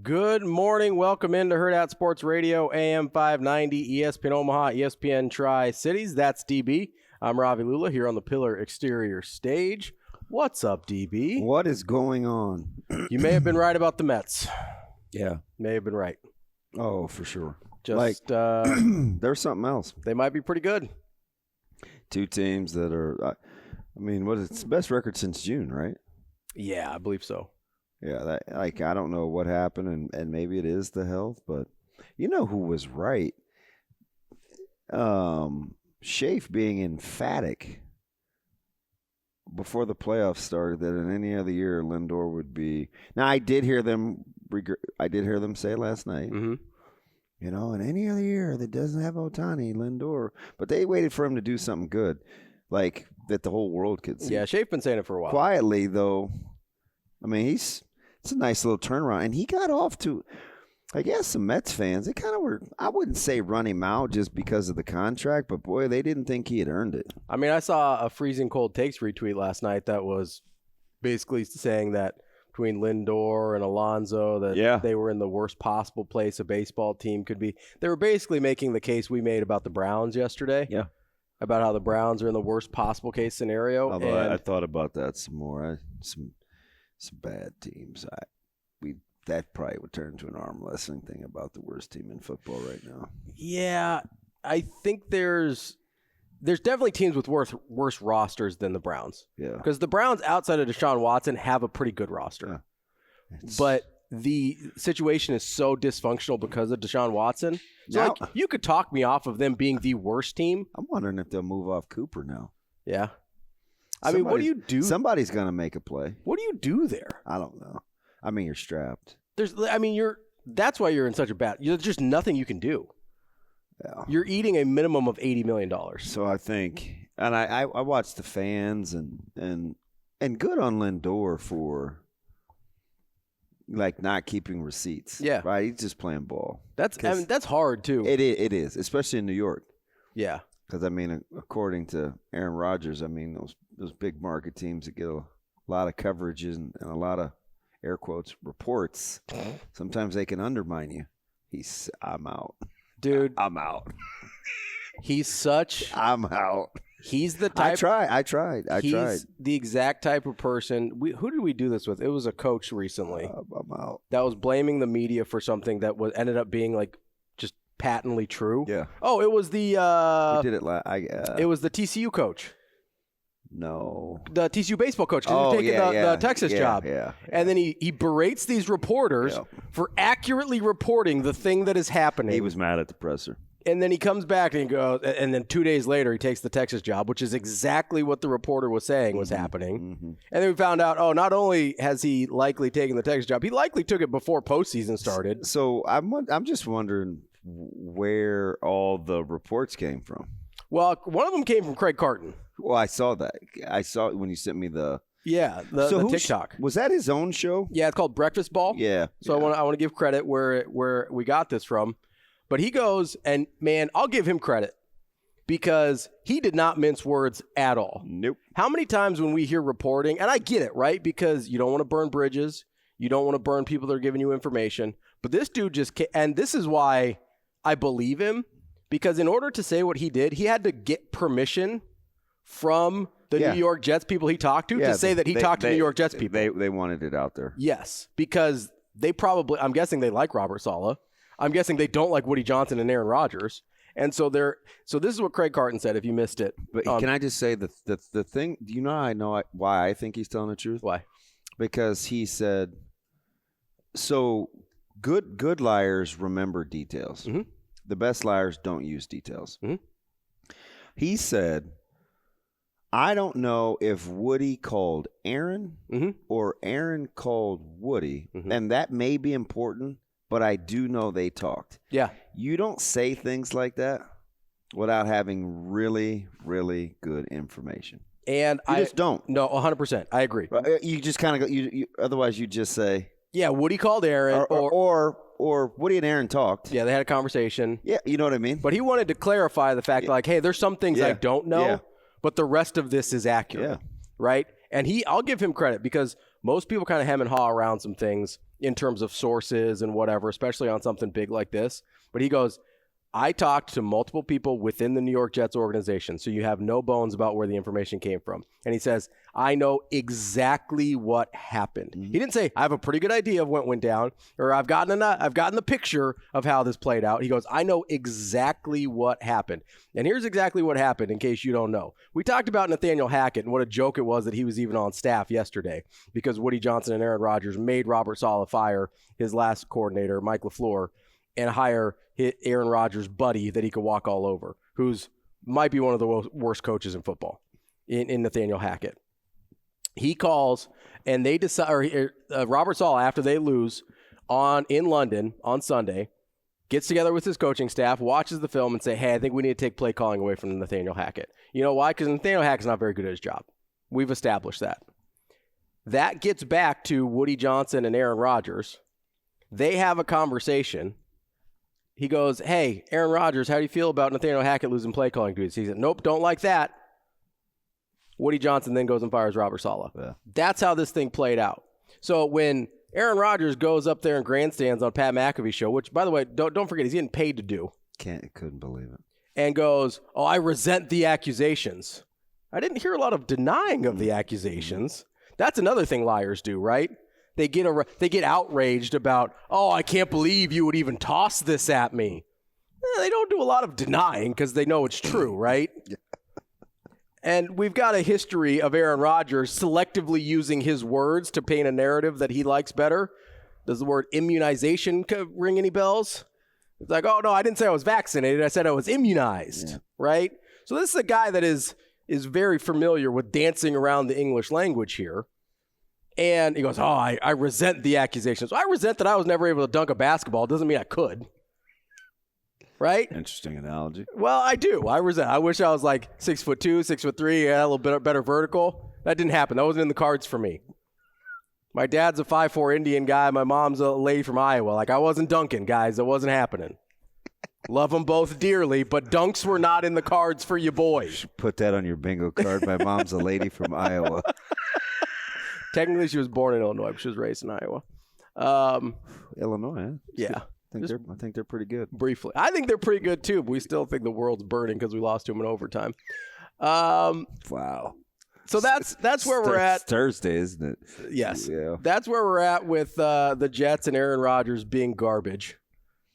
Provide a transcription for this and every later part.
Good morning. Welcome into Hurrdat Sports Radio, AM 590, ESPN Omaha, ESPN Tri-Cities. That's DB. I'm Ravi Lulla here on the Pillar Exterior stage. What's up, DB? What is going on? You may have been right about the Mets. Yeah. May have been right. Oh, for sure. Just there's something else. They might be pretty good. Two teams that are, I mean, what is it's the best record since June, right? Yeah, I believe so. Yeah, I don't know what happened, and maybe it is the health, but you know who was right? Schaaf being emphatic before the playoffs started that in any other year Lindor would be. Now I did hear them say last night. Mm-hmm. You know, in any other year that doesn't have Ohtani, Lindor, but they waited for him to do something good, like that the whole world could see. Yeah, Schaaf been saying it for a while. Quietly though, I mean it's a nice little turnaround, and he got off to. I guess some Mets fans, they kind of were, I wouldn't say run him out just because of the contract, but boy, they didn't think he had earned it. I mean, I saw a Freezing Cold Takes retweet last night that was basically saying that between Lindor and Alonso that they were in the worst possible place a baseball team could be. They were basically making the case we made about the Browns yesterday. Yeah. About how the Browns are in the worst possible case scenario. Although I thought about that some more. Some bad teams. That probably would turn into an arm wrestling thing about the worst team in football right now. Yeah, I think there's definitely teams with worse rosters than the Browns. Yeah. Because the Browns, outside of Deshaun Watson, have a pretty good roster. Yeah. But the situation is so dysfunctional because of Deshaun Watson. So now, you could talk me off of them being the worst team. I'm wondering if they'll move off Cooper now. Yeah. I mean, what do you do? Somebody's going to make a play. What do you do there? I don't know. I mean, you're strapped. That's why you're in such a bad. There's just nothing you can do. Yeah. You're eating a minimum of $80 million. So I think, and I watched the fans and good on Lindor for like not keeping receipts. Yeah. Right. He's just playing ball. That's hard too. It is, especially in New York. Yeah. Because I mean, according to Aaron Rodgers, I mean those big market teams that get a lot of coverage and a lot of air quotes reports, sometimes they can undermine you. I'm out. Dude. I'm out. I'm out. He's the type. I tried. He's the exact type of person. Who did we do this with? It was a coach recently. I'm out. That was blaming the media for something that ended up being like just patently true. Yeah. Oh, it was the. We did it it was the TCU coach. No. The TCU baseball coach, because he was taking the Texas job. Yeah. And then he berates these reporters for accurately reporting the thing that is happening. He was mad at the presser. And then he comes back and he goes, and then 2 days later he takes the Texas job, which is exactly what the reporter was saying was happening. Mm-hmm. And then we found out, not only has he likely taken the Texas job, he likely took it before postseason started. So I'm just wondering where all the reports came from. Well, one of them came from Craig Carton. Well, I saw that. I saw it when you sent me the the TikTok. Was that his own show? Yeah, it's called Breakfast Ball. Yeah. So I want to give credit where we got this from. But he goes, and man, I'll give him credit because he did not mince words at all. Nope. How many times when we hear reporting, and I get it, right? Because you don't want to burn bridges. You don't want to burn people that are giving you information. But this dude and this is why I believe him, because in order to say what he did, he had to get permission from the New York Jets people he talked to say that he talked to New York Jets people. They wanted it out there. Yes, because they probably, I'm guessing they like Robert Saleh. I'm guessing they don't like Woody Johnson and Aaron Rodgers. And so this is what Craig Carton said, if you missed it. But can I just say the thing, do you know why I think he's telling the truth? Why? Because he said, so good liars remember details. Mm-hmm. The best liars don't use details. Mm-hmm. He said, I don't know if Woody called Aaron or Aaron called Woody, and that may be important, but I do know they talked. Yeah. You don't say things like that without having really, really good information. And you just don't. No, 100%. I agree. You just kind of go. You otherwise you just say. Yeah, Woody called Aaron, or Woody and Aaron talked. Yeah, they had a conversation. Yeah, you know what I mean. But he wanted to clarify the fact, like, hey, there's some things I don't know, but the rest of this is accurate, right? And I'll give him credit because Most people kind of hem and haw around some things in terms of sources and whatever, especially on something big like this. But he goes, I talked to multiple people within the New York Jets organization, so you have no bones about where the information came from. And he says, I know exactly what happened. Mm-hmm. He didn't say, I have a pretty good idea of what went down, or I've gotten the picture of how this played out. He goes, I know exactly what happened. And here's exactly what happened, in case you don't know. We talked about Nathaniel Hackett and what a joke it was that he was even on staff yesterday, because Woody Johnson and Aaron Rodgers made Robert Saleh fire his last coordinator, Mike LaFleur, and hire Aaron Rodgers' buddy that he could walk all over, who's might be one of the worst coaches in football, in Nathaniel Hackett. He calls, and they decide. Robert Saleh, after they lose in London on Sunday, gets together with his coaching staff, watches the film, and say, "Hey, I think we need to take play calling away from Nathaniel Hackett." You know why? Because Nathaniel Hackett's not very good at his job. We've established that. That gets back to Woody Johnson and Aaron Rodgers. They have a conversation. He goes, hey, Aaron Rodgers, how do you feel about Nathaniel Hackett losing play calling duties? He said, nope, don't like that. Woody Johnson then goes and fires Robert Saleh. Yeah. That's how this thing played out. So when Aaron Rodgers goes up there and grandstands on Pat McAfee's show, which, by the way, don't forget, he's getting paid to do. Couldn't believe it. And goes, oh, I resent the accusations. I didn't hear a lot of denying of the accusations. That's another thing liars do, right? They get outraged about, oh, I can't believe you would even toss this at me. They don't do a lot of denying because they know it's true, right? And we've got a history of Aaron Rodgers selectively using his words to paint a narrative that he likes better. Does the word immunization ring any bells? It's like, oh, no, I didn't say I was vaccinated. I said I was immunized, right? So this is a guy that is very familiar with dancing around the English language here. And he goes, oh, I resent the accusations. I resent that I was never able to dunk a basketball. It doesn't mean I could. Right? Interesting analogy. Well, I do. I resent. I wish I was like 6'2", 6'3", had a little bit better vertical. That didn't happen. That wasn't in the cards for me. My dad's a 5'4" Indian guy. My mom's a lady from Iowa. Like, I wasn't dunking, guys. That wasn't happening. Love them both dearly, but dunks were not in the cards for you boys. You should put that on your bingo card. My mom's a lady from Iowa. Technically, she was born in Illinois, but she was raised in Iowa. Illinois, huh? Yeah. I think they're pretty good. Briefly. I think they're pretty good, too, but we still think the world's burning because we lost to them in overtime. Wow. So that's where we're at. It's Thursday, isn't it? Yes. Yeah. That's where we're at with the Jets and Aaron Rodgers being garbage.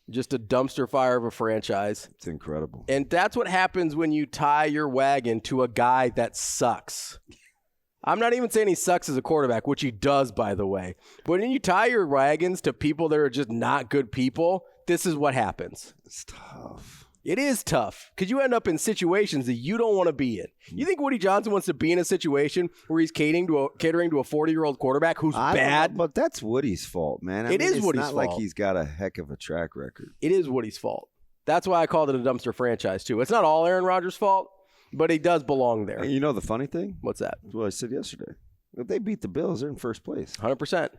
Just a dumpster fire of a franchise. It's incredible. And that's what happens when you tie your wagon to a guy that sucks. I'm not even saying he sucks as a quarterback, which he does, by the way. But when you tie your wagons to people that are just not good people, this is what happens. It's tough. It is tough because you end up in situations that you don't want to be in. You think Woody Johnson wants to be in a situation where he's catering to a 40-year-old quarterback who's bad? But that's Woody's fault, man. It is Woody's fault. It's not like he's got a heck of a track record. It is Woody's fault. That's why I called it a dumpster franchise, too. It's not all Aaron Rodgers' fault. But he does belong there. And you know the funny thing? What's that? That's what I said yesterday. If they beat the Bills, they're in first place. 100%.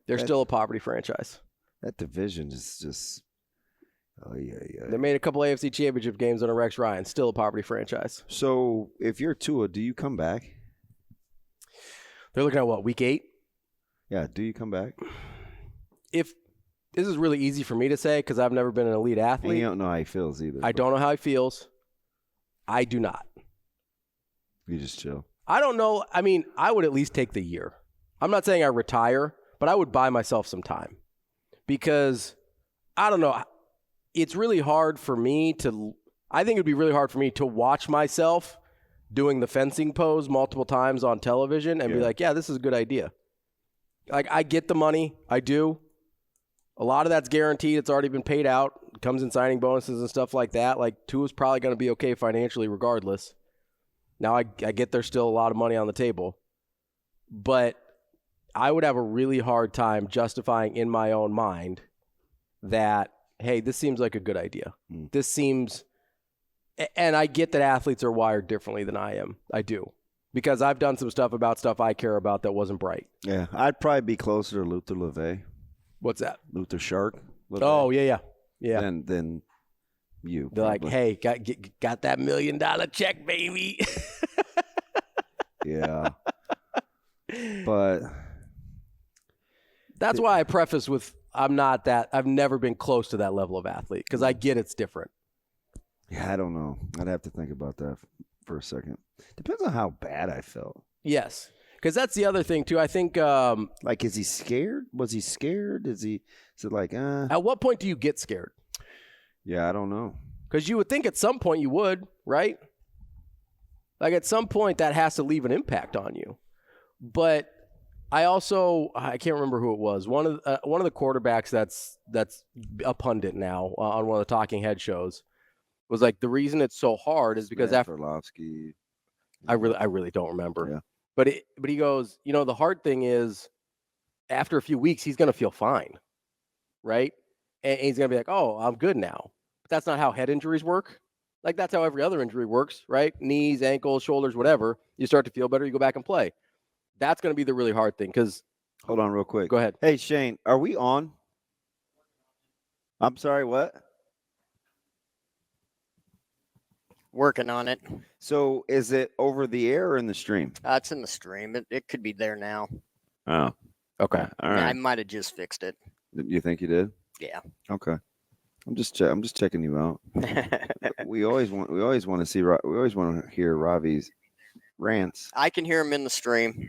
They're still a poverty franchise. That division is just... Oh, yeah. They made a couple AFC championship games under Rex Ryan. Still a poverty franchise. So, if you're Tua, do you come back? They're looking at what, week 8? Yeah, do you come back? If this is really easy for me to say because I've never been an elite athlete. And you don't know how he feels either. I don't know how he feels. I do not. You just chill. I don't know. I mean, I would at least take the year. I'm not saying I retire, but I would buy myself some time because I don't know. It's really hard for me I think it'd be really hard for me to watch myself doing the fencing pose multiple times on television and be like, yeah, this is a good idea. Like, I get the money. I do. A lot of that's guaranteed. It's already been paid out. It comes in signing bonuses and stuff like that. Like, Tua's probably going to be okay financially regardless. Now, I get there's still a lot of money on the table. But I would have a really hard time justifying in my own mind that, hey, this seems like a good idea. This seems... And I get that athletes are wired differently than I am. I do. Because I've done some stuff about stuff I care about that wasn't bright. Yeah, I'd probably be closer to Luther LeVay. What's that? Luther Shark. LeVay. Oh, yeah. Then you. They're probably like, hey, got that $1 million check, baby. Yeah. But That's why I preface with I've never been close to that level of athlete because I get it's different. Yeah, I don't know. I'd have to think about that for a second. Depends on how bad I felt. Yes, because that's the other thing too. I think like, is he scared? Was he scared? Is it like, At what point do you get scared? Yeah, I don't know. Because you would think at some point you would, right? Like at some point that has to leave an impact on you. But I can't remember who it was. One of the quarterbacks that's a pundit now on one of the talking head shows was like, the reason it's so hard is because after Orlovsky. I really don't remember. Yeah. But he goes, the hard thing is after a few weeks he's going to feel fine, right? And he's going to be like, oh, I'm good now. But that's not how head injuries work. Like that's how every other injury works, right? Knees, ankles, shoulders, whatever. You start to feel better, you go back and play. That's going to be the really hard thing because. Hold on real quick. Go ahead. Hey, Shane, are we on? I'm sorry, what? Working on it. So is it over the air or in the stream? It's in the stream. It could be there now. Oh, okay. All right. I might have just fixed it. You think you did? Yeah. Okay. I'm just checking you out. we always want to see. We always want to hear Ravi's rants. I can hear him in the stream.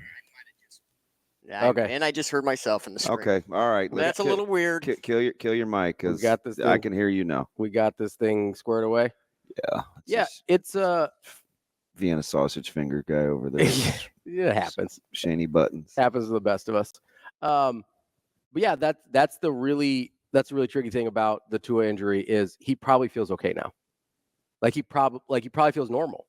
Okay. And I just heard myself in the stream. Okay. All right. That's a little weird. Kill your mic because I can hear you now. We got this thing squared away. Yeah. It's Vienna sausage finger guy over there. It happens. Shaney buttons. Happens to the best of us. But yeah, that's the really tricky thing about the Tua injury is he probably feels okay now. Like he probably feels normal.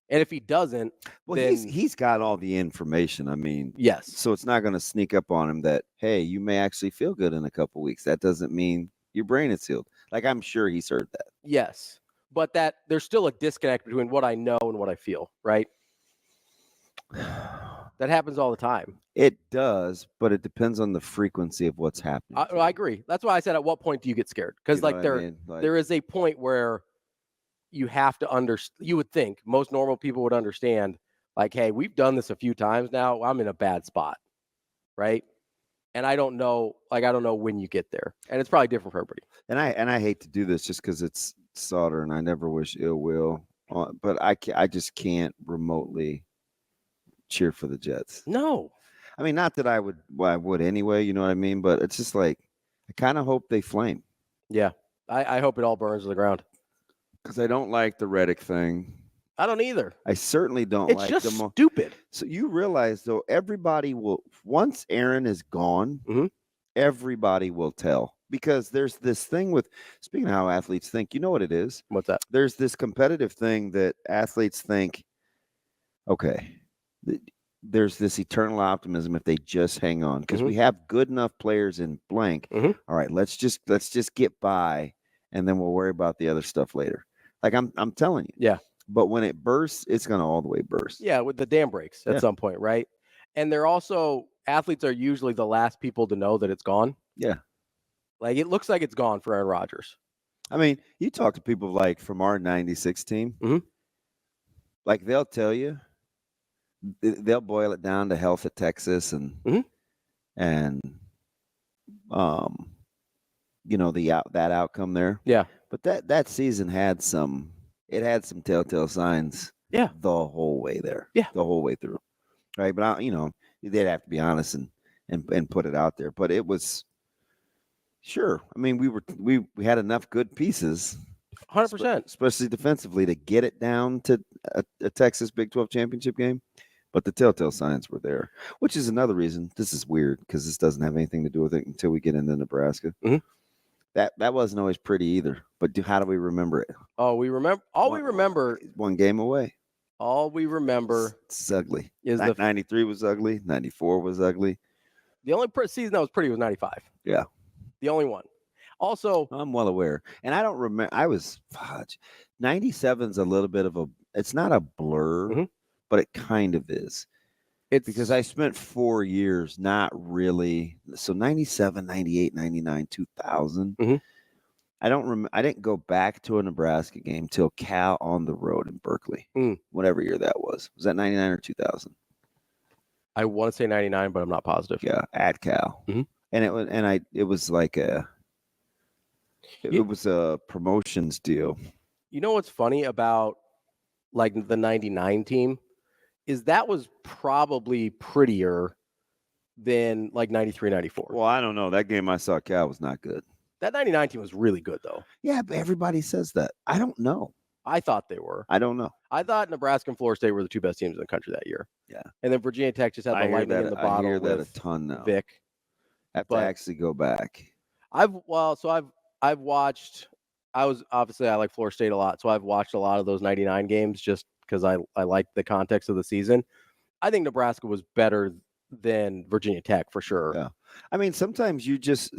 And if he doesn't, then he's got all the information. I mean, yes. So it's not going to sneak up on him that, hey, you may actually feel good in a couple weeks. That doesn't mean your brain is healed. Like I'm sure he's heard that. Yes. But that there's still a disconnect between what I know and what I feel, right? That happens all the time. It does, but it depends on the frequency of what's happening. I agree. That's why I said, at what point do you get scared? Because there is a point where you have to understand. You would think most normal people would understand, like, hey, we've done this a few times now. I'm in a bad spot, right? And I don't know when you get there, and it's probably different for everybody. And I hate to do this just because it's Sauter, and I never wish ill will, but I just can't remotely cheer for the Jets. No, I mean, not that I would anyway. You know what I mean? But it's just like I kind of hope they flame. Yeah, I hope it all burns to the ground because I don't like the Reddick thing. I don't either. I certainly don't it's like just stupid. So you realize though, everybody will once Aaron is gone, everybody will tell. Because there's this thing with, speaking of how athletes think, you know what it is? What's that? There's this competitive thing that athletes think, okay, there's this eternal optimism if they just hang on. Because we have good enough players in blank. All right, let's just get by, and then we'll worry about the other stuff later. Like I'm telling you. Yeah. But when it bursts, it's going to all the way burst. Yeah, with the dam breaks at some point, right? And they're also, athletes are usually the last people to know that it's gone. Yeah. Like, it looks like it's gone for Aaron Rodgers. I mean, you talk to people like from our 96 team, like they'll tell you, they'll boil it down to health at Texas and that outcome there. Yeah. But that season had some telltale signs. Yeah. The whole way there. Yeah. The whole way through. Right. But they'd have to be honest and put it out there. But it was. Sure. I mean, we had enough good pieces, 100%, especially defensively, to get it down to a Texas Big 12 championship game. But the telltale signs were there, which is another reason. This is weird because this doesn't have anything to do with it until we get into Nebraska. That wasn't always pretty either. But how do we remember it? Oh, we remember. We remember one game away. All we remember it's ugly. Is 93 was ugly. 94 was ugly. The only season that was pretty was 95. Yeah. The only one. Also, I'm well aware. And I don't remember. 97's a little bit of it's not a blur, but it kind of is. It's because I spent 4 years not really. So 97, 98, 99, 2000. I didn't go back to a Nebraska game till Cal on the road in Berkeley, whatever year that was. Was that 99 or 2000? I want to say 99, but I'm not positive. Yeah, at Cal. And it was like it was a promotions deal. You know what's funny about like the 99 team is that was probably prettier than like 93, 94. Well, I don't know. That game I saw Cal was not good. That 99 team was really good, though. Yeah, but everybody says that. I don't know. I thought they were. I don't know. I thought Nebraska and Florida State were the two best teams in the country that year. Yeah. And then Virginia Tech just had the lightning in the bottle. I hear that with a ton now. Vic. I have to actually go back. I've watched. I like Florida State a lot, so I've watched a lot of those 99 games just because I like the context of the season. I think Nebraska was better than Virginia Tech for sure. Yeah. I mean, sometimes you just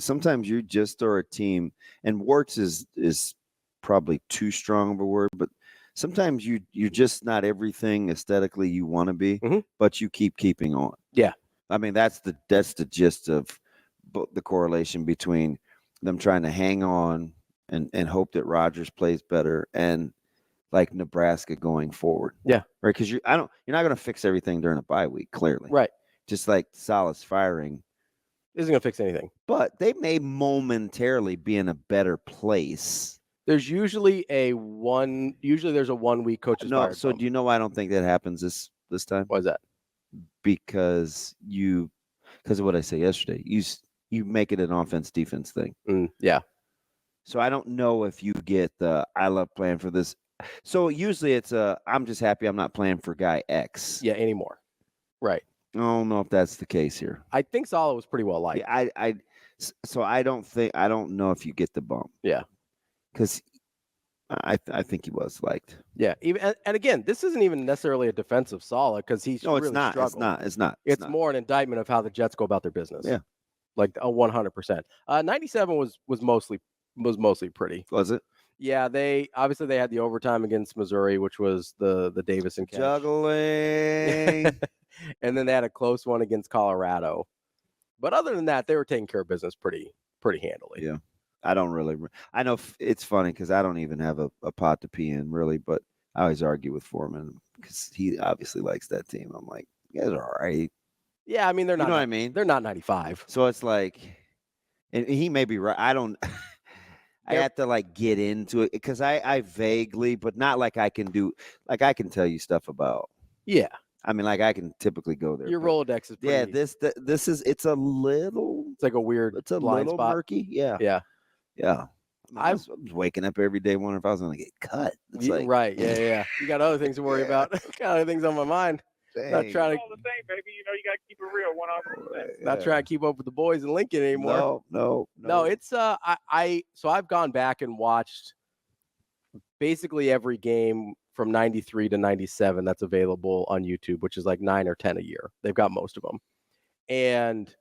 are a team, and warts is probably too strong of a word, but sometimes you're just not everything aesthetically you want to be, but you keeping on. Yeah. I mean, that's the gist of the correlation between them trying to hang on and hope that Rodgers plays better and like Nebraska going forward. Yeah. Right. Because you're not going to fix everything during a bye week, clearly. Right. Just like Salas firing isn't going to fix anything. But they may momentarily be in a better place. There's usually there's a 1 week coach's fired. So do you know why I don't think that happens this time? Why is that? Because of what I said yesterday. You make it an offense-defense thing. Yeah. So I don't know if you get the I love playing for this. So usually it's I'm just happy I'm not playing for guy X. Yeah, anymore. Right. I don't know if that's the case here. I think Sala was pretty well liked. Yeah, so I don't know if you get the bump. Yeah. Because I think he was liked. Yeah. And again, this isn't even necessarily a defense of Sala because he's no, really it's not. struggled. It's not. It's more an indictment of how the Jets go about their business. Yeah. Like 100%. 97 was mostly pretty. Was it? Yeah, they had the overtime against Missouri, which was the Davison catch. Juggling. And then they had a close one against Colorado. But other than that, they were taking care of business pretty handily. Yeah. I know it's funny because I don't even have a pot to pee in, really, but I always argue with Foreman because he obviously likes that team. I'm like, you guys are all right. Yeah, I mean, they're not. You know what I mean? They're not 95. So it's like, and he may be right. I don't. I have to like get into it because I vaguely, but not like I can do. Like I can tell you stuff about. Yeah. I mean, like I can typically go there. Your Rolodex is pretty. Yeah. This is. It's a little. It's like a weird. It's a blind little spot. murky. Yeah. Yeah. Yeah. I was waking up every day wondering if I was going to get cut. It's like, right. Yeah. You got other things to worry about. Got other things on my mind. Dang. Not trying to. All the same, baby. You know, you got to keep it real 100%. Not trying to keep up with the boys in Lincoln anymore. No. It's so I've gone back and watched basically every game from 93 to 97 that's available on YouTube, which is like 9 or 10 a year. They've got most of them. And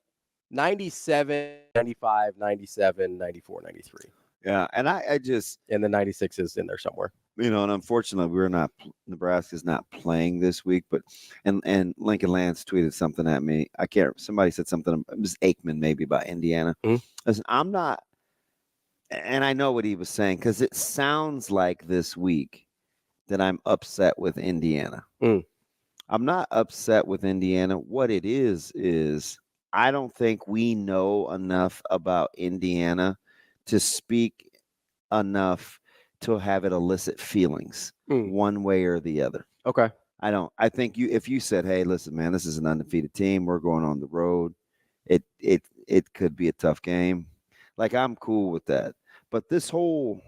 97, 95, 97, 94, 93. Yeah, and I just and the 96 is in there somewhere. And unfortunately, Nebraska's not playing this week, but and Lincoln Lance tweeted something at me. Somebody said something, it was Aikman maybe about Indiana. Listen, I'm not, and I know what he was saying because it sounds like this week that I'm upset with Indiana. I'm not upset with Indiana. What it is I don't think we know enough about Indiana to speak enough to have it elicit feelings one way or the other. Okay. I think if you said, hey, listen, man, this is an undefeated team. We're going on the road. It could be a tough game. Like, I'm cool with that. But this whole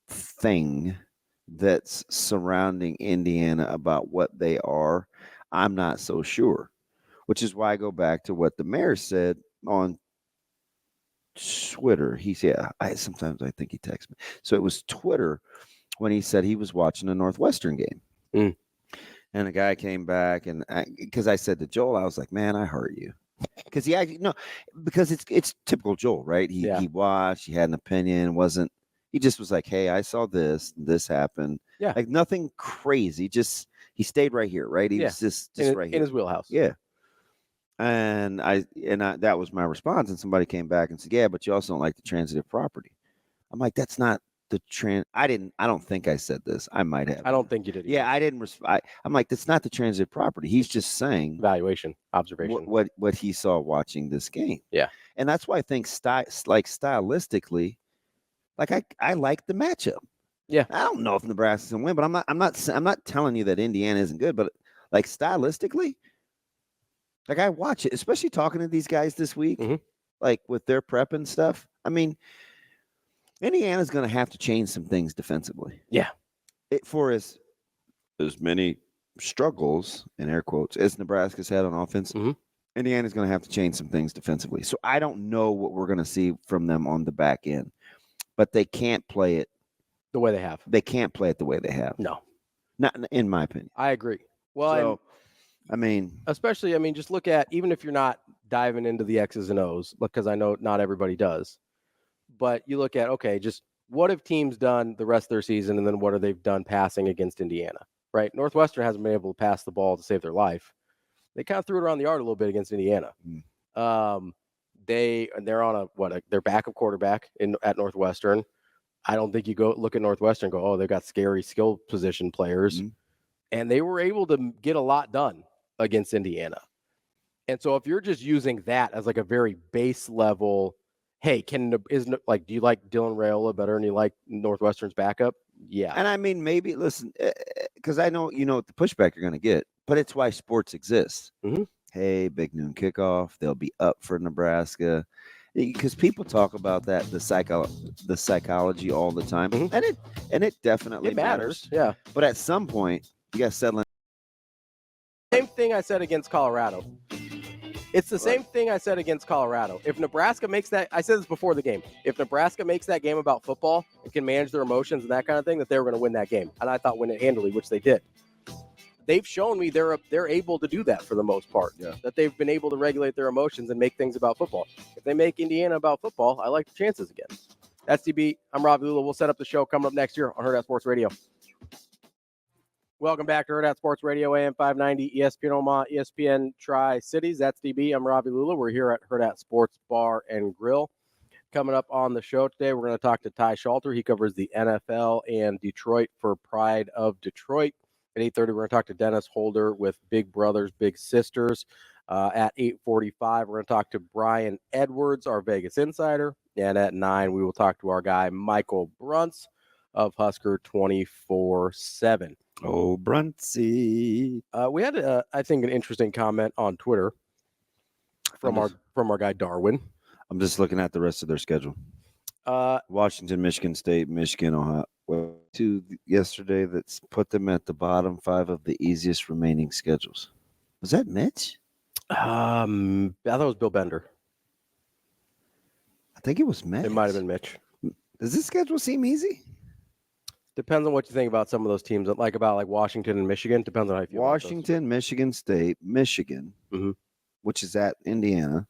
thing that's surrounding Indiana about what they are, I'm not so sure, which is why I go back to what the mayor said on Twitter. He said, sometimes I think he texts me. So it was Twitter when he said he was watching a Northwestern game. And a guy came back, and because I said to Joel, I was like, man, I heard you. Because because it's typical Joel, right? He watched, he had an opinion, he just was like, hey, I saw this happened. Yeah. Like nothing crazy, just he stayed right here, right? He was just right here. In his wheelhouse. Yeah. And that was my response. And somebody came back and said, yeah, but you also don't like the transitive property. I'm like, that's not I don't think I said this. I might have. I don't think you did. Yeah, I didn't. I'm like, that's not the transit property. He's just saying Evaluation, observation. What he saw watching this game. Yeah, and that's why I think stylistically, like I like the matchup. Yeah, I don't know if Nebraska's gonna win, but I'm not telling you that Indiana isn't good, but like stylistically, like I watch it, especially talking to these guys this week, like with their prep and stuff. I mean, Indiana's going to have to change some things defensively. Yeah. For as many struggles, in air quotes, as Nebraska's had on offense, Indiana's going to have to change some things defensively. So I don't know what we're going to see from them on the back end, but they can't play it the way they have. They can't play it the way they have. No. Not in my opinion. I agree. Well, especially, just look at, even if you're not diving into the X's and O's, because I know not everybody does. But you look at, okay, just what have teams done the rest of their season, and then what have they done passing against Indiana, right? Northwestern hasn't been able to pass the ball to save their life. They kind of threw it around the yard a little bit against Indiana. They're on their backup quarterback at Northwestern. I don't think you go look at Northwestern and go, oh, they've got scary skill position players. And they were able to get a lot done against Indiana. And so if you're just using that as like a very base level, hey, do you like Dylan Raiola better than you like Northwestern's backup? Yeah. And I mean, maybe, listen, because I know the pushback you're going to get, but it's why sports exists. Hey, big noon kickoff. They'll be up for Nebraska. Because people talk about that, the psychology all the time. And it definitely matters. Yeah. But at some point, you got to settle in. Same thing I said against Colorado. It's the same thing I said against Colorado. If Nebraska makes that, I said this before the game, if Nebraska makes that game about football and can manage their emotions and that kind of thing, that they were going to win that game. And I thought win it handily, which they did. They've shown me they're able to do that for the most part. Yeah. That they've been able to regulate their emotions and make things about football. If they make Indiana about football, I like the chances again. That's DB. I'm Ravi. Lulla. We'll set up the show coming up next year on Hurrdat Sports Radio. Welcome back to Hurrdat Sports Radio, AM 590, ESPN Omaha, ESPN Tri-Cities. That's DB. I'm Ravi Lulla. We're here at Hurrdat Sports Bar and Grill. Coming up on the show today, we're going to talk to Ty Schalter. He covers the NFL and Detroit for Pride of Detroit. At 8:30, we're going to talk to Dennis Holder with Big Brothers, Big Sisters. At 8:45, we're going to talk to Brian Edwards, our Vegas insider. And at 9, we will talk to our guy, Michael Bruntz of Husker 24/7. Oh, Bruntsy. We had, I think, an interesting comment on Twitter from our guy Darwin. I'm just looking at the rest of their schedule. Washington, Michigan State, Michigan, Ohio. Two yesterday that's put them at the bottom 5 of the easiest remaining schedules. Was that Mitch? I thought it was Bill Bender. I think it was Mitch. It might have been Mitch. Does this schedule seem easy? Depends on what you think about some of those teams, like Washington and Michigan. Depends on how you feel. Washington, Michigan State, Michigan, which is at Indiana,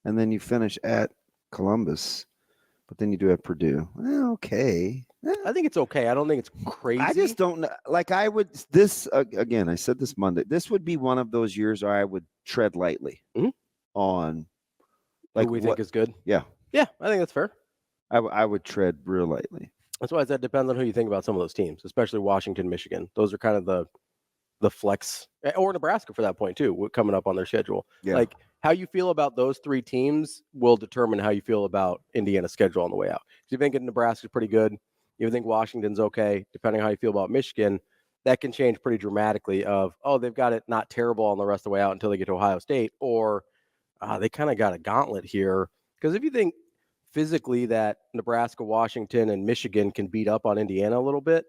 and then you finish at Columbus, but then you do have Purdue. Okay. I think it's okay. I don't think it's crazy. I just don't know. Like I would, again, I said this Monday, this would be one of those years where I would tread lightly on who we think is good. Yeah. Yeah, I think that's fair. I would tread real lightly. That's why I said depends on who you think about some of those teams, especially Washington, Michigan. Those are kind of the flex, or Nebraska for that point too, coming up on their schedule. Yeah. Like how you feel about those 3 teams will determine how you feel about Indiana's schedule on the way out. If you think Nebraska's pretty good, you think Washington's okay, depending on how you feel about Michigan, that can change pretty dramatically of, oh, they've got it not terrible on the rest of the way out until they get to Ohio State, or they kind of got a gauntlet here. Because if you think physically that Nebraska, Washington, and Michigan can beat up on Indiana a little bit,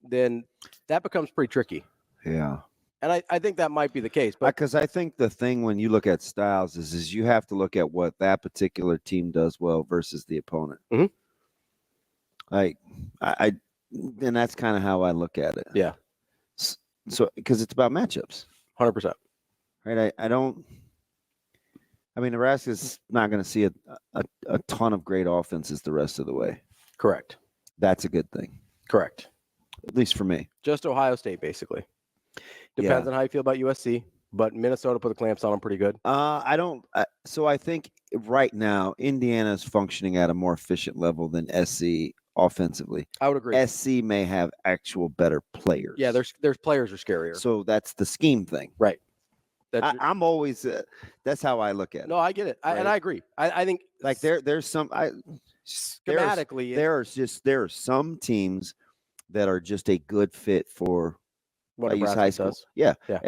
then that becomes pretty tricky. Yeah. And I think that might be the case. Because I think the thing when you look at styles is you have to look at what that particular team does well versus the opponent. Like, and that's kind of how I look at it. Yeah. So, because it's about matchups. 100%. Right? I mean, Nebraska's not going to see a ton of great offenses the rest of the way. Correct. That's a good thing. Correct. At least for me. Just Ohio State, basically. Depends on how you feel about USC, but Minnesota put the clamps on them pretty good. So I think right now, Indiana's functioning at a more efficient level than SC offensively. I would agree. SC may have actual better players. Yeah, there's players are scarier. So that's the scheme thing. Right. I'm always that's how I look at it. No, I get it. Right? And I agree. I think like there's some schematically there are some teams that are just a good fit for what use Nebraska high school. does. Yeah. Yeah.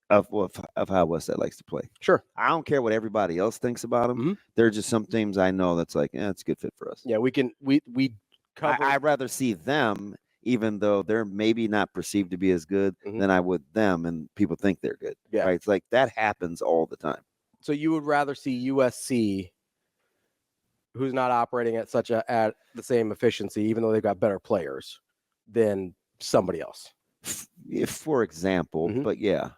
Of how Westside likes to play. Sure. I don't care what everybody else thinks about them. Mm-hmm. There are just some teams I know that's like, it's a good fit for us. Yeah, we cover. I'd rather see them, even though they're maybe not perceived to be as good than I would them, and people think they're good. Yeah. Right? It's like that happens all the time. So you would rather see USC, who's not operating at at the same efficiency, even though they've got better players, than somebody else. For example, but yeah.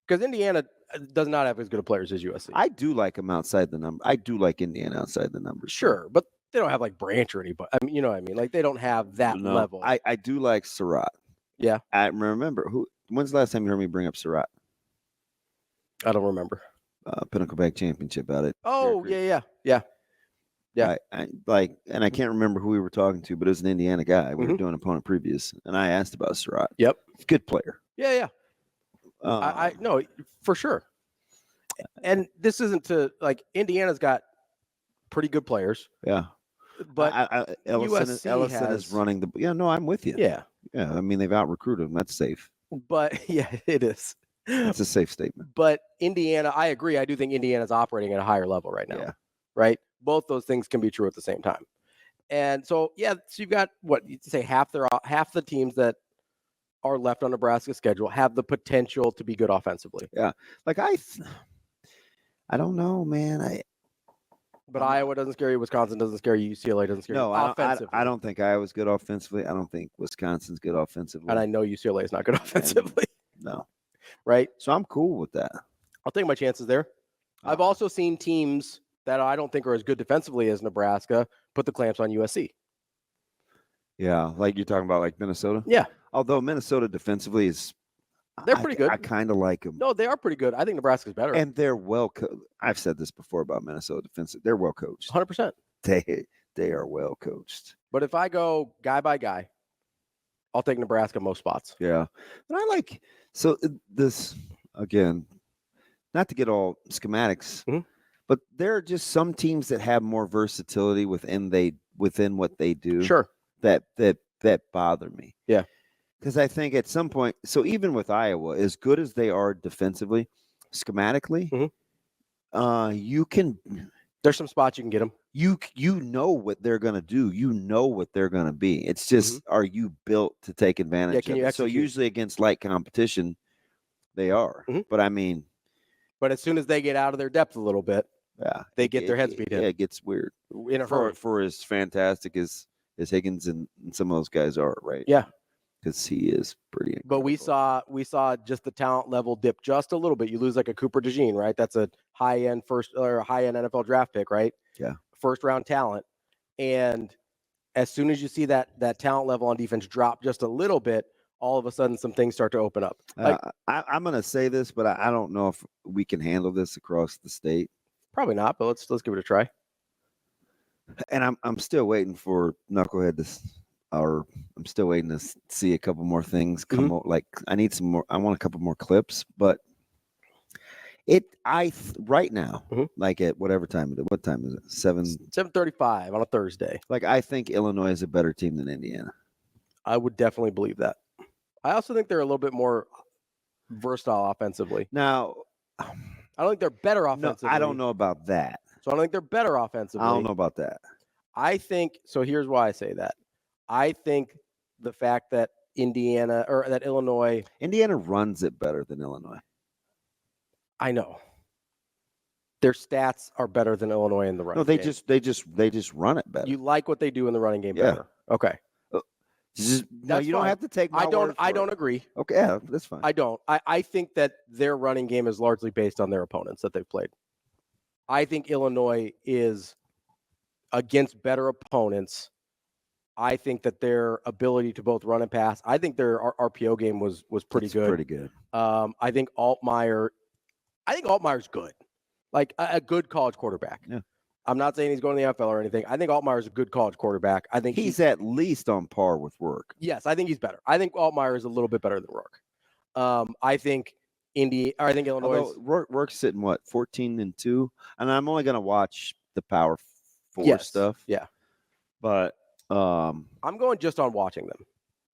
Because Indiana does not have as good of players as USC. I do like them outside the number. I do like Indiana outside the numbers. Sure, but they don't have like Branch or anybody. I mean, you know what I mean? Like they don't have that level. I do like Surratt. Yeah. I remember when's the last time you heard me bring up Surratt? I don't remember. Pinnacle Bag Championship out at Oh, yeah. And I can't remember who we were talking to, but it was an Indiana guy. We were doing opponent previews, and I asked about Surratt. Yep. Good player. Yeah. I no, for sure. And this isn't to like Indiana's got pretty good players. Yeah. But Ellison is running the. Yeah, no, I'm with you. Yeah. I mean, they've out recruited him. That's safe. But yeah, it is. It's a safe statement. But Indiana, I agree. I do think Indiana's operating at a higher level right now. Yeah. Right. Both those things can be true at the same time. And so so you've got what you'd say half the teams that are left on Nebraska's schedule have the potential to be good offensively. Yeah. Like I don't know, man. But Iowa doesn't scare you. Wisconsin doesn't scare you. UCLA doesn't scare you. Offensively. I don't think Iowa's good offensively. I don't think Wisconsin's good offensively. And I know UCLA is not good offensively. No. Right? So I'm cool with that. I'll take my chances there. I've also seen teams that I don't think are as good defensively as Nebraska put the clamps on USC. Yeah, like you're talking about like Minnesota? Yeah. Although Minnesota defensively they're pretty good. I kind of like them. No, they are pretty good. I think Nebraska's better. And they're I've said this before about Minnesota defensive. They're well coached. 100%. They are well coached. But if I go guy by guy, I'll take Nebraska most spots. Yeah. And I like this again, not to get all schematics, but there are just some teams that have more versatility within what they do. Sure. That bother me. Yeah. Because I think at some point, so even with Iowa, as good as they are defensively, schematically, you can. There's some spots you can get them. You know what they're going to do. You know what they're going to be. It's just, are you built to take advantage of it? So usually against light competition, they are. But I mean. But as soon as they get out of their depth a little bit, they get their heads beat in. Yeah, it gets weird. In a hurry. For as fantastic as Higgins and some of those guys are, right? Yeah. Because he is pretty incredible. But we saw just the talent level dip just a little bit. You lose like a Cooper DeJean, right? That's a high-end NFL draft pick, right? Yeah. First round talent. And as soon as you see that talent level on defense drop just a little bit, all of a sudden some things start to open up. I'm going to say this, but I don't know if we can handle this across the state. Probably not, but let's give it a try. And I'm still waiting for Knucklehead I'm still waiting to see a couple more things come out. Like I need some more. I want a couple more clips, but right now, like at whatever time. What time is it? 7:35 on a Thursday. Like I think Illinois is a better team than Indiana. I would definitely believe that. I also think they're a little bit more versatile offensively. Now, I don't think they're better offensively. No, I don't know about that. So I don't think they're better offensively. I don't know about that. I think so. Here's why I say that. I think the fact that Indiana runs it better than Illinois. I know. Their stats are better than Illinois in the running game. No, they just run it better. You like what they do in the running game better. Okay. Don't have to take my word for I don't agree. Okay, yeah, that's fine. I don't. I think that their running game is largely based on their opponents that they've played. I think Illinois is against better opponents. I think that their ability to both run and pass, I think their RPO game was pretty good. Pretty good. I think Altmaier's good. Like a good college quarterback. Yeah. I'm not saying he's going to the NFL or anything. I think Altmaier's a good college quarterback. I think he's at least on par with Rourke. Yes, I think he's better. I think Altmaier is a little bit better than Rourke. I think Illinois. Although Rourke's sitting 14-2, and I'm only going to watch the Power 4 stuff. Yeah, but I'm going just on watching them.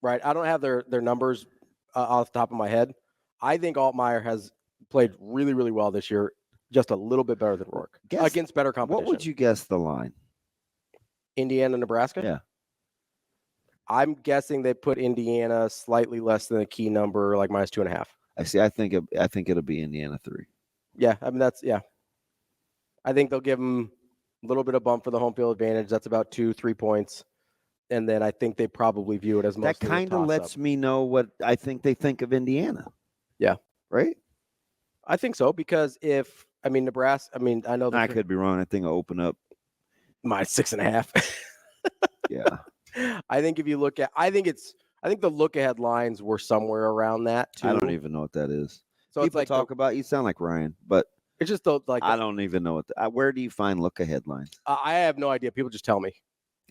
Right, I don't have their numbers off the top of my head. I think Altmaier has played really, really well this year. Just a little bit better than Rourke against better competition. What would you guess the line? Indiana, Nebraska? Yeah. I'm guessing they put Indiana slightly less than a key number, like -2.5. I see. I think it'll be Indiana 3. Yeah, I mean I think they'll give them a little bit of bump for the home field advantage. That's about 2-3 points, and then I think they probably view it as mostly that kind of lets me know what I think they think of Indiana. Yeah. Right. I think so because Nebraska. I know I could be wrong. I think I'll open up -6.5. Yeah. I think if you look at, I think the look ahead lines were somewhere around that too. I don't even know what that is. So people it's like talk about. You sound like Ryan, but it's just I don't even know what. Where do you find look ahead lines? I have no idea. People just tell me.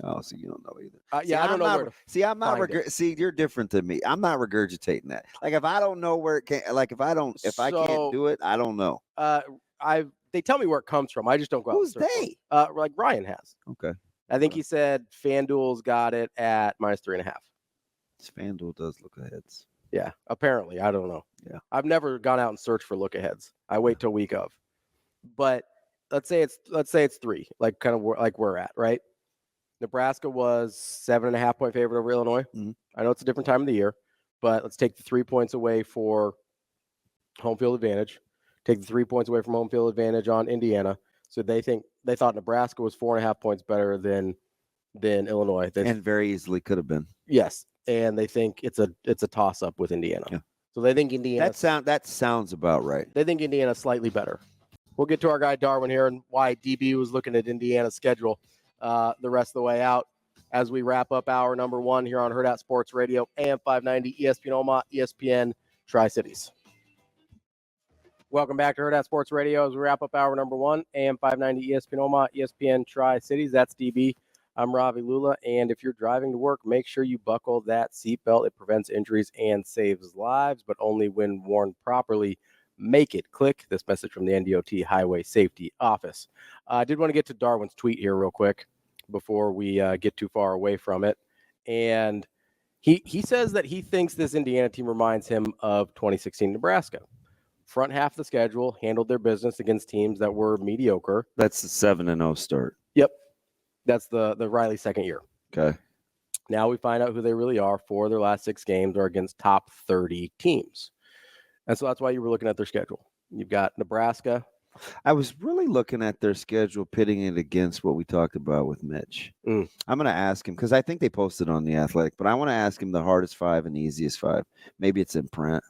Oh, so you don't know either. I don't know where to see. I'm not. See, you're different than me. I'm not regurgitating that. Like if I don't know where it can. Like if I can't do it, I don't know. They tell me where it comes from. I just don't go out. Who's they? Like Ryan has. Okay. I think he said FanDuel's got it at -3.5. FanDuel does look aheads. Yeah, apparently. I don't know. Yeah. I've never gone out and searched for look aheads. I wait till week of. But let's say it's 3, like kind of like we're at, right? Nebraska was 7.5 point favorite over Illinois. Mm-hmm. I know it's a different time of the year, but let's take the 3 points away for home field advantage. Take the 3 points away from home field advantage on Indiana. So they thought Nebraska was 4.5 points better than Illinois. And very easily could have been. Yes. And they think it's a toss up with Indiana. Yeah. So they think Indiana that sounds about right. They think Indiana's slightly better. We'll get to our guy Darwin here and why DB was looking at Indiana's schedule the rest of the way out as we wrap up hour number 1 here on Hurrdat Sports Radio, AM 590, ESPN Omaha, ESPN Tri-Cities. Welcome back to Hurrdat Sports Radio as we wrap up hour number 1, AM 590, ESPN Omaha, ESPN Tri-Cities. That's DB. I'm Ravi Lulla, and if you're driving to work, make sure you buckle that seatbelt. It prevents injuries and saves lives, but only when worn properly. Make it click. This message from the NDOT Highway Safety Office. I did want to get to Darwin's tweet here real quick before we get too far away from it. And he says that he thinks this Indiana team reminds him of 2016 Nebraska. Front half of the schedule handled their business against teams that were mediocre. That's the 7-0 start. Yep. That's the Riley second year. Okay. Now we find out who they really are. 4 of their last 6 games are against top 30 teams. And so that's why you were looking at their schedule. You've got Nebraska. I was really looking at their schedule, pitting it against what we talked about with Mitch. I'm going to ask him, because I think they posted on The Athletic, but I want to ask him the hardest 5 and the easiest 5. Maybe it's in print.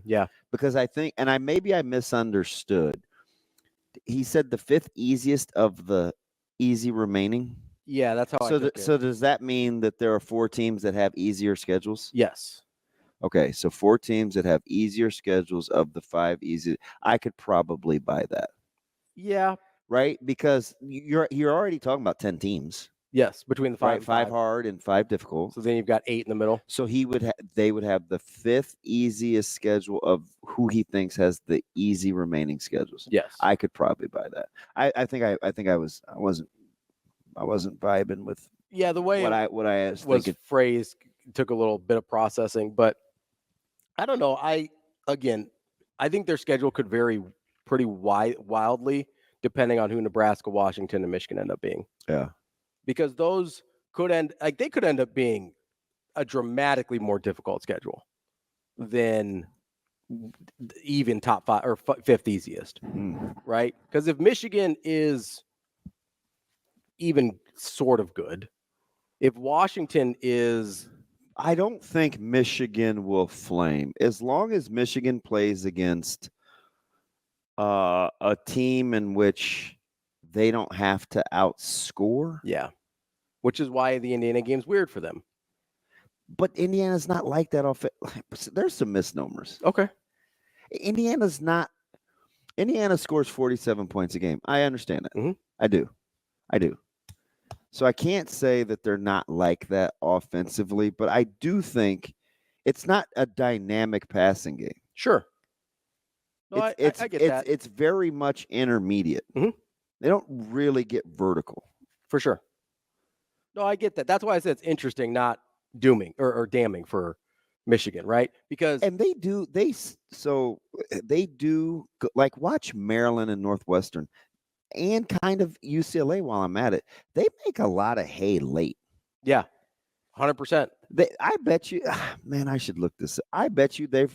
Yeah. Because I think, and I misunderstood. He said the 5th easiest of the easy remaining. Yeah, that's how I took it. So does that mean that there are 4 teams that have easier schedules? Yes. Okay, so 4 teams that have easier schedules of the 5 easy. I could probably buy that. Yeah. Right? Because you're already talking about 10 teams. Yes, between the 5 right, and 5 hard and 5 difficult. So then you've got 8 in the middle. So they would have the 5th easiest schedule of who he thinks has the easy remaining schedules. Yes. I could probably buy that. I wasn't vibing with the way what I was phrased took a little bit of processing, but I don't know. I think their schedule could vary pretty wildly depending on who Nebraska, Washington, and Michigan end up being. Yeah. Because those could end up being a dramatically more difficult schedule than even top 5 or 5th easiest, right? Because if Michigan is even sort of good, if Washington is, I don't think Michigan will flame as long as Michigan plays against a team in which they don't have to outscore. Yeah. Which is why the Indiana game's weird for them. But Indiana's not like that. There's some misnomers. Okay. Indiana scores 47 points a game. I understand that. Mm-hmm. I do. I do. So I can't say that they're not like that offensively, but I do think it's not a dynamic passing game. Sure. No, I get that. It's very much intermediate. Mhm. They don't really get vertical. For sure. No, I get that. That's why I said it's interesting, not dooming or damning for Michigan, right? Because And they do like watch Maryland and Northwestern and kind of UCLA while I'm at it. They make a lot of hay late. yeah, 100%. I bet you, man, I should look this up. I bet you they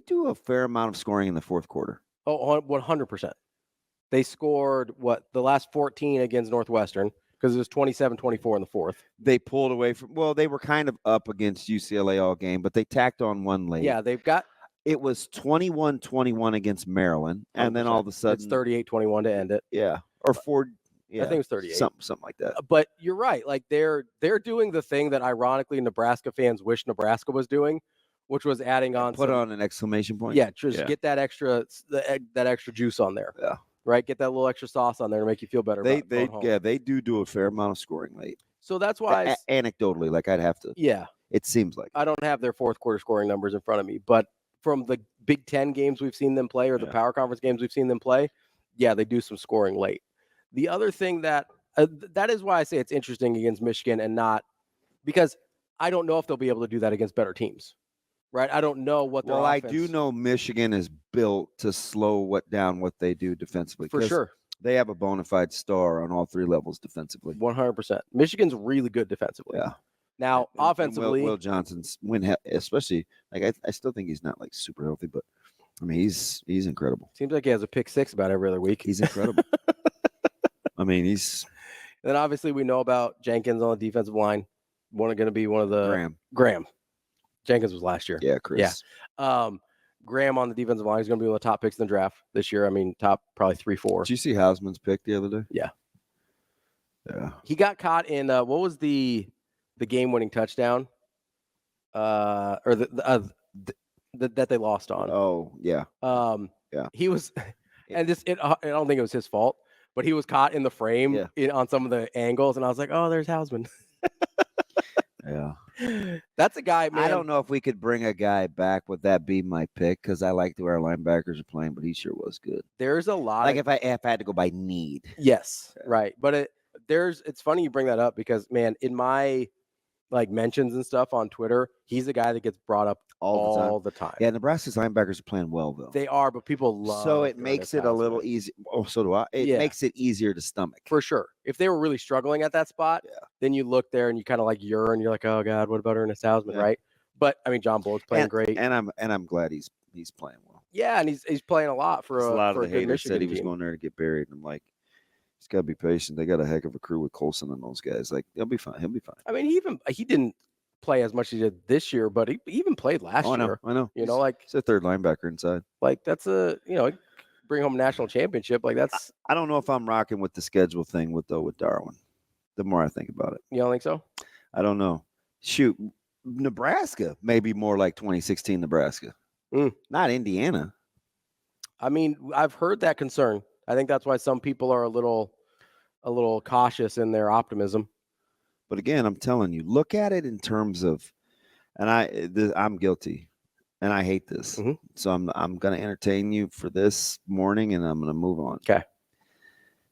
do a fair amount of scoring in the fourth quarter. Oh, 100%. They scored the last 14 against Northwestern because it was 27-24 in the fourth. They pulled away they were kind of up against UCLA all game, but they tacked on one late. Yeah, It was 21-21 against Maryland, and then all of a sudden it's 38-21 to end it. Yeah, or 4. Yeah, I think it was 38. Something like that. But you're right. Like they're doing the thing that ironically Nebraska fans wish Nebraska was doing, which was adding on. Put on an exclamation point. Yeah, just get that extra juice on there. Yeah. Right, get that little extra sauce on there to make you feel better. They do a fair amount of scoring late. So that's why anecdotally, like I'd have to. Yeah. It seems like. I don't have their fourth quarter scoring numbers in front of me, but from the Big Ten games we've seen them play or the Power Conference games we've seen them play, yeah, they do some scoring late. The other thing that is why I say it's interesting against Michigan and not because I don't know if they'll be able to do that against better teams. Right, I don't know what their offense... I do know Michigan is built to slow down what they do defensively. For sure. They have a bona fide star on all three levels defensively. 100%. Michigan's really good defensively. Yeah. Now, offensively... Will Johnson's especially, like, I still think he's not, like, super healthy, but, I mean, he's incredible. Seems like he has a pick six about every other week. He's incredible. I mean, he's... Then, obviously, we know about Jenkins on the defensive line. Going to be one of the... Graham. Jenkins was last year. Yeah, Chris. Yeah. Graham on the defensive line is going to be one of the top picks in the draft this year. I mean, top probably 3-4. Did you see Hausman's pick the other day? Yeah. Yeah. He got caught in what was the game-winning touchdown? Or that they lost on. Oh, yeah. Yeah. He was, and I don't think it was his fault, but he was caught in the frame on some of the angles, and I was like, oh, there's Hausman. Yeah. That's a guy, man. I don't know if we could bring a guy back. Would that be my pick? Because I like the way our linebackers are playing, but he sure was good. There's a lot. Like if I had to go by need. Yes, right. But it's funny you bring that up because, man, in my mentions and stuff on Twitter, he's a guy that gets brought up all the time. Yeah, Nebraska's linebackers are playing well though. They are, but people love. So it makes it a little easy. Oh, so do I. It makes it easier to stomach for sure. If they were really struggling at that spot, then you look there and you kind of yearn. You're like, oh God, what about Ernest Hausman, right? But I mean, John Bullock's playing great, and I'm glad he's playing well. Yeah, and he's playing a lot for a lot of the haters said he was team. going there to get buried. And I'm like, he's got to be patient. They got a heck of a crew with Colson and those guys. Like, he'll be fine. He'll be fine. I mean, he didn't play as much as he did this year, but he even played last year. I know. You know, he's a third linebacker inside. That's bring home a national championship. That's. I don't know if I'm rocking with the schedule thing with Darwin. The more I think about it. You don't think so? I don't know. Shoot, Nebraska may be more like 2016 Nebraska. Not Indiana. I mean, I've heard that concern. I think that's why some people are a little cautious in their optimism. But again, I'm telling you, look at it in terms of, and I'm guilty, and I hate this. Mm-hmm. So I'm going to entertain you for this morning, and I'm going to move on. Okay.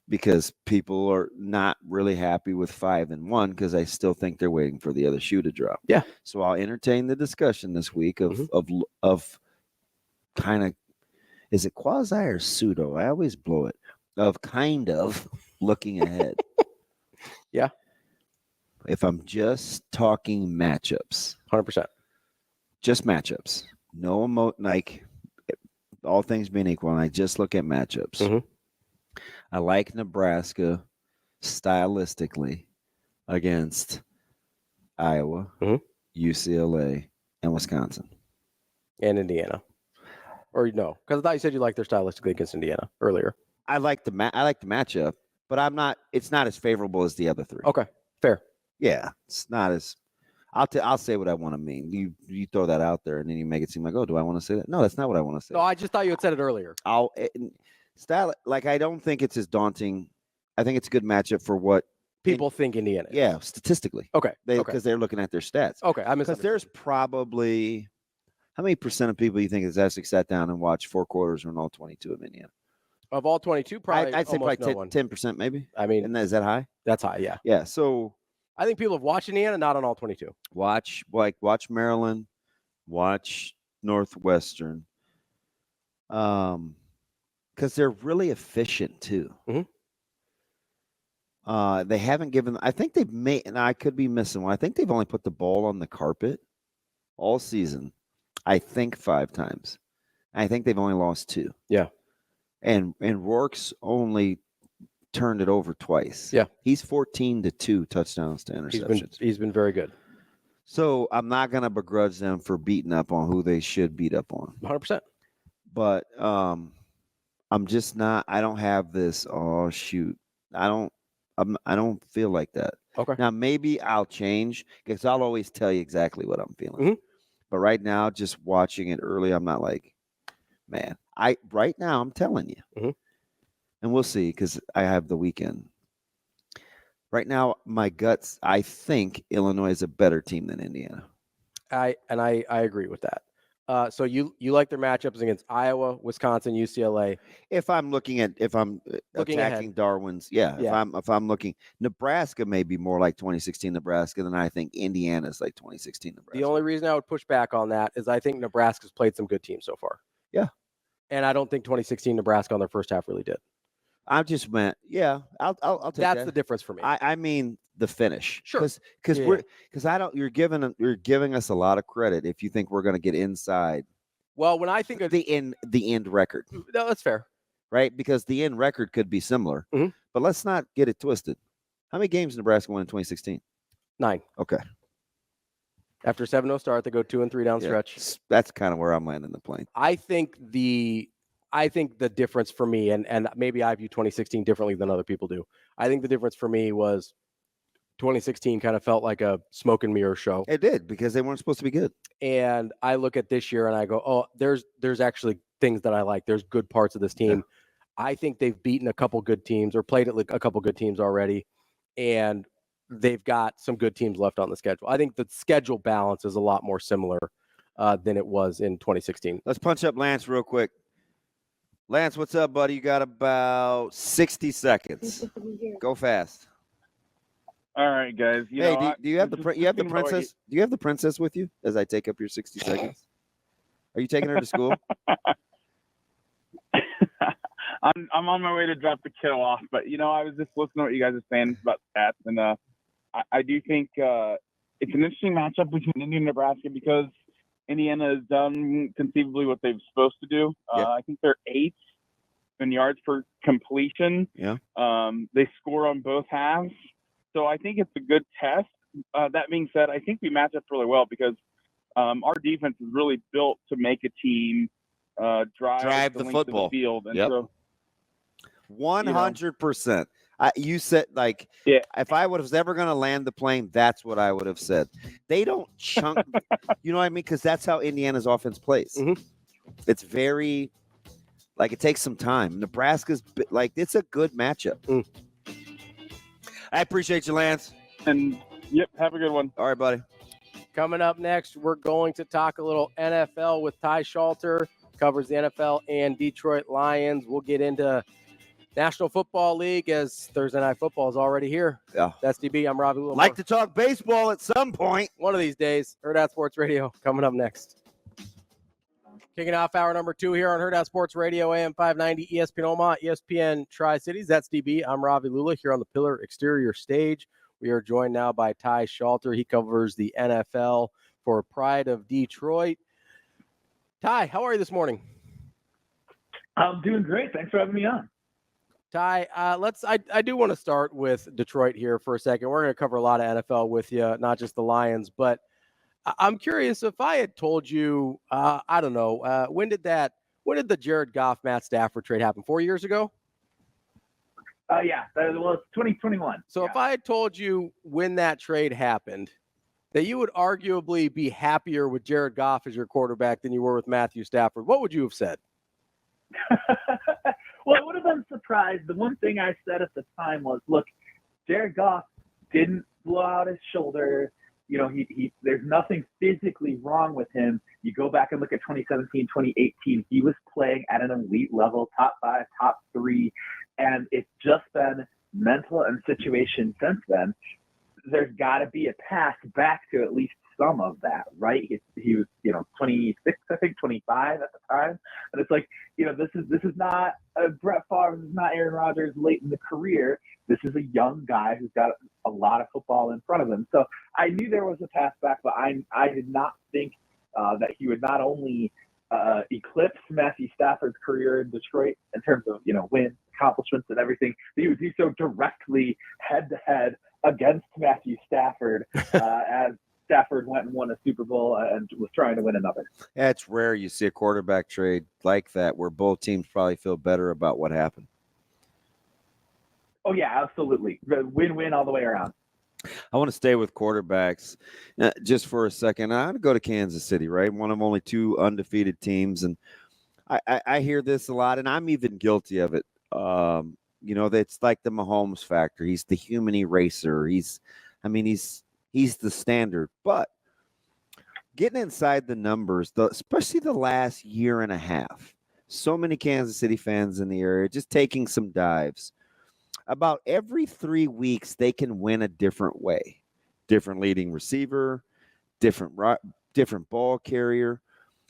Because people are not really happy with 5-1 because I still think they're waiting for the other shoe to drop. Yeah. So I'll entertain the discussion this week of kind of, is it quasi or pseudo? I always blow it. Of kind of looking ahead. Yeah. If I'm just talking matchups, 100%, just matchups, no all things being equal, and I just look at matchups. Mm-hmm. I like Nebraska stylistically against Iowa, UCLA, and Wisconsin, and Indiana. Or no, because I thought you said you liked their stylistically against Indiana earlier. I like the matchup, but it's not as favorable as the other three. Okay, fair. Yeah, it's not as. I'll say what I want to mean. You throw that out there, and then you make it seem like, oh, do I want to say that? No, that's not what I want to say. No, I just thought you had said it earlier. I don't think it's as daunting it's a good matchup for what People think Indiana is. Yeah, statistically. Okay. Because they're looking at their stats. Okay. I Because misunderstood. there's probably how many percent of people you think has actually sat down and watched 4 quarters or all 22 of Indiana? Of all 22, probably I'd say almost probably no one. 10% maybe. I mean, Is that high? that's high, yeah. Yeah. So I think people have watched Indiana, not on all 22. watch Maryland, watch Northwestern, because they're really efficient too. Mhm. They haven't given. I think they've made, and I could be missing one. I think they've only put the ball on the carpet all season. I think 5 times. I think they've only lost 2. Yeah. And Rourke's only turned it over twice. Yeah. He's 14-2 touchdowns to interceptions. He's been very good. So I'm not gonna begrudge them for beating up on who they should beat up on. 100%. But I'm just not. I don't have this. Oh shoot! I don't feel like that. Okay. Now maybe I'll change because I'll always tell you exactly what I'm feeling. Mhm. But right now, just watching it early, I'm not like, man. Right now I'm telling you, Mhm. and we'll see because I have the weekend. Right now, my guts. I think Illinois is a better team than Indiana. I agree with that. So you like their matchups against Iowa, Wisconsin, UCLA. If I'm looking Looking attacking ahead. Darwin's, yeah. If I'm looking, Nebraska may be more like 2016 Nebraska than I think Indiana's like 2016 Nebraska. The only reason I would push back on that is I think Nebraska's played some good teams so far. Yeah. And I don't think 2016 Nebraska on their first half really did. I just meant, yeah, I'll take that. That's the difference for me. I mean the finish. Sure. Because I don't. You're giving us a lot of credit if you think we're going to get inside. Well, when I think of the end record, no, that's fair, right? Because the end record could be similar, Mhm. but let's not get it twisted. How many games Nebraska won in 2016? 9. Okay. After 7-0 start, they go 2-3 down stretch. That's kind of where I'm landing the plane. I think the difference for me, and maybe I view 2016 differently than other people do. I think the difference for me was 2016 kind of felt like a smoke and mirror show. It did because they weren't supposed to be good. And I look at this year and I go, oh, there's actually things that I like. There's good parts of this team. Yeah. I think they've beaten a couple good teams or played a couple good teams already. And they've got some good teams left on the schedule. I think the schedule balance is a lot more similar than it was in 2016. Let's punch up Lance real quick. Lance, what's up, buddy? You got about 60 seconds. Go fast. All right, guys. Do you have the princess? Do you have the princess with you as I take up your 60 seconds? Are you taking her to school? I'm on my way to drop the kiddo off, but I was just listening to what you guys are saying about stats, and I do think it's an interesting matchup between Indiana and Nebraska because Indiana has done conceivably what they're supposed to do. I think they're 8th in yards per completion. Yeah. They score on both halves. So I think it's a good test. That being said, I think we match up really well because our defense is really built to make a team drive the football of the field. And so 100%. You said if I was ever going to land the plane, that's what I would have said. They don't chunk, you know what I mean? Because that's how Indiana's offense plays. Mm-hmm. It's very it takes some time. Nebraska's it's a good matchup. Mm. I appreciate you, Lance. And have a good one. All right, buddy. Coming up next, we're going to talk a little NFL with Ty Schalter, covers the NFL and Detroit Lions. We'll get into National Football League as Thursday Night Football is already here. Yeah. That's DB. I'm Ravi. Like to talk baseball at some point. One of these days. Hurrdat Sports Radio coming up next. Kicking off hour number 2 here on Hurrdat Sports Radio, AM 590, ESPN Omaha, ESPN Tri-Cities. That's DB. I'm Ravi Lulla here on the Pillar Exterior Stage. We are joined now by Ty Schalter. He covers the NFL for Pride of Detroit. Ty, how are you this morning? I'm doing great. Thanks for having me on. Ty, I do want to start with Detroit here for a second. We're going to cover a lot of NFL with you, not just the Lions, but I'm curious if I had told you, I don't know, when did the Jared Goff, Matt Stafford trade happen? 4 years ago? Yeah, well, it's 2021. So if I had told you when that trade happened, that you would arguably be happier with Jared Goff as your quarterback than you were with Matthew Stafford, what would you have said? Well, I would have been surprised. The one thing I said at the time was, look, Jared Goff didn't blow out his shoulder. There's nothing physically wrong with him. You go back and look at 2017, 2018, he was playing at an elite level, top 5, top 3, and it's just been mental and situation since then. There's got to be a path back to at least some of that, right? He was, 26, I think, 25 at the time, and it's like, this is not Brett Favre, this is not Aaron Rodgers late in the career. This is a young guy who's got a lot of football in front of him. So I knew there was a path back, but I did not think that he would not only eclipse Matthew Stafford's career in Detroit in terms of wins, accomplishments, and everything. He would do so directly head-to-head against Matthew Stafford as Stafford went and won a Super Bowl and was trying to win another. Yeah, it's rare you see a quarterback trade like that where both teams probably feel better about what happened. Oh, yeah, absolutely. Win-win all the way around. I want to stay with quarterbacks just for a second. I want to go to Kansas City, right? One of only 2 undefeated teams. And I hear this a lot, and I'm even guilty of it. It's like the Mahomes factor. He's the human eraser. He's the standard. But getting inside the numbers, especially the last year and a half, so many Kansas City fans in the area just taking some dives. About every 3 weeks, they can win a different way. Different leading receiver, different ball carrier.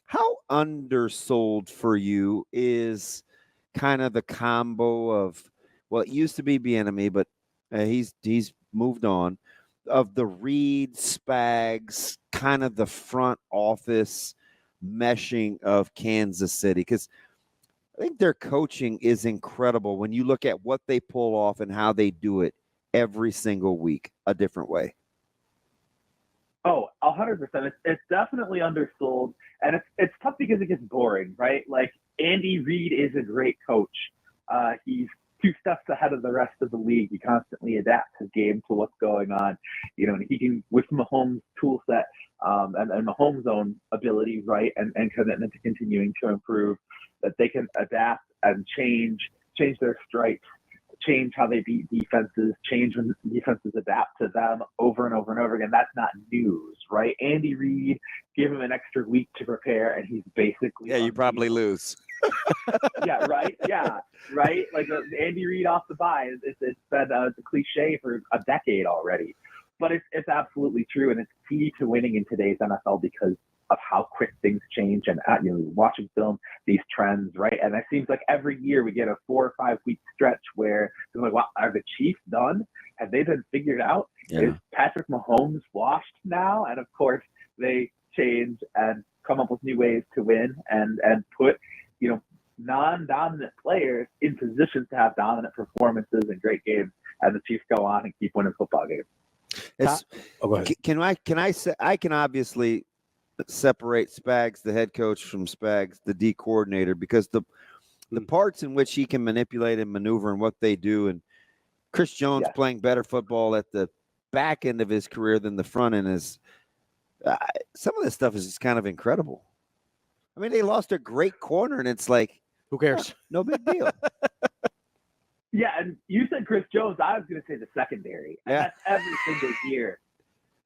How undersold for you is kind of the combo of, well, it used to be Bieniemy, but he's moved on, of the Reed, Spags, kind of the front office meshing of Kansas City? Because I think their coaching is incredible when you look at what they pull off and how they do it every single week a different way. Oh, 100%. It's definitely undersold, and it's tough because it gets boring, right? Like, Andy Reid is a great coach. He's 2 steps ahead of the rest of the league. He constantly adapts his game to what's going on, and he can, with Mahomes' tool set and Mahomes' own ability, right, and commitment to continuing to improve, that they can adapt and change their stripes, change how they beat defenses, change when defenses adapt to them over and over and over again. That's not news, right? Andy Reid, give him an extra week to prepare, and he's basically you probably lose. Yeah, right. Yeah, right. Like Andy Reid off the bye. It's been a cliche for a decade already, but it's absolutely true, and it's key to winning in today's NFL because of how quick things change and watching film, these trends, right? And it seems like every year we get a 4 or 5 week stretch where they're like, wow, are the Chiefs done? Have they been figured out? Yeah. Is Patrick Mahomes washed now? And of course, they change and come up with new ways to win and put, non-dominant players in positions to have dominant performances and great games, and the Chiefs go on and keep winning football games. Go ahead. Can I say I can obviously separate Spags, the head coach, from Spags, the D coordinator, because the parts in which he can manipulate and maneuver and what they do, and Chris Jones playing better football at the back end of his career than the front end is some of this stuff is just kind of incredible. I mean, they lost a great corner, and it's like, who cares? No big deal. Yeah, and you said Chris Jones. I was going to say the secondary. And that's every single year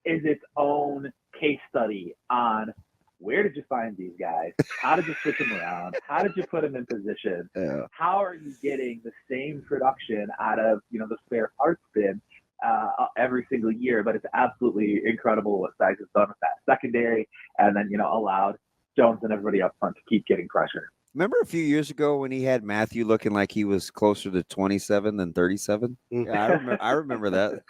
is its own case study on where did you find these guys? How did you switch them around? How did you put them in position? Yeah. How are you getting the same production out of, the spare parts bin every single year? But it's absolutely incredible what Spags has done with that secondary, and then, allowed Jones and everybody up front to keep getting pressure. Remember a few years ago when he had Matthew looking like he was closer to 27 than 37? Yeah, I remember that.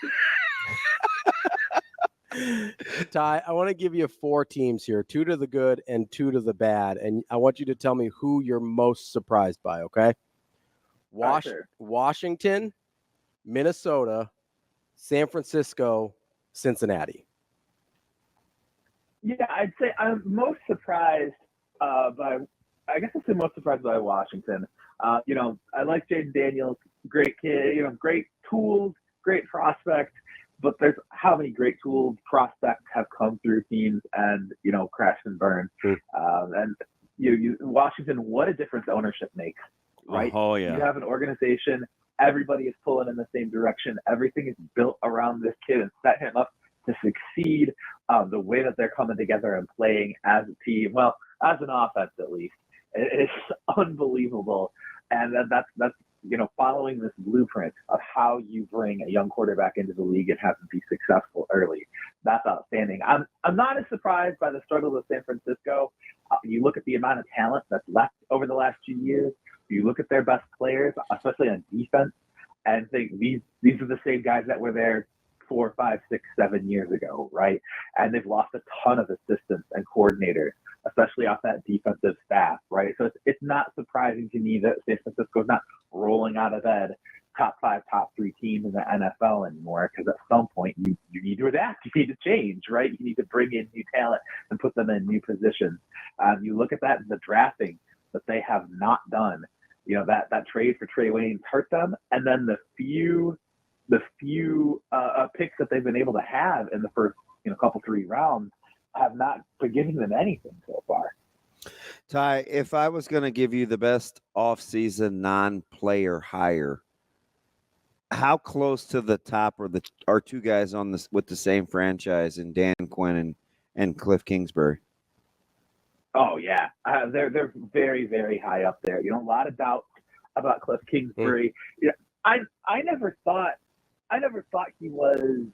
Ty, I want to give you 4 teams here, 2 to the good and 2 to the bad, and I want you to tell me who you're most surprised by, okay? Sure. Washington, Minnesota, San Francisco, Cincinnati. Yeah, I'd say I'm most surprised I guess I'd say most surprised by Washington. I like Jaden Daniels, great kid, great tools, great prospect, but there's how many great tools, prospects have come through teams and, crashed and burned. And Washington, what a difference ownership makes. right? Oh, yeah. You have an organization, everybody is pulling in the same direction. Everything is built around this kid and set him up to succeed. The way that they're coming together and playing as a team, well, as an offense at least, it's unbelievable. And that's following this blueprint of how you bring a young quarterback into the league and have him be successful early. That's outstanding. I'm not as surprised by the struggles of San Francisco. You look at the amount of talent that's left over the last 2 years. You look at their best players, especially on defense, and think these are the same guys that were there 4, 5, 6, 7 years ago, right? And they've lost a ton of assistants and coordinators, especially off that defensive staff, right? So it's not surprising to me that San Francisco's not rolling out of bed top 5, top 3 team in the NFL anymore, because at some point you need to adapt, you need to change, right? You need to bring in new talent and put them in new positions. You look at that in the drafting that they have not done. That trade for Trey Waynes hurt them, and then the few picks that they've been able to have in the first couple 3 rounds have not been giving them anything so far. Ty, if I was going to give you the best off-season non-player hire, how close to the top are 2 guys on this with the same franchise in Dan Quinn and Cliff Kingsbury? Oh yeah, they're very, very high up there. A lot of doubts about Cliff Kingsbury. I never thought he was,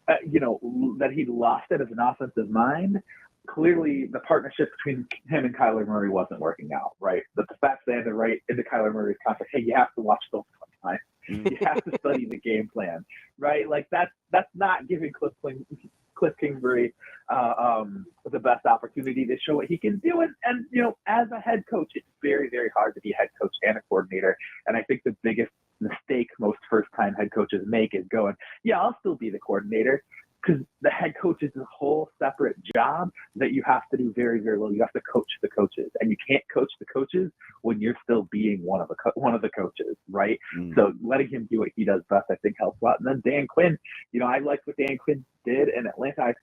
that he lost it as an offensive mind. Clearly, the partnership between him and Kyler Murray wasn't working out, right? But the fact they had to write into Kyler Murray's contract, hey, you have to watch film sometime. You have to study the game plan, right? Like that's not giving Cliff Kingsbury the best opportunity to show what he can do. And as a head coach, it's very, very hard to be a head coach and a coordinator. And I think the biggest mistake most first-time head coaches make is going, yeah, I'll still be the coordinator, because the head coach is a whole separate job that you have to do very, very well. You have to coach the coaches, and you can't coach the coaches when you're still being one of the coaches, right? So letting him do what he does best, I think, helps a lot. And then Dan Quinn, I liked what Dan Quinn did in Atlanta.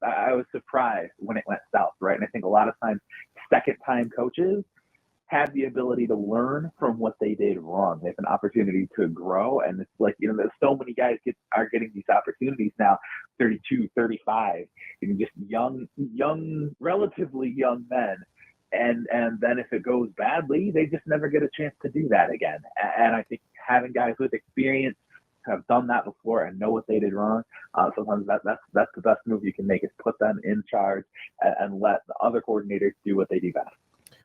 I was surprised when it went south, right? And I think a lot of times second-time coaches have the ability to learn from what they did wrong. They have an opportunity to grow. And it's like, there's so many guys are getting these opportunities now, 32, 35, just young, relatively young men. And then if it goes badly, they just never get a chance to do that again. And I think having guys with experience have done that before and know what they did wrong, sometimes that's the best move you can make, is put them in charge and let the other coordinators do what they do best.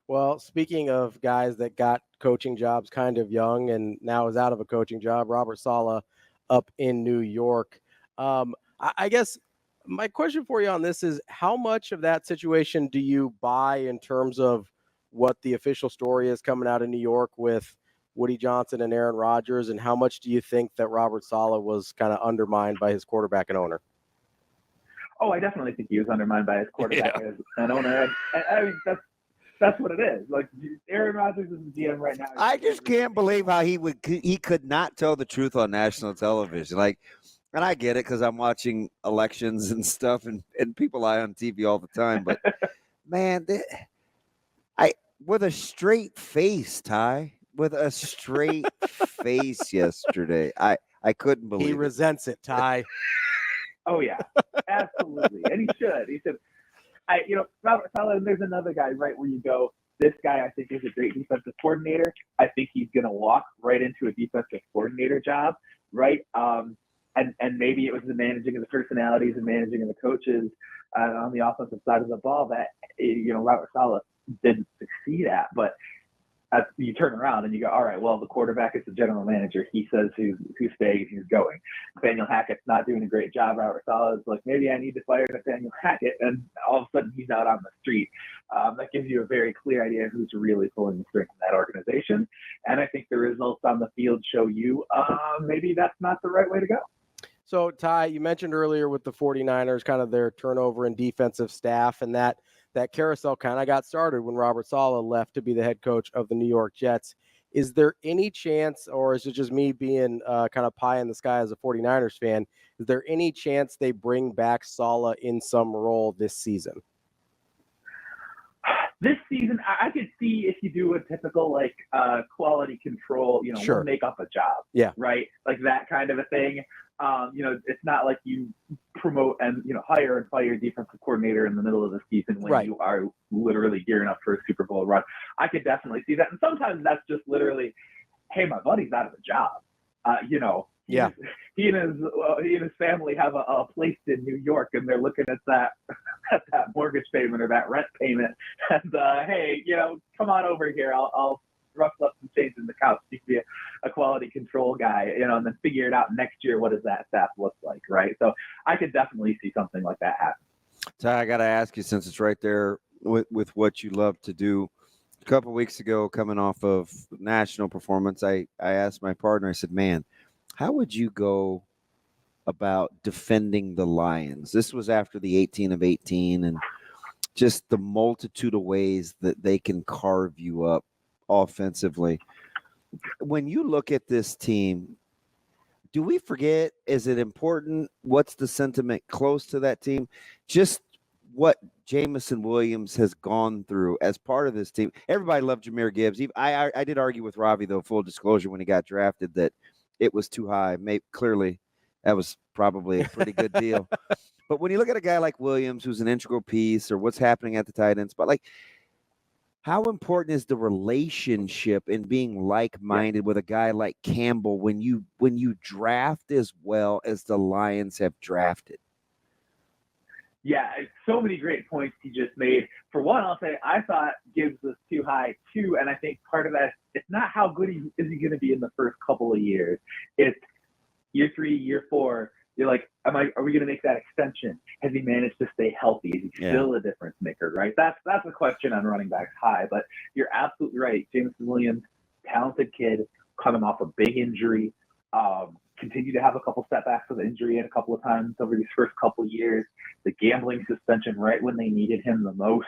Well, speaking of guys that got coaching jobs kind of young and now is out of a coaching job, Robert Saleh up in New York. I guess my question for you on this is, how much of that situation do you buy in terms of what the official story is coming out of New York with Woody Johnson and Aaron Rodgers, and how much do you think that Robert Saleh was kind of undermined by his quarterback and owner? Oh, I definitely think he was undermined by his quarterback and owner. I mean, that's what it is. Like, Aaron Rodgers is the GM right now. I just can't believe how he could not tell the truth on national television. Like, and I get it because I'm watching elections and stuff, and people lie on TV all the time. But man, with a straight face, Ty, with a straight face yesterday, I couldn't believe he it. resents it, Ty. Oh yeah, absolutely, and he should. He should. Robert Saleh, and there's another guy, right, where you go, this guy I think is a great defensive coordinator. I think he's going to walk right into a defensive coordinator job, right? And maybe it was the managing of the personalities and managing of the coaches on the offensive side of the ball that, Robert Saleh didn't succeed at. But you turn around and you go, all right, well, the quarterback is the general manager. He says who's staying, who's going. Nathaniel Hackett's not doing a great job. Robert Saleh is like, maybe I need to fire Nathaniel Hackett. And all of a sudden he's out on the street. That gives you a very clear idea of who's really pulling the strings in that organization. And I think the results on the field show you maybe that's not the right way to go. So, Ty, you mentioned earlier with the 49ers, kind of their turnover in defensive staff, and that carousel kind of got started when Robert Saleh left to be the head coach of the New York Jets. Is there any chance, or is it just me being kind of pie in the sky as a 49ers fan, is there any chance they bring back Saleh in some role this season? this season, I could see if you do a typical like quality control, Sure. we'll make up a job. Yeah. Right. Like that kind of a thing. It's not like you promote and, hire and fire your defensive coordinator in the middle of the season when Right. you are literally gearing up for a Super Bowl run. I could definitely see that. And sometimes that's just literally, hey, my buddy's out of a job. Yeah. He and his family have a place in New York, and they're looking at that mortgage payment or that rent payment. And hey, come on over here. I'll rustle up some change in the couch. You can be a quality control guy, and then figure it out next year. What does that staff look like, right? So I could definitely see something like that happen. Ty, I got to ask you, since it's right there with what you love to do. A couple of weeks ago, coming off of national performance, I asked my partner, I said, man, how would you go about defending the Lions? This was after the 18 of 18 and just the multitude of ways that they can carve you up offensively. When you look at this team, do we forget, is it important? What's the sentiment close to that team? Just what Jamison Williams has gone through as part of this team. Everybody loved Jahmyr Gibbs. I did argue with Ravi, though, full disclosure, when he got drafted, that it was too high. Clearly, that was probably a pretty good deal. But when you look at a guy like Williams, who's an integral piece, or what's happening at the tight end spot, like, how important is the relationship in being like-minded with a guy like Campbell when you draft as well as the Lions have drafted? Yeah, so many great points he just made. For one, I'll say I thought Gibbs was too high too, and I think part of that, it's not how good is he going to be in the first couple of years. It's year 3, year 4. You're like, are we going to make that extension? Has he managed to stay healthy? Is he still a difference maker, right? That's a question on running backs high, but you're absolutely right. Jamison Williams, talented kid, coming off a big injury, continued to have a couple setbacks with injury and a couple of times over these first couple of years. The gambling suspension right when they needed him the most.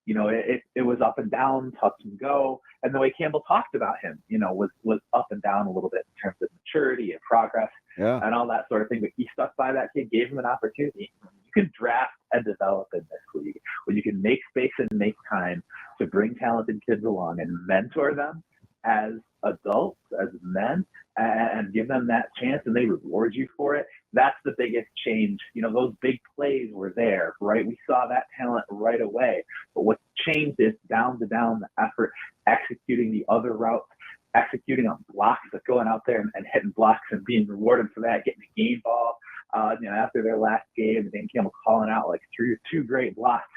It was up and down, touch and go. And the way Campbell talked about him, was up and down a little bit in terms of maturity and progress and all that sort of thing. But he stuck by that kid, gave him an opportunity. You can draft and develop in this league when you can make space and make time to bring talented kids along and mentor them as adults, as men, and give them that chance, and they reward you for it. That's the biggest change. Those big plays were there, right? We saw that talent right away. But what changed is down the effort, executing the other routes, executing on blocks, like going out there and hitting blocks and being rewarded for that, getting the game ball. After their last game, Dan Campbell calling out like two great blocks.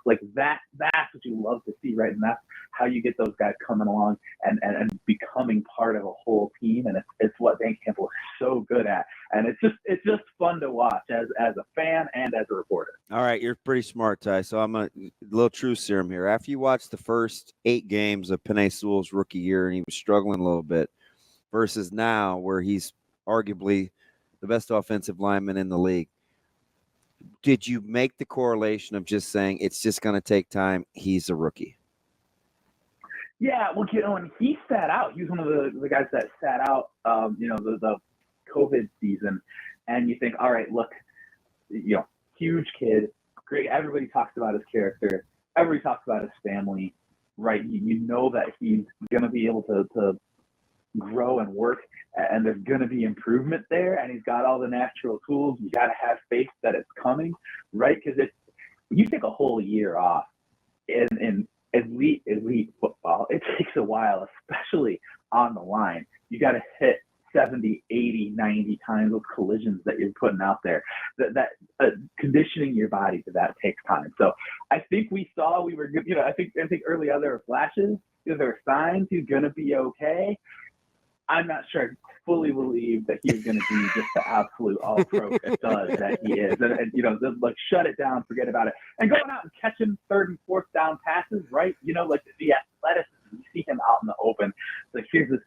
Like that's what you love to see, right? And that's how you get those guys coming along and becoming part of a whole team. And it's what Dan Campbell is so good at. And it's just fun to watch as a fan and as a reporter. All right, you're pretty smart, Ty. So I'm a little truth serum here. After you watch the first 8 games of Penei Sewell's rookie year, and he was struggling a little bit, versus now where he's arguably the best offensive lineman in the league, did you make the correlation of just saying it's just going to take time? He's a rookie. Yeah, well, and he sat out. He was one of the guys that sat out, the COVID season. And you think, all right, look, huge kid, great. Everybody talks about his character. Everybody talks about his family, right? You know that he's going to be able to grow and work, and there's going to be improvement there, and he's got all the natural tools. You got to have faith that it's coming, right? Because you take a whole year off in elite football, it takes a while, especially on the line. You got to hit 70, 80, 90 times those collisions that you're putting out there. That conditioning your body to that takes time. So I think we were good. I think early on there were flashes. There were signs he's going to be okay. I'm not sure I fully believe that he's going to be just the absolute all-pro stud that he is. And like shut it down, forget about it. And going out and catching 3rd and 4th down passes, right? Like the athleticism. You see him out in the open. It's like here's this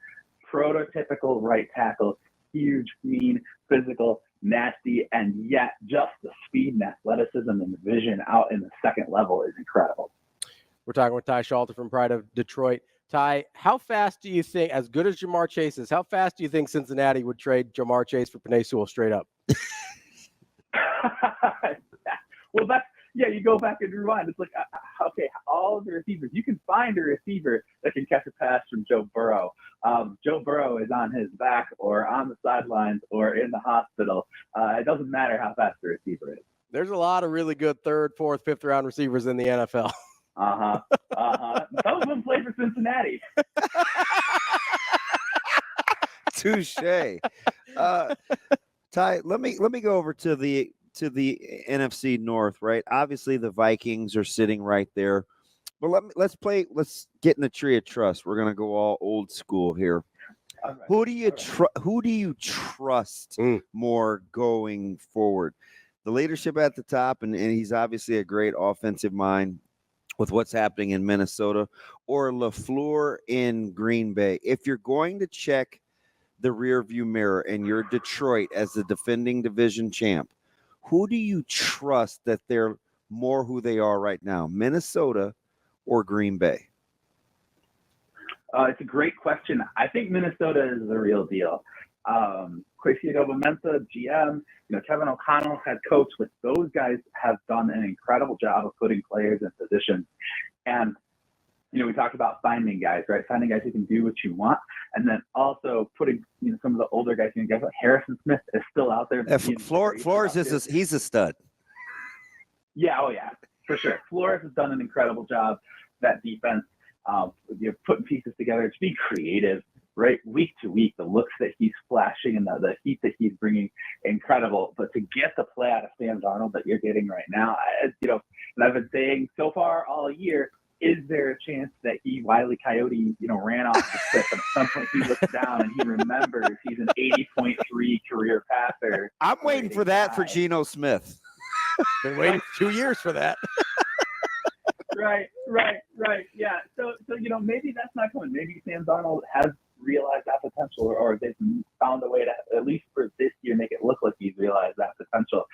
prototypical right tackle, huge, mean, physical, nasty, and yet just the speed and athleticism and the vision out in the second level is incredible. We're talking with Ty Schalter from Pride of Detroit. Ty, how fast do you think, as good as Jamar Chase is, how fast do you think Cincinnati would trade Jamar Chase for Penei Sewell straight up? Well, you go back and rewind. It's like, okay, all of the receivers, you can find a receiver that can catch a pass from Joe Burrow. Joe Burrow is on his back or on the sidelines or in the hospital. It doesn't matter how fast the receiver is. There's a lot of really good 3rd, 4th, 5th round receivers in the NFL. Some of them play for Cincinnati. Touche. Ty, let me go over to the NFC North, right? Obviously, the Vikings are sitting right there. But let's get in the tree of trust. We're gonna go all old school here. Right. Who do you trust more going forward? The leadership at the top, and he's obviously a great offensive mind with what's happening in Minnesota, or LaFleur in Green Bay. If you're going to check the rearview mirror and you're Detroit as the defending division champ, who do you trust that they're more who they are right now, Minnesota or Green Bay? It's a great question. I think Minnesota is the real deal. Kwesi Adofo-Mensah, GM, Kevin O'Connell, head coach, with those guys have done an incredible job of putting players in positions. And, we talked about finding guys, right? Finding guys who can do what you want. And then also putting, some of the older guys, guys like Harrison Smith is still out there. Flores he's a stud. Yeah. Oh yeah, for sure. Flores has done an incredible job. That defense, putting pieces together, to be creative, right? Week to week, the looks that he's flashing and the heat that he's bringing, incredible. But to get the play out of Sam Darnold that you're getting right now, and I've been saying so far all year, is there a chance that Wile E. Coyote, ran off the cliff and at some point he looks down and he remembers he's an 80.3 career passer? I'm waiting for that for Geno Smith. Been waiting 2 years for that. Right. Yeah. So maybe that's not coming. Maybe Sam Darnold has realized that potential, or they've found a way to, at least for this year, make it look like he's realized that potential.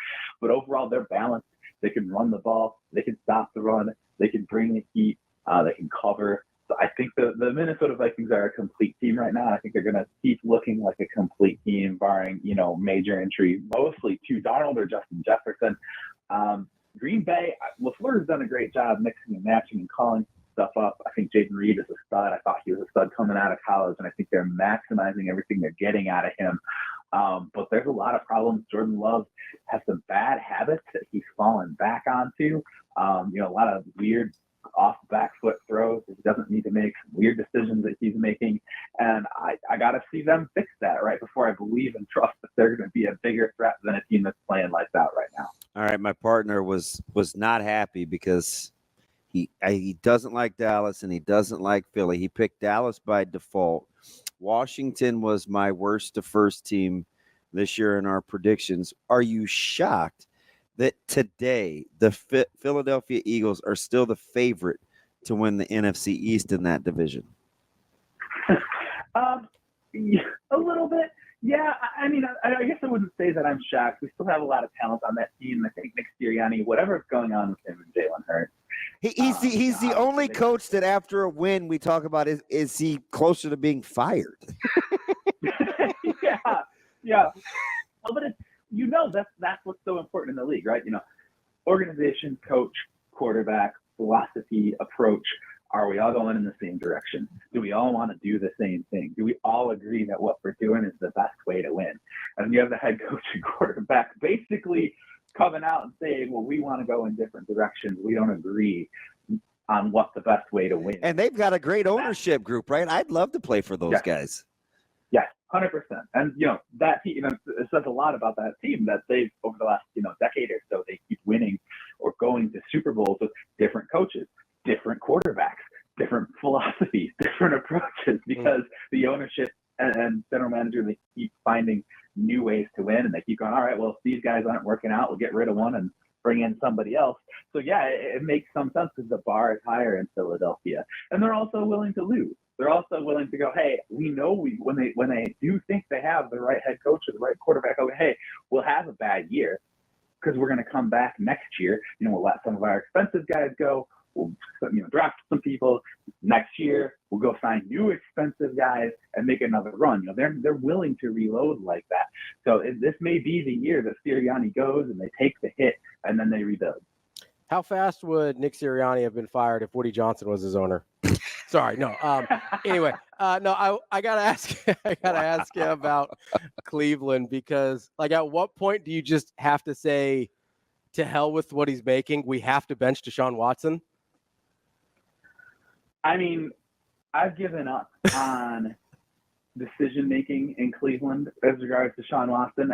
But overall, they're balanced. They can run the ball. They can stop the run. They can bring the heat. They can cover. So I think the Minnesota Vikings are a complete team right now. I think they're going to keep looking like a complete team, barring, major injury, mostly to Darnold or Justin Jefferson. Green Bay, LaFleur has done a great job mixing and matching and calling stuff up. I think Jaden Reed is a stud. I thought he was a stud coming out of college, and I think they're maximizing everything they're getting out of him. But there's a lot of problems. Jordan Love has some bad habits that he's fallen back onto. A lot of weird off back foot throws that he doesn't need to make, some weird decisions that he's making. And I got to see them fix that right before I believe and trust that they're going to be a bigger threat than a team that's playing lights out right now. All right, my partner was not happy because he doesn't like Dallas and he doesn't like Philly. He picked Dallas by default. Washington was my worst to first team this year in our predictions. Are you shocked that today the Philadelphia Eagles are still the favorite to win the NFC East in that division? A little bit. Yeah, I mean, I guess I wouldn't say that I'm shocked. We still have a lot of talent on that team. I think Nick Sirianni, whatever's going on with him and Jalen Hurts. He's the only coach that after a win we talk about is he closer to being fired? Yeah. But that's what's so important in the league, right? Organization, coach, quarterback, philosophy, approach. Are we all going in the same direction? Do we all want to do the same thing? Do we all agree that what we're doing is the best way to win? And you have the head coach and quarterback basically coming out and saying, well, we want to go in different directions. We don't agree on what's the best way to win. And they've got a great ownership group, right? I'd love to play for those guys. Yes, 100%. And, that team, it says a lot about that team that they've, over the last, decade or so, they keep winning or going to Super Bowls with different coaches, different quarterbacks, different philosophies, different approaches, because the ownership and general manager, they keep finding new ways to win, and they keep going, all right, well, if these guys aren't working out, we'll get rid of one and bring in somebody else. So, yeah, it makes some sense because the bar is higher in Philadelphia. And they're also willing to lose. They're also willing to go, hey, we know when they do think they have the right head coach or the right quarterback, hey, we'll have a bad year because we're going to come back next year. We'll let some of our expensive guys go. We'll draft some people next year. We'll go sign new expensive guys and make another run. They're willing to reload like that. So this may be the year that Sirianni goes and they take the hit and then they rebuild. How fast would Nick Sirianni have been fired if Woody Johnson was his owner? Sorry, no. Anyway, no. I gotta ask. I gotta ask you about Cleveland because, like, at what point do you just have to say, to hell with what he's making? We have to bench Deshaun Watson. I mean, I've given up on decision making in Cleveland as regards to Deshaun Watson.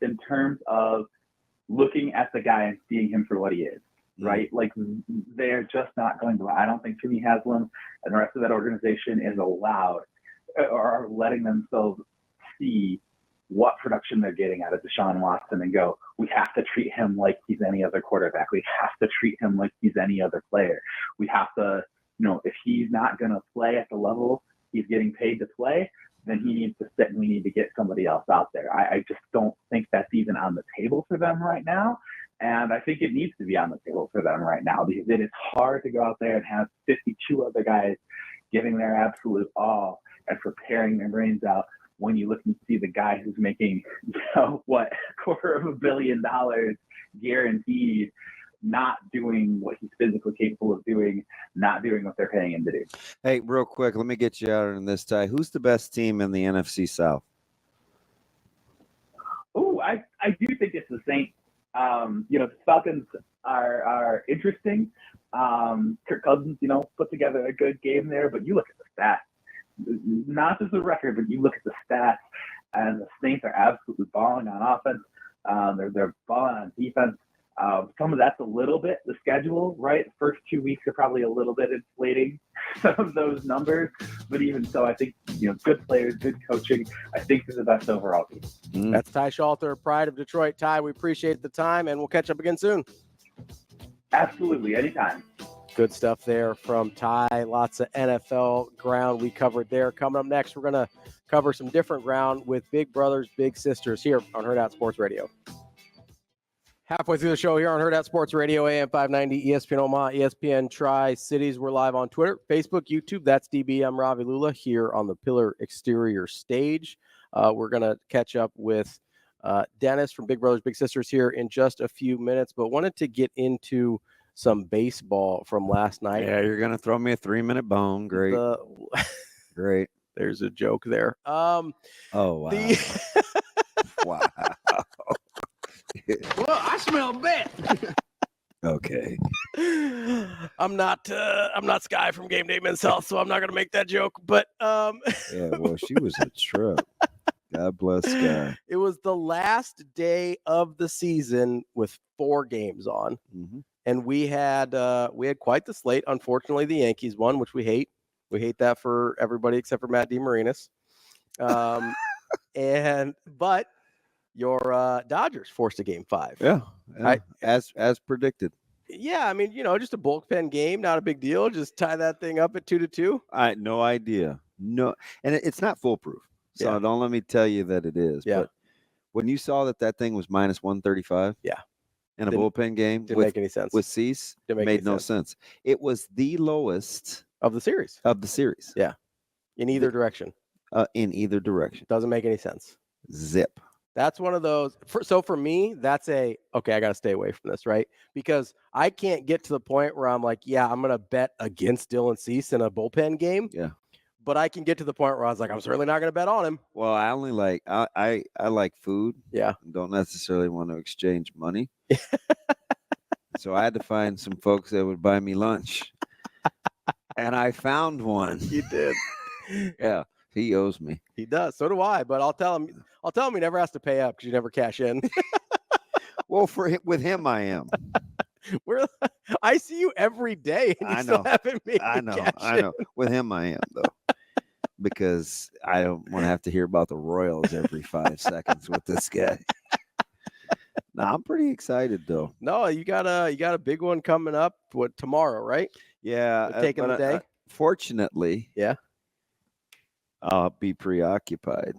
In terms of looking at the guy and seeing him for what he is. Right? Like, they're just not going to. I don't think Jimmy Haslam and the rest of that organization is allowed or are letting themselves see what production they're getting out of Deshaun Watson and go, we have to treat him like he's any other quarterback. We have to treat him like he's any other player. We have to, if he's not going to play at the level he's getting paid to play, then he needs to sit and we need to get somebody else out there. I just don't think that's even on the table for them right now. And I think it needs to be on the table for them right now because it is hard to go out there and have 52 other guys giving their absolute all and preparing their brains out when you look and see the guy who's making, $250 million guaranteed, not doing what he's physically capable of doing, not doing what they're paying him to do. Hey, real quick, let me get you out on this, Ty. Who's the best team in the NFC South? Oh, I do think it's the Saints. The Falcons are interesting. Kirk Cousins, put together a good game there, but you look at the stats, not just the record, but you look at the stats, and the Saints are absolutely balling on offense. They're balling on defense. Some of that's a little bit the schedule, right? The first 2 weeks are probably a little bit inflating some of those numbers, but even so, I think good players, good coaching. I think they're the best overall team. That's Ty Schalter, Pride of Detroit. Ty, we appreciate the time, and we'll catch up again soon. Absolutely, anytime. Good stuff there from Ty. Lots of NFL ground we covered there. Coming up next, we're going to cover some different ground with Big Brothers, Big Sisters here on Hurrdat Sports Radio. Halfway through the show here on Hurrdat Sports Radio, AM 590, ESPN Omaha, ESPN Tri-Cities. We're live on Twitter, Facebook, YouTube. That's DB. I'm Ravi Lulla here on the Pillar Exterior stage. We're going to catch up with Dennis from Big Brothers Big Sisters here in just a few minutes, but wanted to get into some baseball from last night. Yeah, you're going to throw me a 3-minute bone. Great. Great. There's a joke there. Oh, wow. Wow. Well, I smell bet. Okay. I'm not Sky from Game Day Men's Health, so I'm not going to make that joke. But yeah, well, she was a trip. God bless Sky. It was the last day of the season with 4 games on, and we had quite the slate. Unfortunately, the Yankees won, which we hate. We hate that for everybody except for Matt DeMarinis. But your Dodgers forced a game 5. Yeah. As predicted. Yeah, I mean, just a bullpen game, not a big deal. Just tie that thing up at 2-2. I had no idea. No, and it's not foolproof. So don't let me tell you that it is. Yeah. But when you saw that thing was minus 135, in a bullpen game, didn't make any sense. With Cease, made no sense. It was the lowest of the series. Yeah, in either direction. In either direction. Doesn't make any sense. Zip. That's one of those. So for me, that's okay, I got to stay away from this, right? Because I can't get to the point where I'm like, I'm going to bet against Dylan Cease in a bullpen game. Yeah. But I can get to the point where I was like, I'm certainly not going to bet on him. Well, I only like, I like food. Yeah. Don't necessarily want to exchange money. So I had to find some folks that would buy me lunch. And I found one. You did. Yeah. He owes me. He does. So do I. But I'll tell him he never has to pay up because you never cash in. Well, with him, I am. I see you every day, and you still haven't made I know. With him, I am though, because I don't want to have to hear about the Royals every 5 seconds with this guy. No, I'm pretty excited though. No, you got a big one coming up. Tomorrow, right? Yeah, taking the day. Fortunately, I'll be preoccupied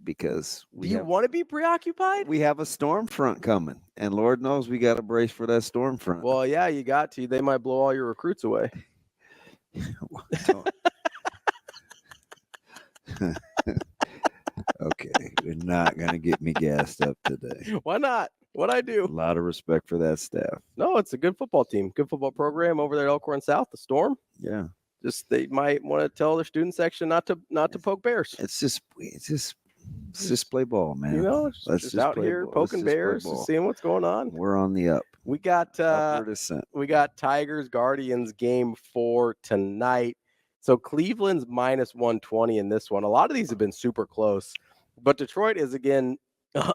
because do you want to be preoccupied? We have a storm front coming, and Lord knows we got to brace for that storm front. Well, yeah, you got to. They might blow all your recruits away. Okay, you're not going to get me gassed up today. Why not? What I A do. lot of respect for that staff. No, it's a good football team. Good football program over there at Elkhorn South, the Storm. Yeah. Just they might want to tell their student section not to poke bears. It's just play ball, man. You know, Let's just just out play here ball. Let's poking just play bears, ball. just seeing what's going on. We're on the up. We got Upward ascent. Tigers Guardians game 4 tonight. So Cleveland's minus 120 in this one. A lot of these have been super close, but Detroit is again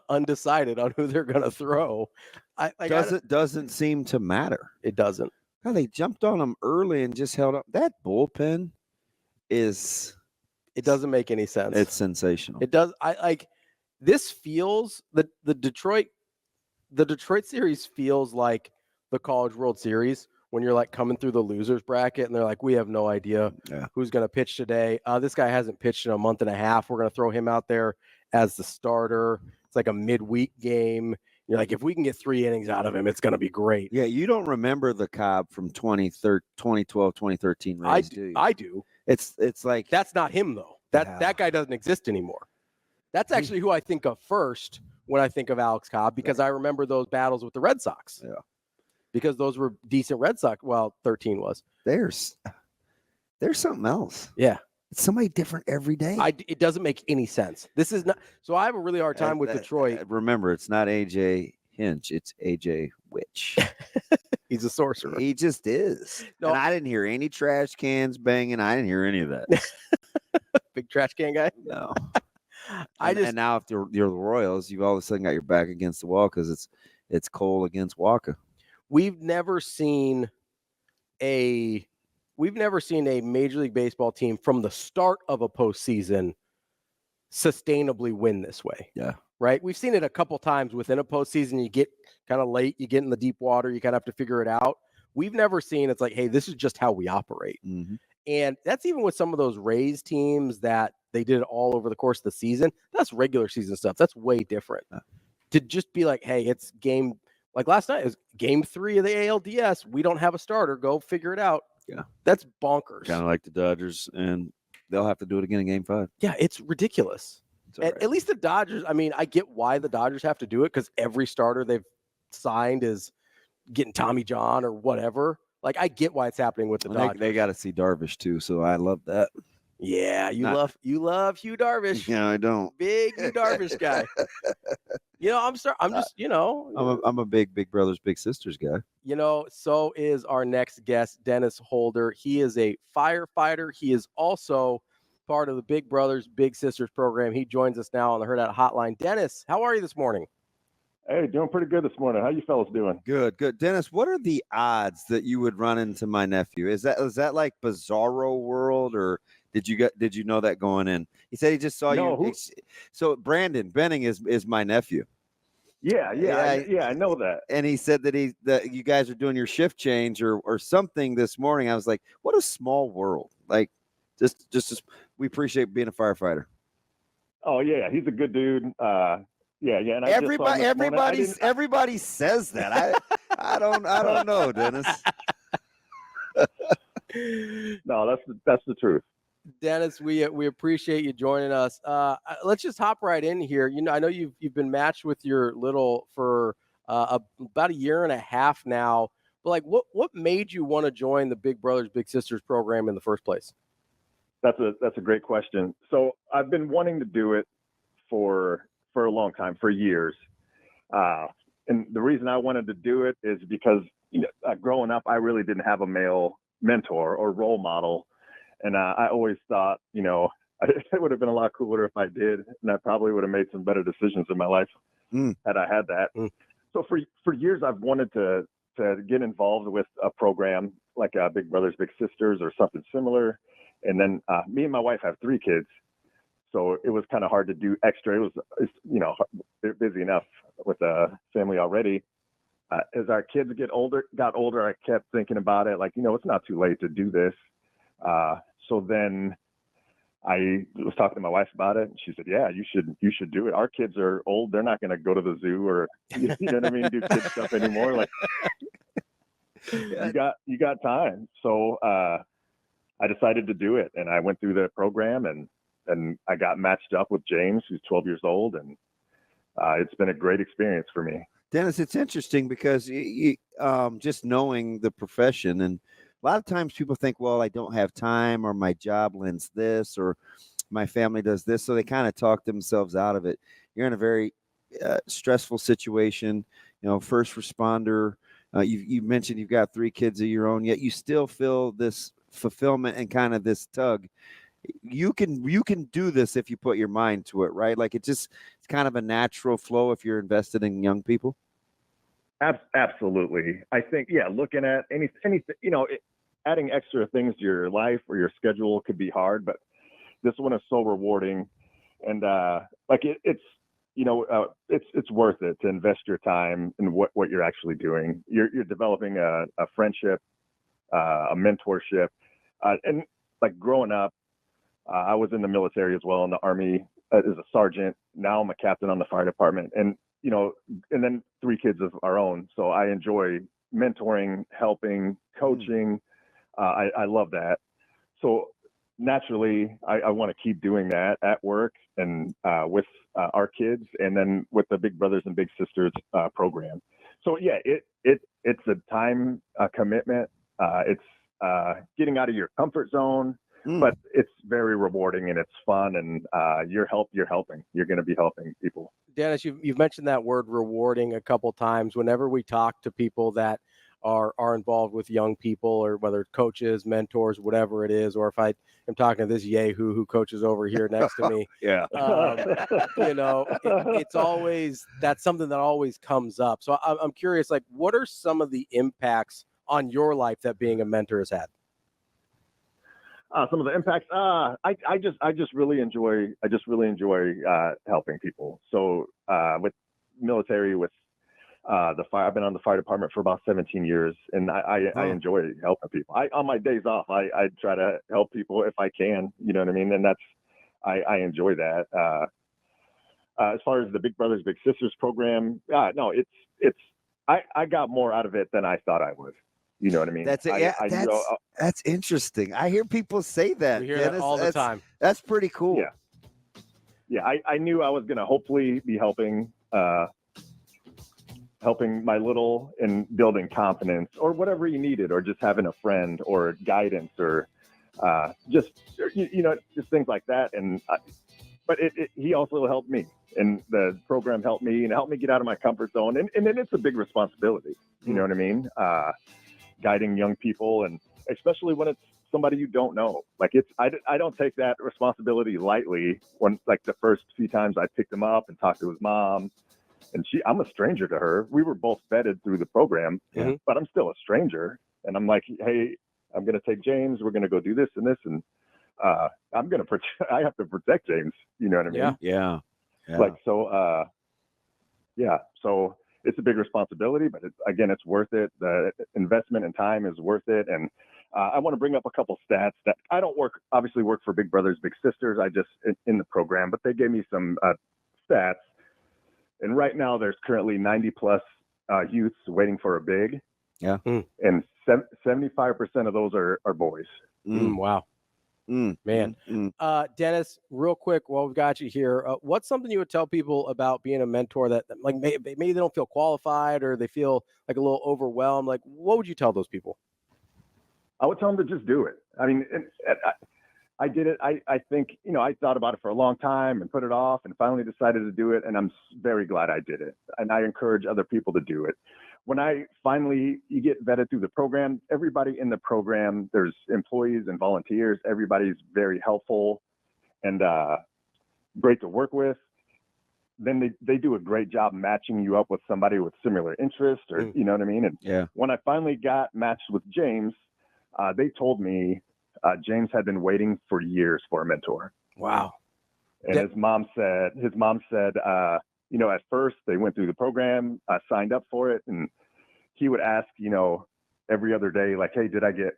undecided on who they're going to throw. Doesn't seem to matter. It doesn't. How they jumped on them early and just held up. That bullpen is. It doesn't make any sense. It's sensational. It does. This feels the Detroit series feels like the College World Series when you're like coming through the losers bracket and they're like, we have no idea who's going to pitch today. This guy hasn't pitched in a month and a half. We're going to throw him out there as the starter. It's like a midweek game. You're like, if we can get 3 innings out of him, it's going to be great. Yeah, you don't remember the Cobb from 2012, 2013 Rays, do you? I do. It's like that's not him though. That guy doesn't exist anymore. That's actually who I think of first when I think of Alex Cobb because I remember those battles with the Red Sox. Yeah. Because those were decent Red Sox. Well, 13 was. There's something else. Yeah. It's somebody different every day. It doesn't make any sense. This is not. So I have a really hard time with Detroit. Remember, it's not AJ Hinch. It's AJ Witch. He's a sorcerer. He just is. No. And I didn't hear any trash cans banging. I didn't hear any of that. Big trash can guy? No. And now if you're the Royals, you've all of a sudden got your back against the wall because it's Cole against Walker. We've never seen a Major League Baseball team from the start of a postseason sustainably win this way. Yeah. Right? We've seen it a couple times within a postseason. You get kind of late, you get in the deep water, you kind of have to figure it out. We've never seen it's like, hey, this is just how we operate. Mm-hmm. And that's even with some of those Rays teams that they did it all over the course of the season. That's regular season stuff. That's way different. To just be like, hey, it's game, like last night, it was game 3 of the ALDS. We don't have a starter. Go figure it out. Yeah. That's bonkers. Kind of like the Dodgers, and they'll have to do it again in game 5. Yeah, it's ridiculous. At least the Dodgers, I mean, I get why the Dodgers have to do it because every starter they've signed is getting Tommy John or whatever. Like, I get why it's happening with the Dodgers. They got to see Darvish, too, so I love that. Yeah, you love Hugh Darvish. Yeah, I don't. Big Hugh Darvish guy. I'm a big brothers, big sisters guy. So is our next guest, Dennis Holder. He is a firefighter. He is also part of the Big Brothers, Big Sisters program. He joins us now on the Hurrdat Hotline. Dennis, how are you this morning? Hey, doing pretty good this morning. How you fellas doing? Good. Dennis, what are the odds that you would run into my nephew? Is that like Bizarro World, or did you know that going in? He said he just saw you. So Brandon Benning is my nephew. Yeah, I know that. And he said that you guys are doing your shift change or something this morning. I was like, what a small world. Like, just we appreciate being a firefighter. Oh yeah, he's a good dude. Yeah. And everybody says that. I don't know, Dennis. No, that's the truth. Dennis, we appreciate you joining us. Let's just hop right in here. I know you've been matched with your little for about a year and a half now. But like, what made you want to join the Big Brothers Big Sisters program in the first place? That's a great question. So I've been wanting to do it for a long time, for years. And the reason I wanted to do it is because growing up, I really didn't have a male mentor or role model. And I always thought, it would have been a lot cooler if I did. And I probably would have made some better decisions in my life had I had that. So for years, I've wanted to get involved with a program like Big Brothers, Big Sisters or something similar. And then me and my wife have 3 kids. So it was kind of hard to do extra. They're busy enough with a family already. As our kids got older, I kept thinking about it. Like, it's not too late to do this. So then I was talking to my wife about it, and she said, "Yeah, you should do it. Our kids are old; they're not going to go to the zoo or you know what I mean, do kid stuff anymore. Like, you got time." So I decided to do it, and I went through the program, and I got matched up with James, who's 12 years old, and it's been a great experience for me. Dennis, it's interesting because just knowing the profession, and a lot of times people think, well, I don't have time, or my job lends this, or my family does this, so they kind of talk themselves out of it. You're in a very stressful situation, first responder. You mentioned you've got 3 kids of your own, yet you still feel this fulfillment and kind of this tug. You can do this if you put your mind to it, right? Like it's kind of a natural flow if you're invested in young people. Absolutely. I think, looking at anything, adding extra things to your life or your schedule could be hard, but this one is so rewarding. And it's worth it to invest your time in what you're actually doing. You're developing a friendship, a mentorship. And like growing up, I was in the military as well, in the Army as a sergeant. Now I'm a captain on the fire department, and and then 3 kids of our own. So I enjoy mentoring, helping, coaching. I love that. So naturally, I want to keep doing that at work and with our kids, and then with the Big Brothers and Big Sisters program. So it's a time commitment. It's getting out of your comfort zone. But it's very rewarding and it's fun, and you're helping. You're going to be helping people. Dennis, you've mentioned that word rewarding a couple times. Whenever we talk to people that are involved with young people, or whether coaches, mentors, whatever it is, or if I am talking to this yahoo who coaches over here next to me, it's always, that's something that always comes up. So I'm curious, like, what are some of the impacts on your life that being a mentor has had? Some of the impacts, I just really enjoy helping people. So with military, with the fire, I've been on the fire department for about 17 years, and I enjoy helping people. On my days off, I try to help people if I can. You know what I mean? And I enjoy that. As far as the Big Brothers Big Sisters program, no, I got more out of it than I thought I would. You know what I mean? That's it. That's interesting. I hear people say that. We hear that all the time. That's pretty cool. Yeah. I knew I was going to hopefully be helping my little in building confidence, or whatever you needed, or just having a friend or guidance, or just things like that. And but he also helped me, and the program helped me and helped me get out of my comfort zone. And then it's a big responsibility. You know what I mean? Guiding young people, and especially when it's somebody you don't know. Like I don't take that responsibility lightly. When, like, the first few times I picked him up and talked to his mom, and I'm a stranger to her. We were both vetted through the program, but I'm still a stranger. And I'm like, hey, I'm going to take James. We're going to go do this and this. And I have to protect James. You know what I mean? Yeah. Like, so, so it's a big responsibility, but it's worth it. The investment in time is worth it. And I want to bring up a couple stats that I don't work for Big Brothers Big Sisters. I just in the program, but they gave me some stats. And right now there's currently 90 plus youths waiting for a big. Yeah. And 75% of those are boys. Wow. Man. Dennis, real quick, while we've got you here, what's something you would tell people about being a mentor that, like, maybe they don't feel qualified, or they feel like a little overwhelmed? Like, what would you tell those people? I would tell them to just do it. I mean, I did it. I think, I thought about it for a long time and put it off, and finally decided to do it. And I'm very glad I did it. And I encourage other people to do it. When you get vetted through the program, everybody in the program, there's employees and volunteers. Everybody's very helpful and great to work with. Then they do a great job matching you up with somebody with similar interests, or you know what I mean? And when I finally got matched with James, they told me James had been waiting for years for a mentor. Wow. And his mom said, at first they went through the program, signed up for it, and he would ask, every other day, like, hey, did I get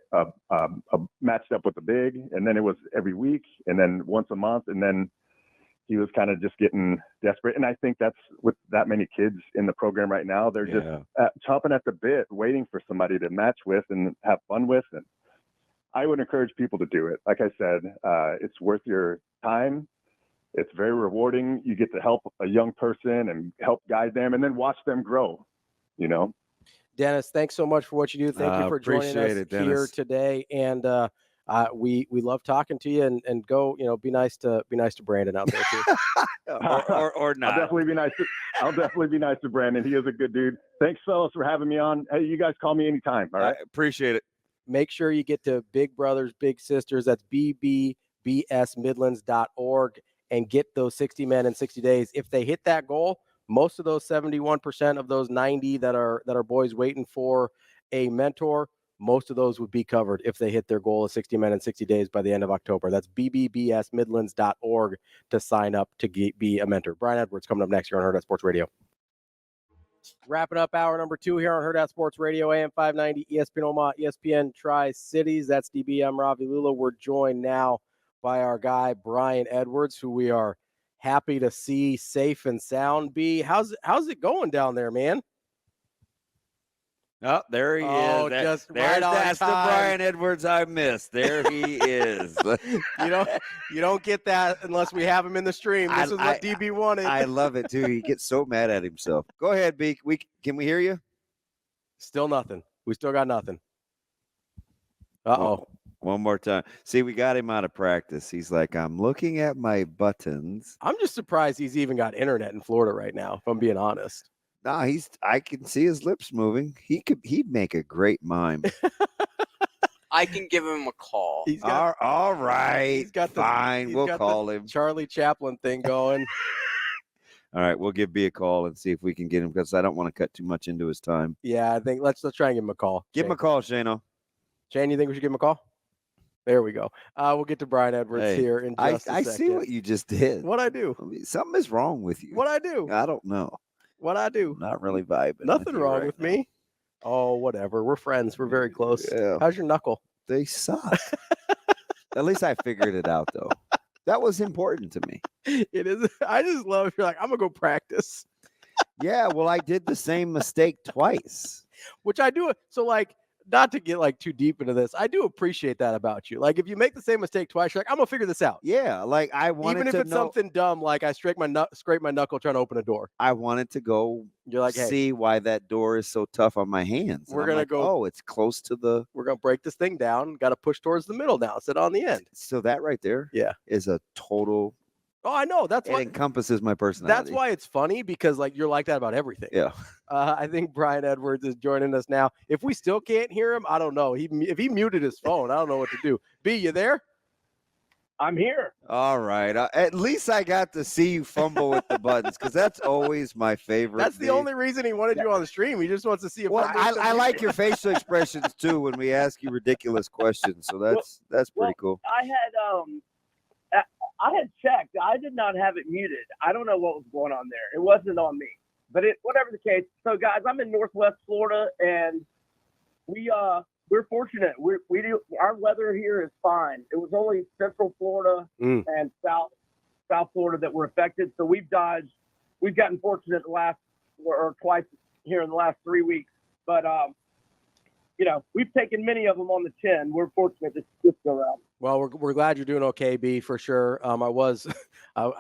matched up with the big? And then it was every week, and then once a month, and then he was kind of just getting desperate. And I think that's with that many kids in the program right now, they're just chomping at the bit, waiting for somebody to match with and have fun with. And I would encourage people to do it. Like I said, it's worth your time. It's very rewarding. You get to help a young person and help guide them and then watch them grow, you know? Dennis, thanks so much for what you do. Thank you for joining us here today. And we love talking to you and go, be nice to Brandon out there too. or not. I'll definitely be nice to Brandon. He is a good dude. Thanks, fellas, for having me on. Hey, you guys call me anytime. All right. I appreciate it. Make sure you get to Big Brothers Big Sisters. That's bbsmidlands.org and get those 60 men in 60 days. If they hit that goal, most of those 71% of those 90 that are boys waiting for a mentor, most of those would be covered if they hit their goal of 60 men in 60 days by the end of October. That's bbbsmidlands.org to sign up to be a mentor. Brian Edwards coming up next here on Hurrdat Sports Radio. Wrapping up hour number 2 here on Hurrdat Sports Radio, AM 590, ESPN Omaha, ESPN Tri-Cities. That's DB. I'm Ravi Lulla. We're joined now by our guy, Brian Edwards, who we are happy to see safe and sound. B, how's it going down there, man? Oh, there he is. Just right on that's time. The Brian Edwards I missed. There he is. You don't get that unless we have him in the stream. This is what DB wanted. I love it too. He gets so mad at himself. Go ahead, B. Can we hear you? Still nothing. We still got nothing. Uh-oh. One more time. See, we got him out of practice. He's like, I'm looking at my buttons. I'm just surprised he's even got internet in Florida right now, if I'm being honest. No, I can see his lips moving. He'd make a great mime. I can give him a call. All right. He's got we'll call him. Charlie Chaplin thing going. All right, we'll give B a call and see if we can get him because I don't want to cut too much into his time. Yeah, I think let's try and give him a call. Give him a call, Shano. Shane, you think we should give him a call? There we go. We'll get to Brian Edwards here in just a second. I see what you just did. What'd I do? I mean, something is wrong with you. What'd I do? I don't know. What'd I do? Not really vibing. Nothing wrong with me. Oh, whatever. We're friends. We're very close. Yeah. How's your knuckle? They suck. At least I figured it out, though. That was important to me. It is. I just love you're like, I'm going to go practice. Yeah, well, I did the same mistake twice. Which I do. So, like, not to get like too deep into this, I do appreciate that about you. Like if you make the same mistake twice, you're like, I'm gonna figure this out. Yeah, like I wanted even if to it's something dumb, like I scrape my knuckle trying to open a door. I wanted to go. You're like, hey, see why that door is so tough on my hands. We're gonna go. Oh, it's close to the. We're gonna break this thing down. Got to push towards the middle now. Sit on the end. So that right there, is a total. Oh, I know. That's it encompasses my personality. That's why it's funny because like you're like that about everything. Yeah. I think Brian Edwards is joining us now. If we still can't hear him, I don't know. If he muted his phone, I don't know what to do. B, you there? I'm here. All right. At least I got to see you fumble with the buttons because that's always my favorite. That's the only reason he wanted you on the stream. He just wants to see if. Well, I like your facial expressions too when we ask you ridiculous questions. So that's pretty cool. I had checked. I did not have it muted. I don't know what was going on there. It wasn't on me. But whatever the case. So guys, I'm in Northwest Florida, and we're fortunate. Our weather here is fine. It was only Central Florida and South Florida that were affected. So we've gotten fortunate twice here in the last 3 weeks. But we've taken many of them on the chin. We're fortunate this go around. Well, we're glad you're doing okay, B, for sure. I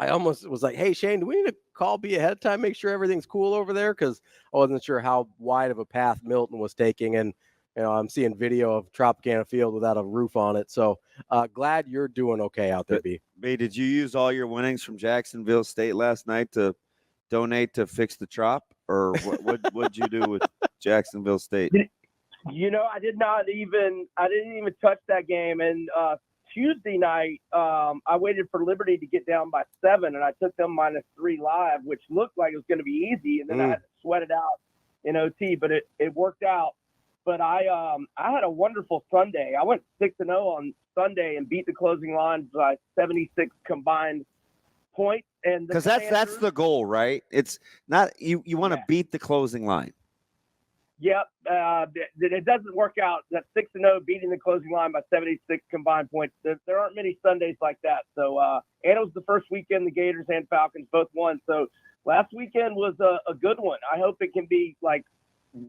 almost was like, hey, Shane, do we need to call B ahead of time, make sure everything's cool over there? Because I wasn't sure how wide of a path Milton was taking. And, I'm seeing video of Tropicana Field without a roof on it. So glad you're doing okay out there, B. B, did you use all your winnings from Jacksonville State last night to donate to fix the Trop? Or what'd you do with Jacksonville State? I didn't even touch that game. And Tuesday night, I waited for Liberty to get down by 7, and I took them -3 live, which looked like it was going to be easy. And then I had to sweat it out in OT, but it worked out. But I had a wonderful Sunday. I went 6-0 on Sunday and beat the closing line by 76 combined points. And because that's the goal, right? It's not you want to beat the closing line. Yep. It doesn't work out. That 6-0 beating the closing line by 76 combined points. There aren't many Sundays like that. So, and it was the first weekend the Gators and Falcons both won. So last weekend was a good one. I hope it can be like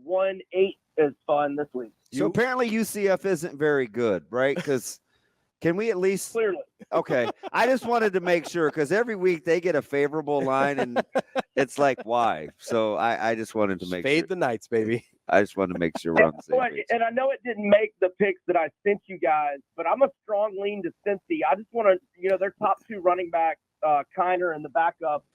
1-8 as fun this week. So apparently UCF isn't very good, right? Because Can we at least? Clearly. Okay. I just wanted to make sure because every week they get a favorable line and it's like, why? So I just wanted to make Fade sure. the Knights, baby. I just wanted to make sure we're on the same page. And I know it didn't make the picks that I sent you guys, but I'm a strong lean to Cincy. I just want to, their top two running backs, Kiner and the backup,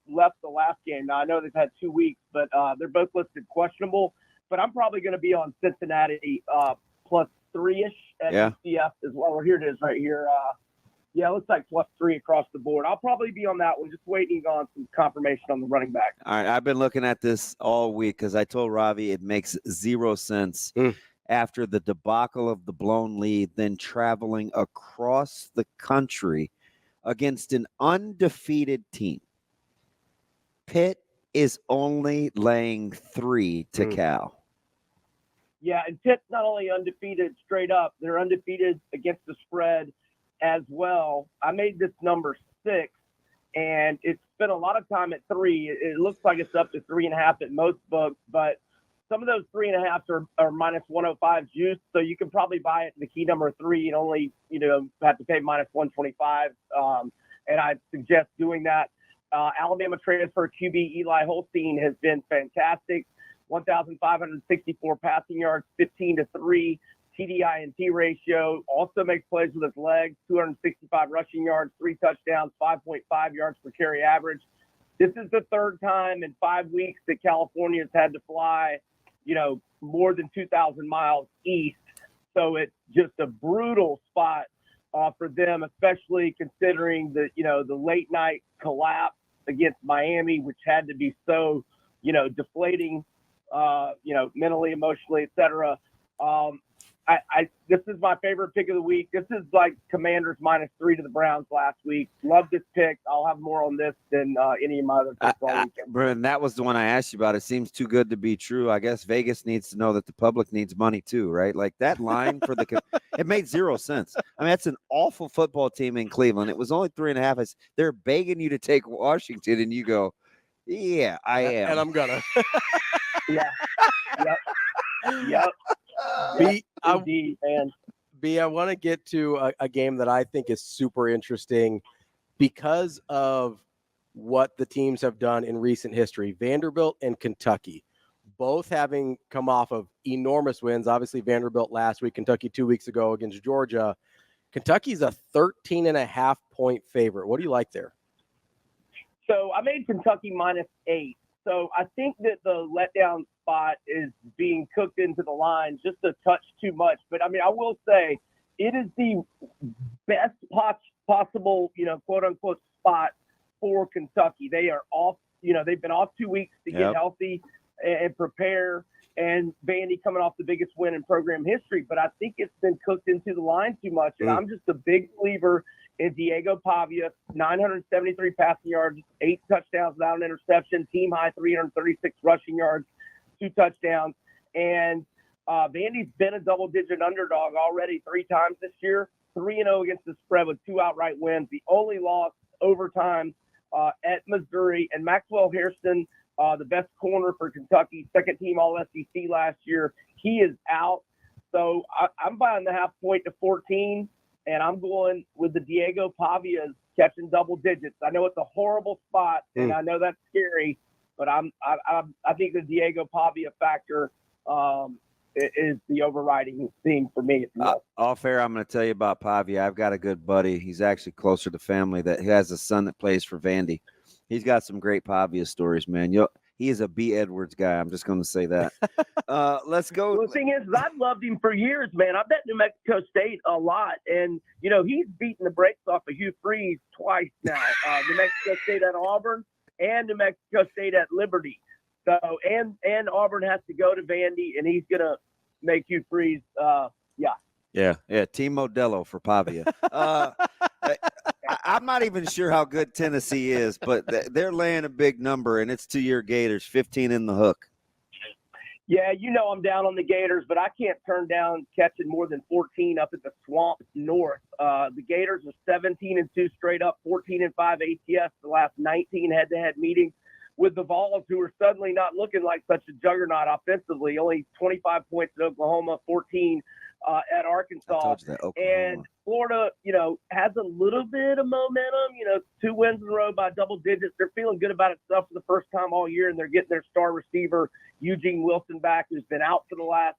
left the last game. Now, I know they've had 2 weeks, but they're both listed questionable. But I'm probably going to be on Cincinnati plus 3-ish at UCF as well. Or here it is right here. It looks like plus 3 across the board. I'll probably be on that one, just waiting on some confirmation on the running back. All right, I've been looking at this all week because I told Ravi it makes 0 sense after the debacle of the blown lead, then traveling across the country against an undefeated team. Pitt is only laying 3 to Cal. Yeah, and Pitt's not only undefeated straight up, they're undefeated against the spread as well. I made this number 6, and it's spent a lot of time at 3. It looks like it's up to 3.5 at most books, but some of those 3.5s are minus 105 juice, so you can probably buy it the key number 3 and only have to pay minus 125. And I suggest doing that. Alabama transfer QB Eli Holstein has been fantastic. 1,564 passing yards, 15-3 TDI&T ratio. Also makes plays with his legs. 265 rushing yards, 3 touchdowns, 5.5 yards per carry average. This is the third time in 5 weeks that California's had to fly, more than 2,000 miles east. So it's just a brutal spot for them, especially considering the late night collapse against Miami, which had to be so, deflating, mentally, emotionally, et cetera. This is my favorite pick of the week. This is like Commanders minus 3 to the Browns last week. Love this pick. I'll have more on this than any of my other picks all weekend. Brandon, that was the one I asked you about. It seems too good to be true. I guess Vegas needs to know that the public needs money too, right? Like that line for it made 0 sense. I mean, that's an awful football team in Cleveland. It was only 3.5. They're begging you to take Washington, and you go, yeah, I am. And I'm gonna. Yeah. Yep. Indeed, man. I want to get to a game that I think is super interesting because of what the teams have done in recent history. Vanderbilt and Kentucky, both having come off of enormous wins. Obviously, Vanderbilt last week, Kentucky 2 weeks ago against Georgia. Kentucky's a 13.5-point favorite. What do you like there? So I made Kentucky minus 8. So I think that the letdown spot is being cooked into the line just a touch too much. But, I mean, I will say it is the best possible, quote-unquote spot for Kentucky. They are off, they've been off 2 weeks to get healthy and prepare. And Vandy coming off the biggest win in program history. But I think it's been cooked into the line too much. And I'm just a big believer in Diego Pavia, 973 passing yards, 8 touchdowns without an interception, team high 336 rushing yards, 2 touchdowns. And Vandy's been a double-digit underdog already 3 times this year, 3-0 against the spread with 2 outright wins. The only loss overtime at Missouri. And Maxwell Hairston, the best corner for Kentucky, second team All-SEC last year, he is out. So I'm buying the half point to 14. And I'm going with the Diego Pavias catching double digits. I know it's a horrible spot, and I know that's scary, but I think the Diego Pavia factor is the overriding theme for me. All fair, I'm going to tell you about Pavia. I've got a good buddy. He's actually closer to family that he has a son that plays for Vandy. He's got some great Pavia stories, man. He is a B. Edwards guy. I'm just going to say that. Let's go. Well, the thing is, I've loved him for years, man. I bet New Mexico State a lot. And, he's beaten the brakes off of Hugh Freeze twice now. New Mexico State at Auburn and New Mexico State at Liberty. So, and Auburn has to go to Vandy, and he's going to make Hugh Freeze, Yeah, Team Modelo for Pavia. I'm not even sure how good Tennessee is, but they're laying a big number, and it's 2-year Gators, 15 in the hook. Yeah, I'm down on the Gators, but I can't turn down catching more than 14 up at the Swamp North. The Gators are 17-2 straight up, 14-5 ATS the last 19 head-to-head meetings with the Vols, who are suddenly not looking like such a juggernaut offensively. Only 25 points at Oklahoma, 14 at Arkansas. I told you that, Oklahoma. And Florida, has a little bit of momentum. 2 wins in a row by double digits. They're feeling good about itself for the first time all year, and they're getting their star receiver, Eugene Wilson, back, who's been out for the last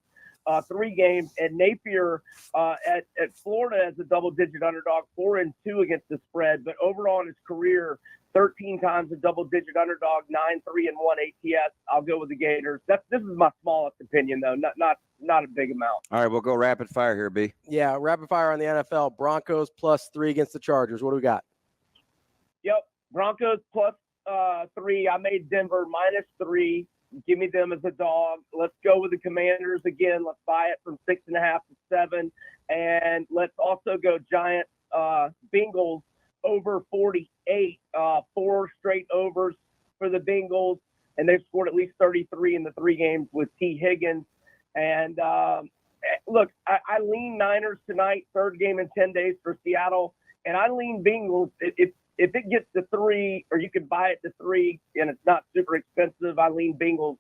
3 games. And Napier at Florida as a double-digit underdog, 4-2 against the spread. But overall in his career, 13 times a double-digit underdog, 9-3-1 ATS. I'll go with the Gators. This is my smallest opinion, though, not a big amount. All right, we'll go rapid fire here, B. Yeah, rapid fire on the NFL. Broncos +3 against the Chargers. What do we got? Yep, Broncos +3. I made Denver -3. Give me them as a dog. Let's go with the Commanders again. Let's buy it from 6.5 to 7. And let's also go Giants Bengals over 48. 4 straight overs for the Bengals. And they've scored at least 33 in the 3 games with T. Higgins. And look, I lean Niners tonight, 3rd game in 10 days for Seattle. And I lean Bengals. If it gets to 3, or you can buy it to 3, and it's not super expensive, I lean Bengals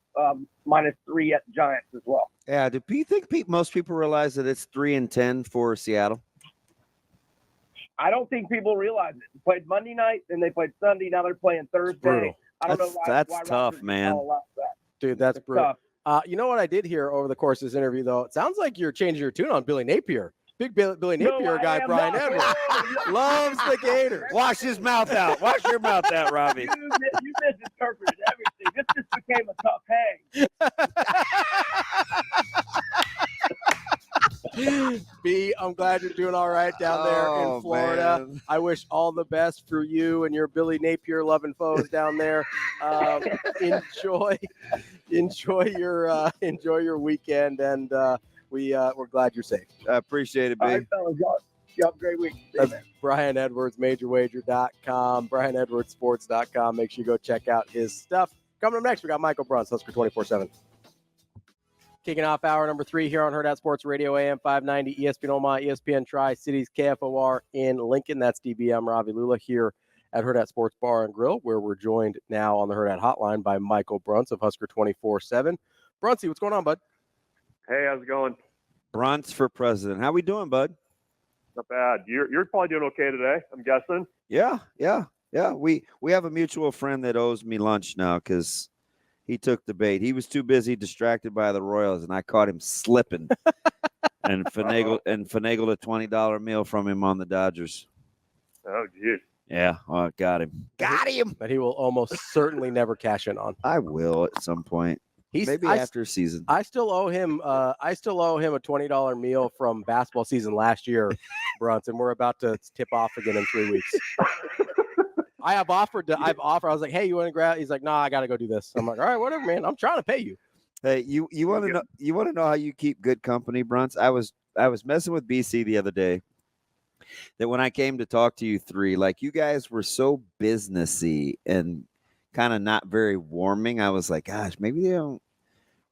-3 at Giants as well. Yeah, do you think most people realize that it's 3-10 for Seattle? I don't think people realize it. They played Monday night, and they played Sunday. Now they're playing Thursday. Brutal. I don't know why. That's why tough, Rodgers man. all allows that. Dude, that's It's brutal. tough. You know what I did hear over the course of this interview, though? It sounds like you're changing your tune on Billy Napier. Big Billy No, Napier I guy, am Brian not. Edwards. Loves the Gators. Wash his mouth out. Wash your mouth out, Ravi. You misinterpreted everything. This just became a tough hang. B, I'm glad you're doing all right down there Oh, in Florida. man. I wish all the best for you and your Billy Napier loving foes down there. Enjoy your weekend, and we're glad you're safe. I appreciate it, All B. right, fellas. Y'all have a great week. See you, That's man. Brian Edwards, MajorWager.com, BrianEdwardsSports.com. Make sure you go check out his stuff. Coming up next, we got Michael Bruntz, Husker 24/7. Kicking off hour number 3 here on Hurrdat Sports Radio, AM 590, ESPN Omaha, ESPN Tri-Cities, KFOR in Lincoln. That's DBM Ravi Lulla here at Hurrdat Sports Bar and Grill, where we're joined now on the Hurrdat Hotline by Michael Bruntz of Husker 24/7. Bruntsy, what's going on, bud? Hey, how's it going? Bruntz for president. How we doing, bud? Not bad. You're probably doing okay today, I'm guessing. Yeah. We have a mutual friend that owes me lunch now because he took the bait. He was too busy distracted by the Royals, and I caught him slipping and finagled a $20 meal from him on the Dodgers. Oh, geez. Yeah, got him. Got him. That he will almost certainly never cash in on. I will at some point. Maybe after season. I still owe him a $20 meal from basketball season last year, Bruntz, and we're about to tip off again in 3 weeks. I've offered. I was like, hey, you want to grab? He's like, nah, I got to go do this. I'm like, all right, whatever, man. I'm trying to pay you. Hey, you want to know? You want to know how you keep good company, Bruntz? I was messing with BC the other day. That when I came to talk to you 3, like you guys were so businessy and kind of not very warming. I was like, gosh, maybe they don't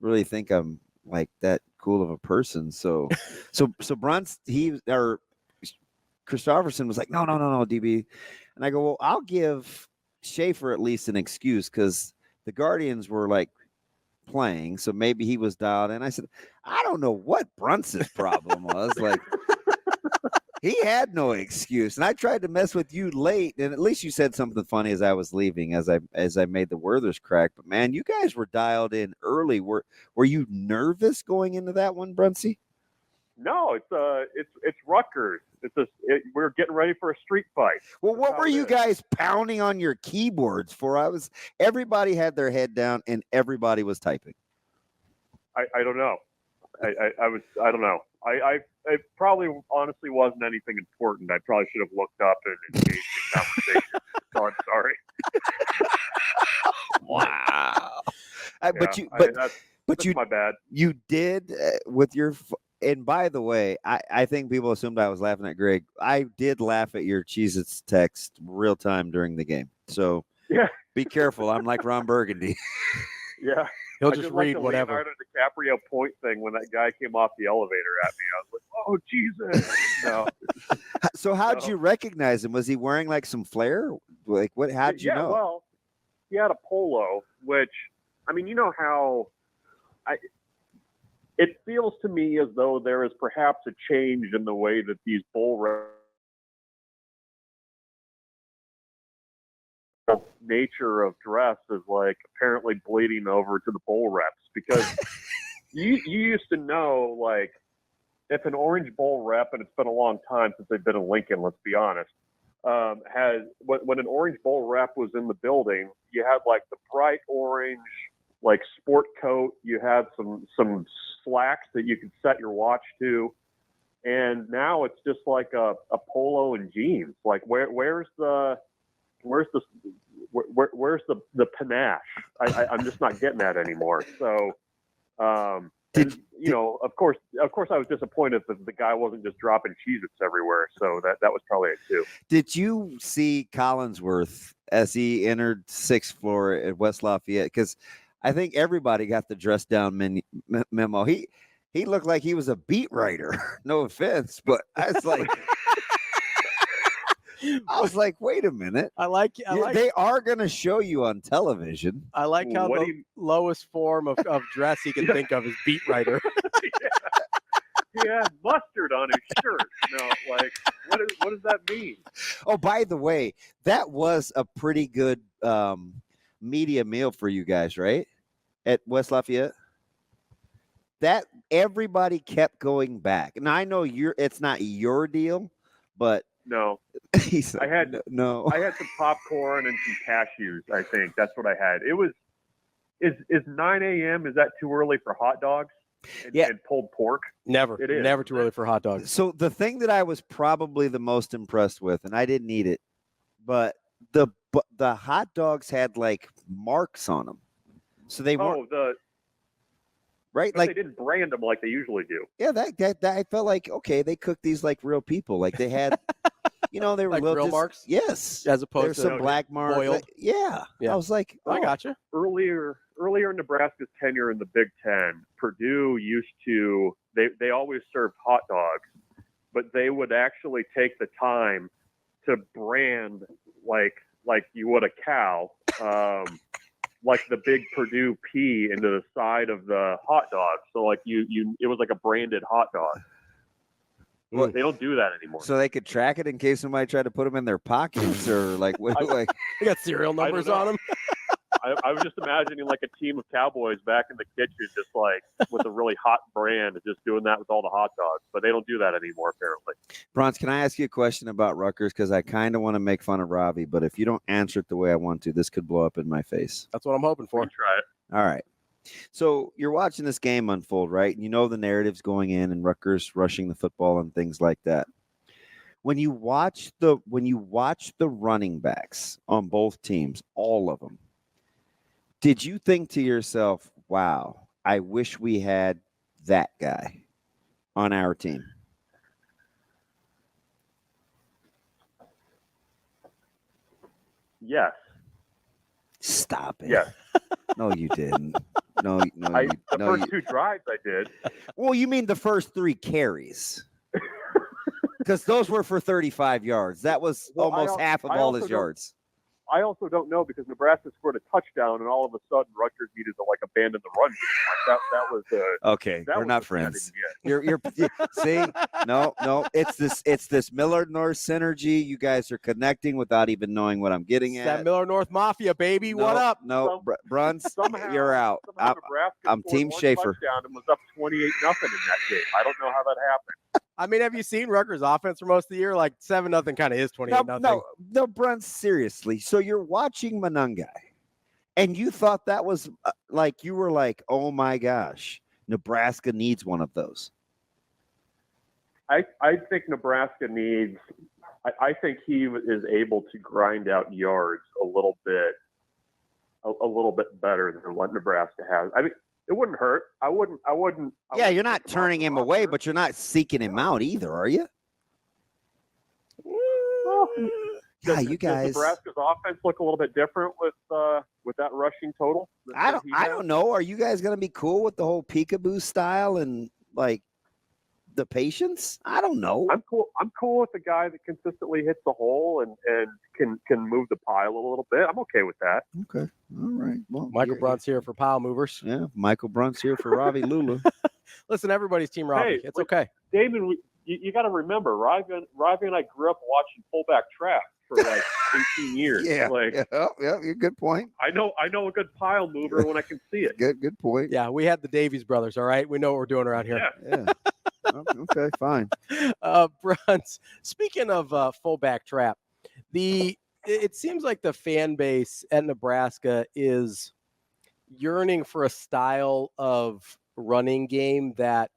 really think I'm like that cool of a person. So Bruntz, Christopherson was like, no, DB. And I go, well, I'll give Schaefer at least an excuse because the Guardians were like playing, so maybe he was dialed in. I said, I don't know what Bruntz's problem was. Like, he had no excuse. And I tried to mess with you late, and at least you said something funny as I was leaving, as I made the Werthers crack. But man, you guys were dialed in early. Were you nervous going into that one, Brunsey? No, it's Rutgers. We're getting ready for a street fight. Well, what were you guys pounding on your keyboards for? Everybody had their head down and everybody was typing. I don't know. I don't know. It probably honestly wasn't anything important. I probably should have looked up and engaged in conversation. So I'm sorry. Wow. That's my bad. You did with your. And by the way, I think people assumed I was laughing at Greg. I did laugh at your Cheez-Its text real time during the game. So yeah, be careful. I'm like Ron Burgundy. Yeah. He'll just read like whatever. Leonardo DiCaprio point thing when that guy came off the elevator at me. I was like, oh, Jesus. No. So how'd you recognize him? Was he wearing like some flair? Like what? How'd you know? Well, he had a polo, which, I mean, you know how it feels to me as though there is perhaps a change in the way that these bowl nature of dress is like apparently bleeding over to the bowl reps, because you used to know, like, if an Orange Bowl rep, and it's been a long time since they've been in Lincoln, let's be honest, when an Orange Bowl rep was in the building, you had like the bright orange, like, sport coat. You had some slacks that you could set your watch to, and now it's just like a polo and jeans. Like, where's the panache? I'm just not getting that anymore. So, of course, I was disappointed that the guy wasn't just dropping Cheez-Its everywhere. So that was probably it too. Did you see Collinsworth as he entered sixth floor at West Lafayette? Because I think everybody got the dress down memo. He looked like he was a beat writer. No offense, but I was like, wait a minute. They are going to show you on television. I like how lowest form of dress he can think of is beat writer. He had mustard on his shirt. Like, what does that mean? Oh, by the way, that was a pretty good media meal for you guys, right? At West Lafayette? That everybody kept going back. Now, I know it's not your deal, but no. I had some popcorn and some cashews, I think. That's what I had. It was is 9 a.m. Is that too early for hot dogs? And pulled pork? Never. It is. Never too early for hot dogs. So the thing that I was probably the most impressed with, and I didn't eat it, but the hot dogs had like marks on them. So they weren't right? Like, they didn't brand them like they usually do. Yeah, that I felt like, okay, they cooked these like real people. Like they had, they were like real marks. Yes, as opposed there's to some black marks. boiled. Yeah, I was like, I gotcha. Earlier in Nebraska's tenure in the Big Ten, Purdue used to they always served hot dogs, but they would actually take the time to brand like you would a cow. Like the big Purdue P into the side of the hot dog. So like it was like a branded hot dog. Well, they don't do that anymore. So they could track it in case somebody tried to put them in their pockets or like they got serial numbers on them. I was just imagining like a team of cowboys back in the kitchen, just like with a really hot brand, just doing that with all the hot dogs. But they don't do that anymore, apparently. Bruntz, can I ask you a question about Rutgers? Because I kind of want to make fun of Ravi, but if you don't answer it the way I want to, this could blow up in my face. That's what I'm hoping for. Try it. All right. So you're watching this game unfold, right? And you know the narrative's going in and Rutgers rushing the football and things like that. When you watch the running backs on both teams, all of them, did you think to yourself, wow, I wish we had that guy on our team? Yes. Stop it. Yes. No, you didn't. No. The first two drives I did. Well, you mean the first 3 carries. Because those were for 35 yards. That was almost half of all his yards. I also don't know, because Nebraska scored a touchdown and all of a sudden Rutgers needed to abandon the run game. Like that was okay. We're not friends. You're see, no. It's this Millard North synergy. You guys are connecting without even knowing what I'm getting at. That Millard North Mafia, baby. What up? No, Bruntz, you're out. I'm Team Schaefer. And was up 28-0 in that game. I don't know how that happened. I mean, have you seen Rutgers' offense for most of the year? Like 7-0 kind of is 28-0. No, Bruntz, seriously. So you're watching Monangai, and you thought that was you were like, oh my gosh, Nebraska needs one of those. I think Nebraska needs. I think he is able to grind out yards a little bit better than what Nebraska has. I mean, it wouldn't hurt. I wouldn't. Yeah, you're not turning him away, but you're not seeking him out either, are you? Yeah, you guys. Does Nebraska's offense look a little bit different with that rushing total? I don't know. Are you guys going to be cool with the whole peekaboo style and the patience? I don't know. I'm cool with the guy that consistently hits the hole and can move the pile a little bit. I'm okay with that. Okay. All right. Well, Michael Bruntz here for pile movers. Yeah, Michael Bruntz here for Ravi Lulla. Listen, everybody's Team Ravi. It's okay. Damon, you got to remember, Ravi and I grew up watching fullback trap for like 18 years. Yeah. Like, yeah, good point. I know a good pile mover when I can see it. Good point. Yeah, we had the Davies brothers, all right? We know what we're doing around here. Yeah. Okay, fine. Bruntz, speaking of fullback trap, it seems like the fan base at Nebraska is yearning for a style of running game that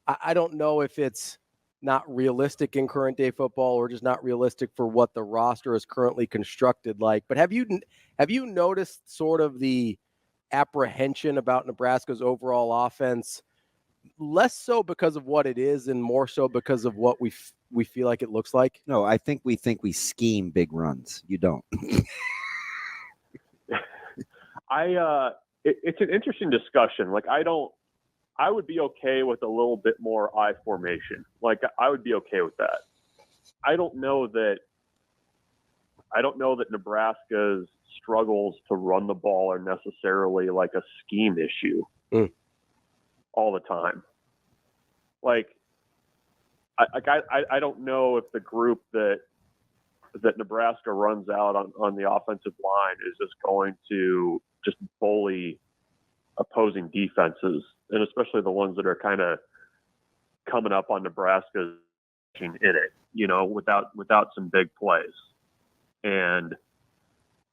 I don't know if it's not realistic in current day football or just not realistic for what the roster is currently constructed like. But have you noticed sort of the apprehension about Nebraska's overall offense, less so because of what it is and more so because of what we feel like it looks like? No, I think we scheme big runs. You don't. It's an interesting discussion. Like, I would be okay with a little bit more I formation. Like, I would be okay with that. I don't know that Nebraska's struggles to run the ball are necessarily like a scheme issue all the time. Like, I don't know if the group that Nebraska runs out on the offensive line is just going to just bully opposing defenses, and especially the ones that are kind of coming up on Nebraska in it, you know, without some big plays. And,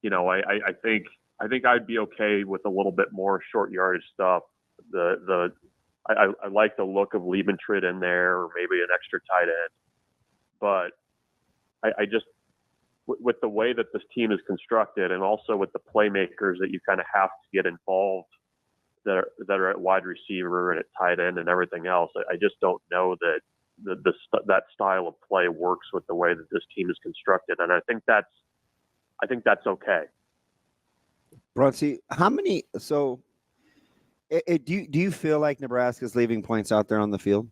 you know, I think I'd be okay with a little bit more short yardage stuff. I like the look of Liebentritt in there, or maybe an extra tight end. But I just, with the way that this team is constructed, and also with the playmakers that you kind of have to get involved that are at wide receiver and at tight end and everything else, I just don't know that that style of play works with the way that this team is constructed. And I think that's okay. Bruntz, how many? So, do you feel like Nebraska's leaving points out there on the field?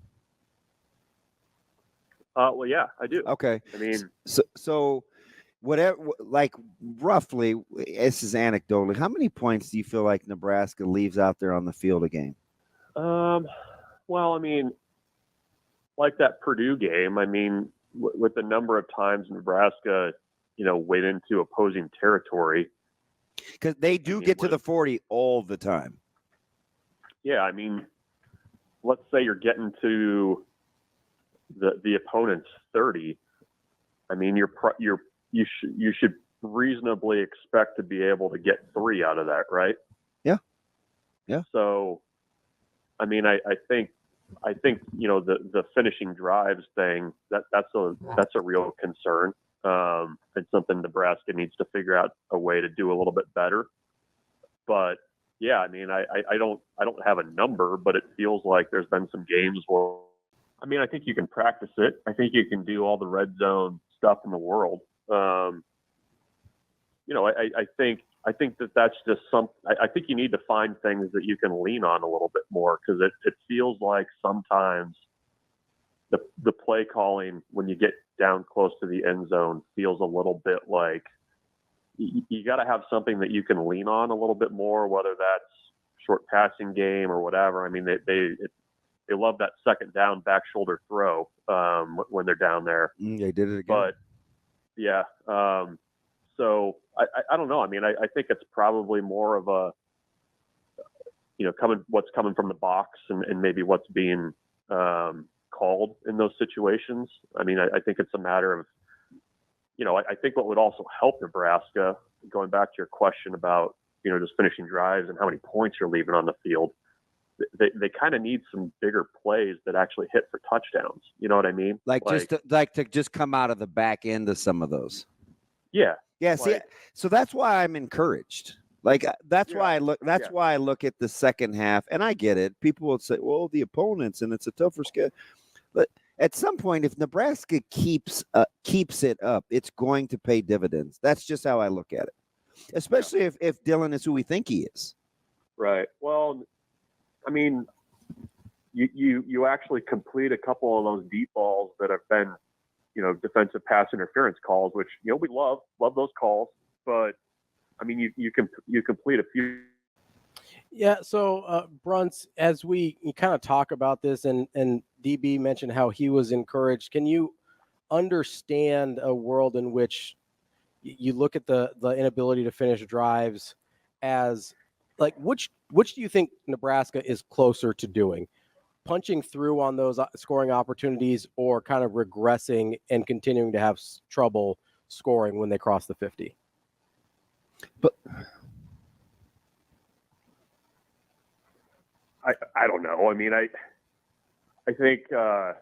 Well, yeah, I do. Okay. I mean, so whatever, like roughly, this is anecdotally, how many points do you feel like Nebraska leaves out there on the field a game? Well, I mean, like that Purdue game, I mean, with the number of times Nebraska, you know, went into opposing territory. Because they do get to the 40 all the time. Yeah, I mean, let's say you're getting to the opponent's 30. I mean, you should reasonably expect to be able to get 3 out of that, right? Yeah. So, I mean, I think you know, the finishing drives thing, that's a real concern. It's something Nebraska needs to figure out a way to do a little bit better. But yeah, I mean, I don't have a number, but it feels like there's been some games where, I mean, I think you can practice it. I think you can do all the red zone stuff in the world. You know, I think that's just I think you need to find things that you can lean on a little bit more, because it feels like sometimes the play calling when you get down close to the end zone feels a little bit like you got to have something that you can lean on a little bit more, whether that's short passing game or whatever. I mean, they love that second down back shoulder throw when they're down there. They did it again. But yeah, so I don't know. I mean, I think it's probably more of a, you know, what's coming from the box and maybe what's being called in those situations. I mean, I think it's a matter of, you know, I think what would also help Nebraska, going back to your question about, you know, just finishing drives and how many points you're leaving on the field, they kind of need some bigger plays that actually hit for touchdowns. You know what I mean? Like to just come out of the back end of some of those. Yeah. Yeah. See, so that's why I'm encouraged. Like that's why I look. That's why I look at the second half, and I get it. People would say, "Well, the opponents, and it's a tougher schedule." But at some point, if Nebraska keeps it up, it's going to pay dividends. That's just how I look at it. Especially if Dylan is who we think he is. Right. Well, I mean, you actually complete a couple of those deep balls that have been, you know, defensive pass interference calls, which, you know, we love those calls, but I mean, you complete a few. Yeah, so Bruntz, as we kind of talk about this, and DB mentioned how he was encouraged, can you understand a world in which you look at the inability to finish drives as like which do you think Nebraska is closer to doing? Punching through on those scoring opportunities or kind of regressing and continuing to have trouble scoring when they cross the 50? But I don't know. I mean, I think I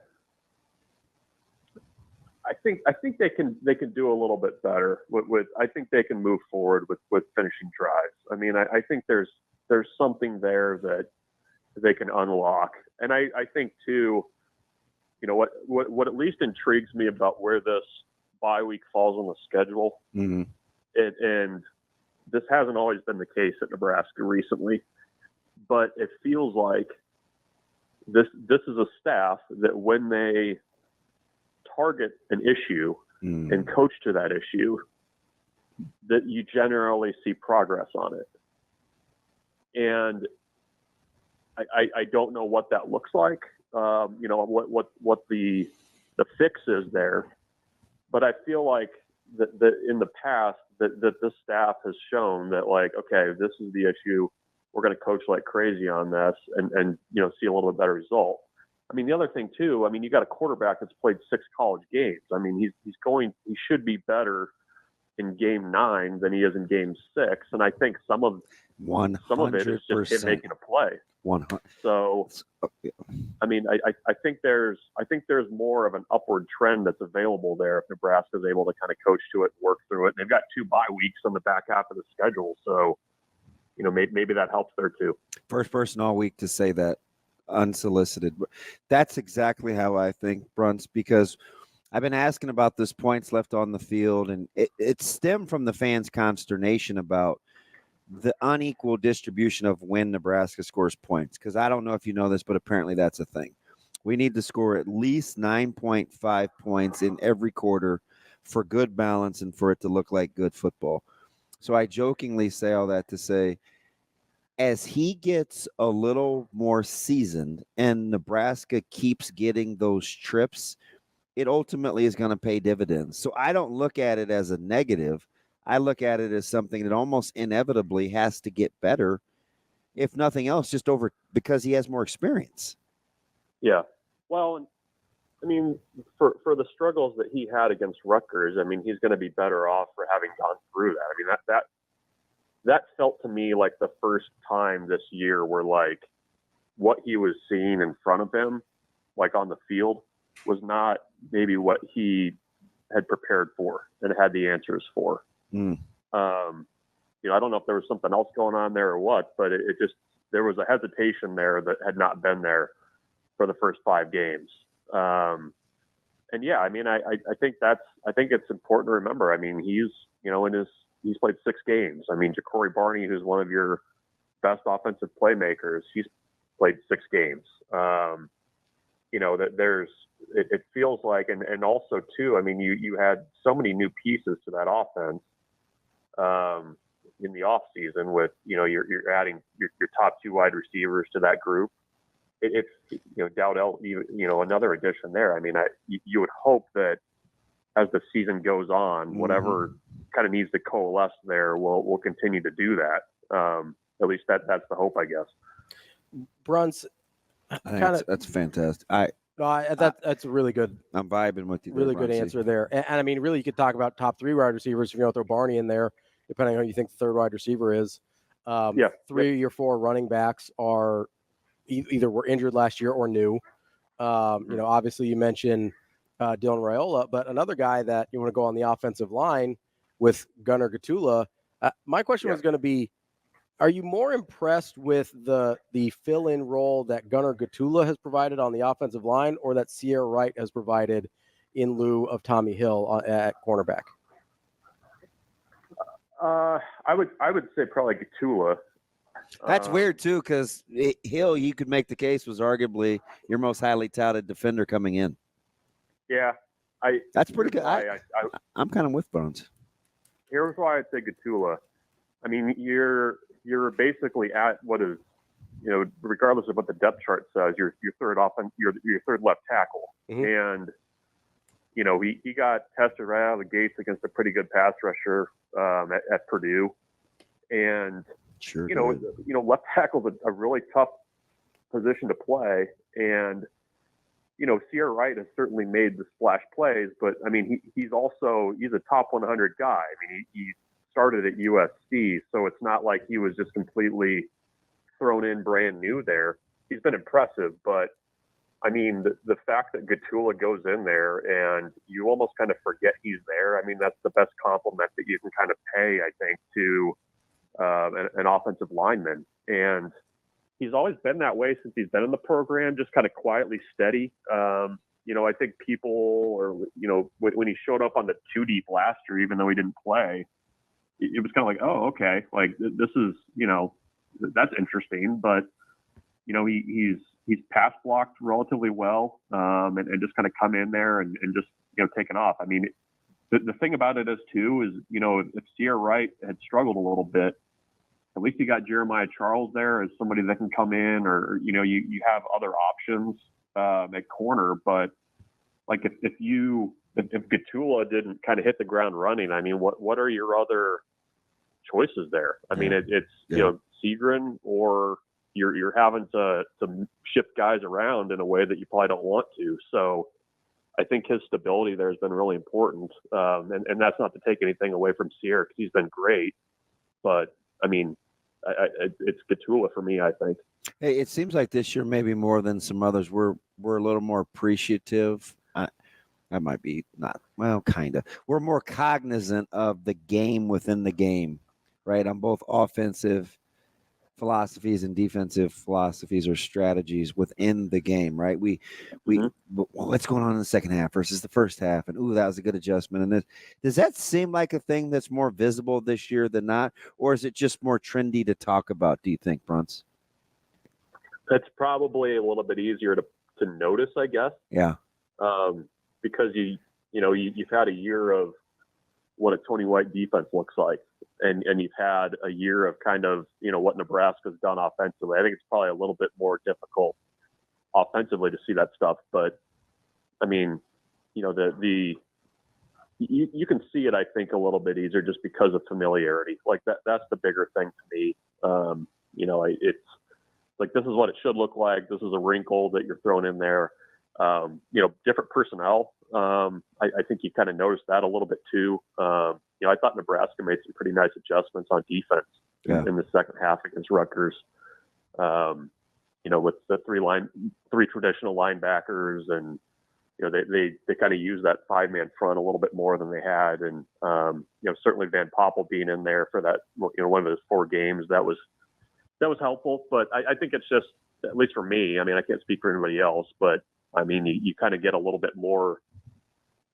think they can do a little bit better with I think they can move forward with finishing drives. I mean, I think there's something there that they can unlock. And I think too, you know, what at least intrigues me about where this bye week falls on the schedule, mm-hmm. and this hasn't always been the case at Nebraska recently, but it feels like this is a staff that when they target an issue and coach to that issue, that you generally see progress on it. And I don't know what that looks like, you know, what the fix is there, but I feel like that in the past that this staff has shown that, like, okay, this is the issue. We're going to coach like crazy on this and, you know, see a little bit better result. I mean, the other thing too, I mean, you got a quarterback that's played 6 college games. I mean, he should be better in game 9 than he is in game 6. And I think some of it is just him making a play. 100. So, I mean, I think there's more of an upward trend that's available there if Nebraska is able to kind of coach to it and work through it. And they've got 2 bye weeks on the back half of the schedule. So, you know, maybe that helps there too. First person all week to say that unsolicited. That's exactly how I think, Bruntz, because I've been asking about this points left on the field, and it stemmed from the fans' consternation about the unequal distribution of when Nebraska scores points. Because I don't know if you know this, but apparently that's a thing. We need to score at least 9.5 points in every quarter for good balance and for it to look like good football. So I jokingly say all that to say, as he gets a little more seasoned and Nebraska keeps getting those trips, it ultimately is going to pay dividends. So I don't look at it as a negative. I look at it as something that almost inevitably has to get better, if nothing else, just over because he has more experience. Yeah. Well, I mean, for the struggles that he had against Rutgers, I mean, he's going to be better off for having gone through that. I mean, that felt to me like the first time this year where, like, what he was seeing in front of him, like on the field, was not maybe what he had prepared for and had the answers for. You know, I don't know if there was something else going on there or what, but it just, there was a hesitation there that had not been there for the first 5 games. And yeah, I mean, I think it's important to remember. I mean, he's, you know, he's played 6 games. I mean, Ja'Cory Barney, who's one of your best offensive playmakers, he's played 6 games. You know, that it feels like, and also too, I mean, you had so many new pieces to that offense in the off season with, you know, you're adding your top 2 wide receivers to that group. It's, you know, Dowdell, you know, another addition there. I mean, you would hope that as the season goes on, whatever kind of needs to coalesce there, we'll continue to do that. At least that's the hope, I guess. Bruntz, that's fantastic. That's a really good. I'm vibing with you. Really good answer there. And I mean, really, you could talk about top 3 wide receivers if you want to throw Barney in there, depending on who you think the third wide receiver is. 3 or 4 running backs are either were injured last year or new. You know, obviously you mentioned Dylan Raiola, but another guy that you want to go on the offensive line with Gunnar Gatula. My question was going to be, are you more impressed with the fill-in role that Gunnar Gatula has provided on the offensive line, or that Sierra Wright has provided in lieu of Tommy Hill at cornerback? I would say probably Gatula. That's weird too, because Hill, you could make the case, was arguably your most highly touted defender coming in. Yeah, that's pretty good. I'm kind of with Bones. Here's why I'd say Gatula. I mean, you're basically at what is, regardless of what the depth chart says, your third your third left tackle. Mm-hmm. And, he got tested right out of the gates against a pretty good pass rusher at Purdue. And, Sure. Left tackle's a really tough position to play. And, Sierra Wright has certainly made the splash plays, but I mean, he's a top 100 guy. I mean, he started at USC, so it's not like he was just completely thrown in brand new there. He's been impressive, but I mean, the fact that Gatula goes in there and you almost kind of forget he's there. I mean, that's the best compliment that you can kind of pay, I think, to an offensive lineman. And he's always been that way since he's been in the program, just kind of quietly steady. I think people when he showed up on the 2 deep last year, even though he didn't play, it was kind of like, oh, okay, like this is, that's interesting. But, he's pass blocked relatively well and just kind of come in there and just, taken off. I mean, the thing about it is too, is, if Sierra Wright had struggled a little bit, at least you got Jeremiah Charles there as somebody that can come in, or, you have other options at corner. But like if Gatula didn't kind of hit the ground running, I mean, what are your other choices there? I mean, it's Segrin, or you're having to shift guys around in a way that you probably don't want to. So I think his stability there has been really important. And that's not to take anything away from Sierra, because he's been great. But I mean, it's Gatula for me, I think. Hey, it seems like this year, maybe more than some others, we're a little more appreciative. That might be not, well, kind of. We're more cognizant of the game within the game, right? On both offensive philosophies and defensive philosophies or strategies within the game, right? What's going on in the second half versus the first half, and that was a good adjustment. And does that seem like a thing that's more visible this year than not, or is it just more trendy to talk about? Do you think, Bruntz? That's probably a little bit easier to notice, I guess. Yeah. Because you've had a year of what a Tony White defense looks like. And you've had a year of kind of, what Nebraska's done offensively. I think it's probably a little bit more difficult offensively to see that stuff. But I mean, you can see it, I think, a little bit easier just because of familiarity. Like that's the bigger thing to me. It's like, this is what it should look like. This is a wrinkle that you're throwing in there. Different personnel. I think you kind of noticed that a little bit too. I thought Nebraska made some pretty nice adjustments on defense in the second half against Rutgers. With the three traditional linebackers, and they kind of used that 5-man front a little bit more than they had, and certainly Van Poppel being in there for that one of those 4 games, that was helpful. But I think it's just, at least for me, I mean, I can't speak for anybody else, but I mean, you kind of get a little bit more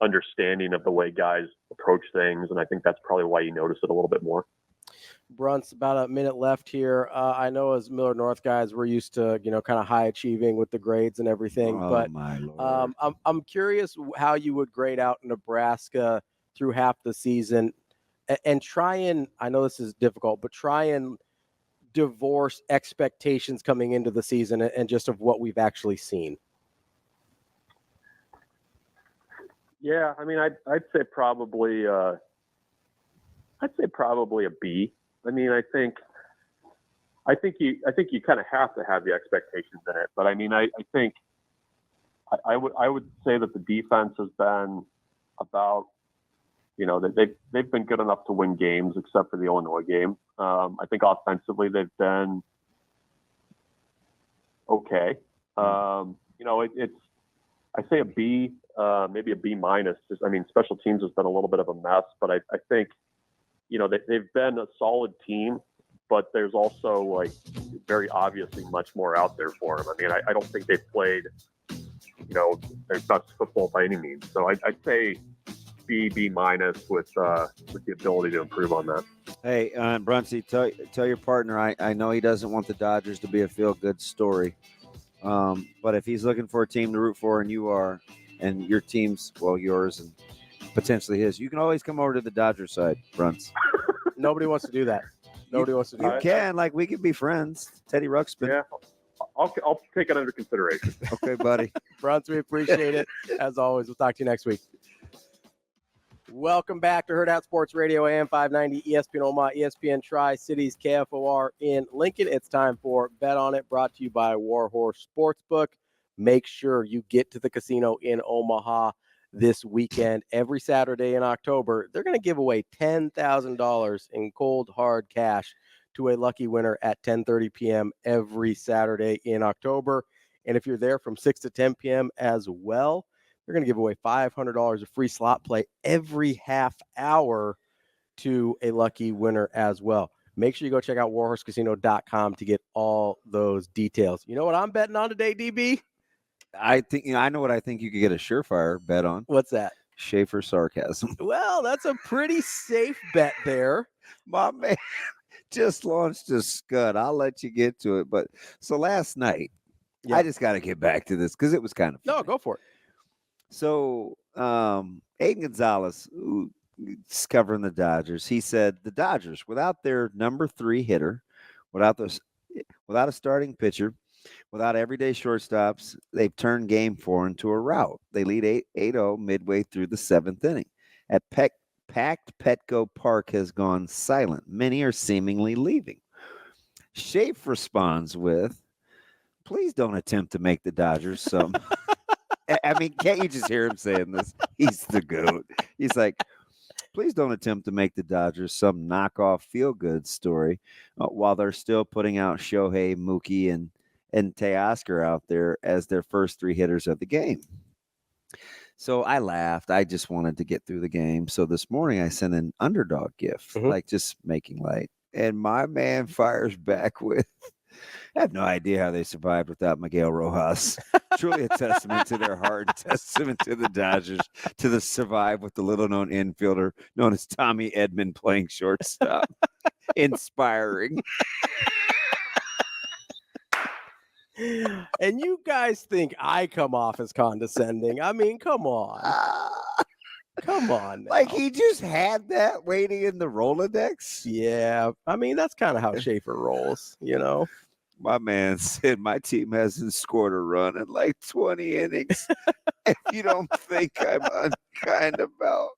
understanding of the way guys approach things, and I think that's probably why you notice it a little bit more. Bruntz, about a minute left here. I know as Miller North guys, we're used to, kind of high achieving with the grades and everything, but my Lord. I'm curious how you would grade out Nebraska through half the season, and try and, I know this is difficult, but try and divorce expectations coming into the season and just of what we've actually seen. Yeah, I mean, I'd say probably a B. I mean, I think you kind of have to have the expectations in it, but I mean, I think I would say that the defense has been about, they've been good enough to win games, except for the Illinois game. I think offensively they've been okay. I say a B, maybe a B minus. Just, I mean, special teams has been a little bit of a mess, but I think, they've been a solid team, but there's also like very obviously much more out there for them. I mean, I don't think they've played, their best football by any means. So I'd say B minus with the ability to improve on that. Hey, Bruntz, tell your partner I know he doesn't want the Dodgers to be a feel-good story. But if he's looking for a team to root for, and you are, and your team's, well, yours and potentially his, you can always come over to the Dodgers side, Bruntz. Nobody wants to do that. Nobody wants to do You that. can, like, we could be friends. Teddy Ruxpin. Yeah, I'll take it under consideration. Okay, buddy. Bruntz, we appreciate it. As always, we'll talk to you next week. Welcome back to Hurrdat Sports Radio, AM 590, ESPN Omaha, ESPN Tri-Cities, KFOR in Lincoln. It's time for Bet On It, brought to you by Warhorse Sportsbook. Make sure you get to the casino in Omaha this weekend. Every Saturday in October, they're going to give away $10,000 in cold, hard cash to a lucky winner at 10:30 p.m. every Saturday in October. And if you're there from 6 to 10 p.m. as well, they're going to give away $500 of free slot play every half hour to a lucky winner as well. Make sure you go check out warhorsecasino.com to get all those details. You know what I'm betting on today, DB? I think I know what I think you could get a surefire bet on. What's that? Schaefer sarcasm. Well, that's a pretty safe bet there. My man just launched a scud. I'll let you get to it. But so last night, I just got to get back to this because it was kind of funny. No, go for it. So Aiden Gonzalez, who's covering the Dodgers, he said the Dodgers, without their number 3 hitter, without a starting pitcher, without everyday shortstops, they've turned Game 4 into a rout. They lead 8-0 midway through the 7th inning. At packed Petco Park has gone silent. Many are seemingly leaving. Schaefer responds with, please don't attempt to make the Dodgers some... I mean, can't you just hear him saying this? He's the GOAT. He's like, please don't attempt to make the Dodgers some knockoff feel-good story while they're still putting out Shohei, Mookie, and Teoscar out there as their first 3 hitters of the game. So I laughed. I just wanted to get through the game. So this morning I sent an underdog gift, like just making light. And my man fires back with, I have no idea how they survived without Miguel Rojas. Truly a testament to their heart, testament to the Dodgers to survive with the little-known infielder known as Tommy Edman playing shortstop. Inspiring. And you guys think I come off as condescending. I mean, come on. Come on now. Like he just had that waiting in the Rolodex? Yeah. I mean, that's kind of how Schaefer rolls, you know? My man said my team hasn't scored a run in like 20 innings. If you don't think I'm unkind about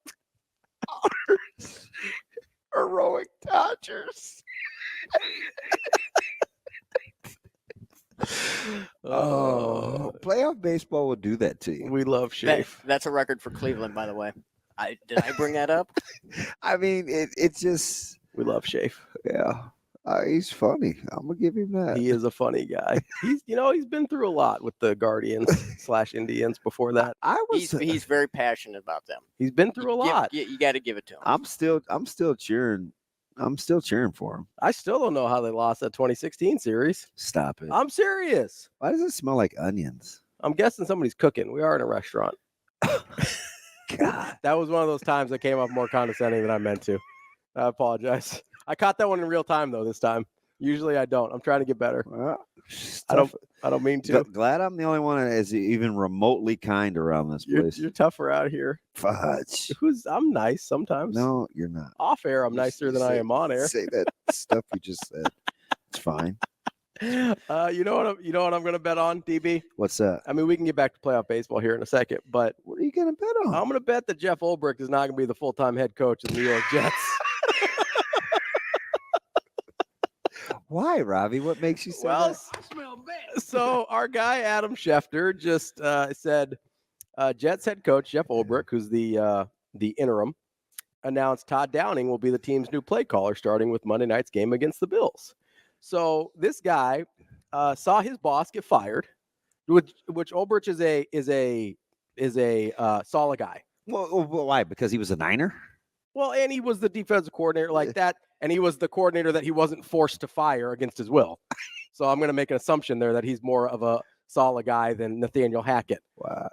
our heroic Dodgers. Playoff baseball will do that to you. We love Schaefer. That's a record for Cleveland, by the way. Did I bring that up? I mean, it's just... We love Schaefer. Yeah. He's funny. I'm gonna give him that. He is a funny guy. He's been through a lot with the Guardians / Indians before that. He's very passionate about them. He's been through a lot. You got to give it to him. I'm still cheering. I'm still cheering for him. I still don't know how they lost that 2016 series. Stop it. I'm serious. Why does it smell like onions? I'm guessing somebody's cooking. We are in a restaurant. God, that was one of those times that came off more condescending than I meant to. I apologize. I caught that one in real time though this time. Usually I don't. I'm trying to get better. Well, I don't mean to. Glad I'm the only one that is even remotely kind around this place. You're tougher out here. Fudge. I'm nice sometimes. No, you're not. Off air, I'm nicer than I am on air. Say that stuff you just said. It's fine. You know what I'm going to bet on, DB? What's that? I mean, we can get back to playoff baseball here in a second, but what are you going to bet on? I'm going to bet that Jeff Ulbrich is not going to be the full-time head coach of the New York Jets. Why, Ravi? What makes you say that? So our guy Adam Schefter just said Jets head coach Jeff Ulbrich, who's the interim, announced Todd Downing will be the team's new play caller starting with Monday night's game against the Bills. So this guy saw his boss get fired, which Ulbrich is a solid guy. Well, why? Because he was a Niner? Well, and he was the defensive coordinator like that, and he was the coordinator that he wasn't forced to fire against his will. So I'm going to make an assumption there that he's more of a solid guy than Nathaniel Hackett,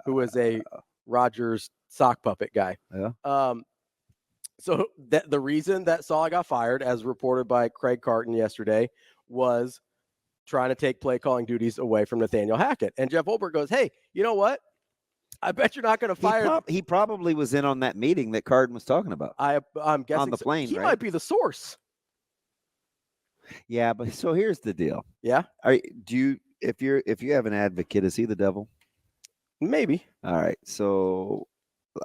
who is a Rodgers sock puppet guy. Yeah. So the reason that Saleh got fired, as reported by Craig Carton yesterday, was trying to take play calling duties away from Nathaniel Hackett. And Jeff Ulbrich goes, hey, you know what? I bet you're not going to fire. He probably was in on that meeting that Carton was talking about. I'm guessing on the plane, he right? might be the source. Yeah, but so here's the deal. Yeah, If you have an advocate, is he the devil? maybe. All right, so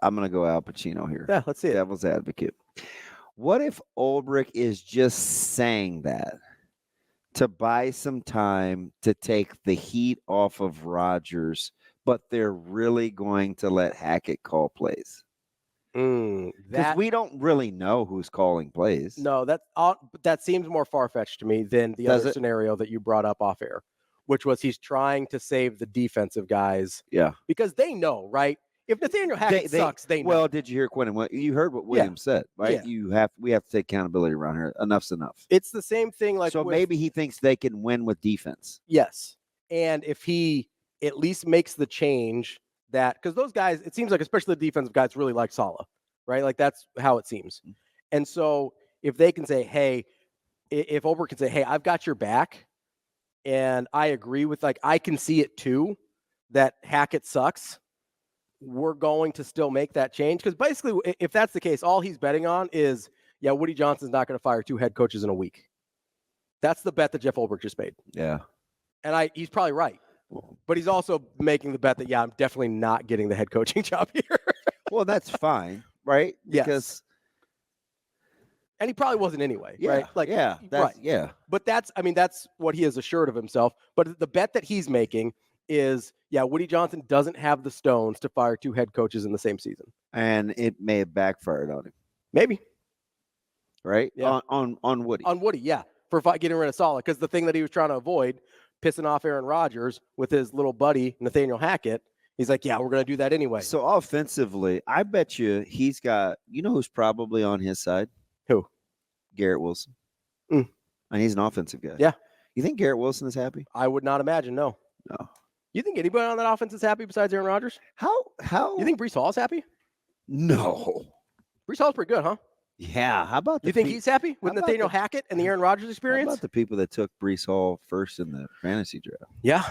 I'm gonna go Al Pacino here. Yeah, let's see it. Devil's advocate. What if Ulbrich is just saying that to buy some time to take the heat off of Rodgers, but they're really going to let Hackett call plays? Because we don't really know who's calling plays. No, that seems more far-fetched to me than the other scenario that you brought up off air, which was he's trying to save the defensive guys. Yeah. Because they know, right? If Nathaniel Hackett sucks, they know. Well, did you hear Quentin? You heard what Williams said, right? Yeah. We have to take accountability around here. Enough's enough. It's the same thing so maybe he thinks they can win with defense. Yes. And if he at least makes the change that, because those guys, it seems like, especially the defensive guys, really like Saleh, right? Like that's how it seems. And so if they can say, hey, if Ulbrich can say, hey, I've got your back, and I agree with, like, I can see it too, that Hackett sucks, we're going to still make that change. Because basically, if that's the case, all he's betting on is, yeah, Woody Johnson's not going to fire 2 head coaches in a week. That's the bet that Jeff Ulbrich just made. Yeah. And he's probably right. But he's also making the bet that, yeah, I'm definitely not getting the head coaching job here. Well, that's fine, right? Because and he probably wasn't anyway, yeah, right? Like, yeah, right. Yeah. But that's what he has assured of himself. But the bet that he's making is, yeah, Woody Johnson doesn't have the stones to fire 2 head coaches in the same season. And it may have backfired on him. Maybe. Right? Yeah. On Woody. On Woody, yeah. For getting rid of Saleh. Because the thing that he was trying to avoid, pissing off Aaron Rodgers with his little buddy, Nathaniel Hackett, he's like, yeah, we're going to do that anyway. So offensively, I bet you he's got, who's probably on his side? Who? Garrett Wilson. And he's an offensive guy. Yeah. You think Garrett Wilson is happy? I would not imagine, no. No. You think anybody on that offense is happy besides Aaron Rodgers? How? You think Breece Hall is happy? No. Breece Hall's pretty good, huh? Yeah. How about you think he's happy with Nathaniel Hackett and the Aaron Rodgers experience? How about the people that took Breece Hall first in the fantasy draft? Yeah.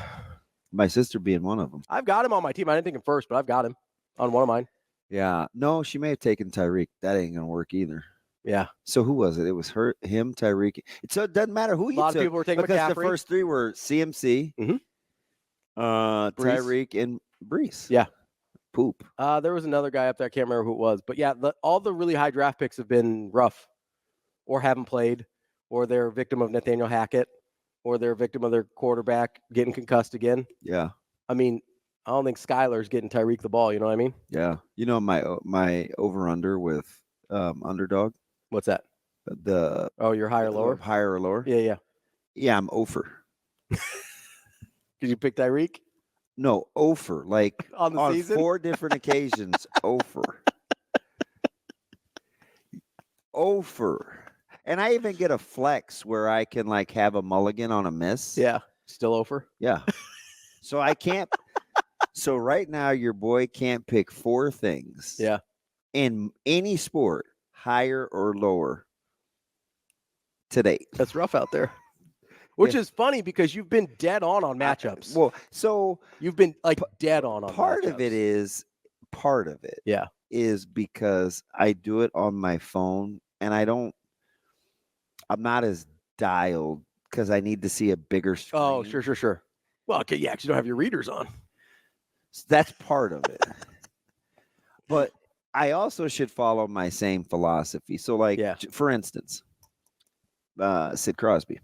My sister being one of them. I've got him on my team. I didn't take him first, but I've got him on one of mine. Yeah. No, she may have taken Tyreek. That ain't going to work either. Yeah. So who was it? It was him, Tyreek. So it doesn't matter who you took. A lot of people were taking because McCaffrey. The first 3 were CMC, Tyreek, and Breece. Yeah. Poop. There was another guy up there. I can't remember who it was. But yeah, all the really high draft picks have been rough or haven't played, or they're a victim of Nathaniel Hackett, or they're a victim of their quarterback getting concussed again. Yeah. I mean, I don't think Skylar's getting Tyreek the ball. You know what I mean? Yeah. My over-under with underdog. What's that? Your higher lower? Higher or lower? Yeah. Yeah, I'm over. Did you pick Tyreek? No, over. Like on the season? 4 different occasions, over. Over. And I even get a flex where I can like have a mulligan on a miss. Yeah. Still over? Yeah. So I can't. So right now, your boy can't pick 4 things. Yeah. In any sport, higher or lower to date. That's rough out there. Which is funny because you've been dead on matchups. So you've been like dead on part matchups. Part of it yeah, is because I do it on my phone and I'm not as dialed because I need to see a bigger screen. Oh, sure. Well, okay, yeah, because you don't have your readers on. So that's part of it. But I also should follow my same philosophy. So, like, for instance, Sid Crosby.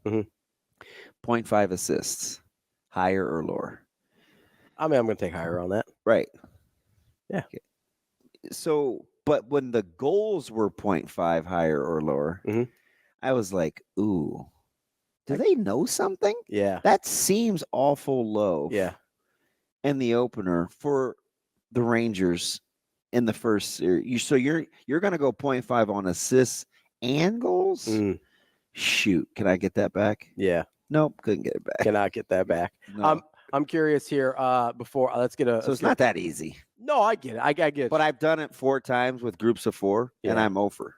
0.5 assists, higher or lower? I mean, I'm going to take higher on that. Right. Yeah. Okay. So, but when the goals were 0.5 higher or lower, I was like, ooh, do they know something? Yeah. That seems awful low. Yeah. In the opener for the Rangers in the first series. So you're going to go 0.5 on assists and goals? Shoot. Can I get that back? Yeah. Nope, couldn't get it back. Cannot get that back. No. I'm curious here. Before let's get a. So it's not that easy. No, I get it. I get it. But I've done it 4 times with groups of 4, and I'm over.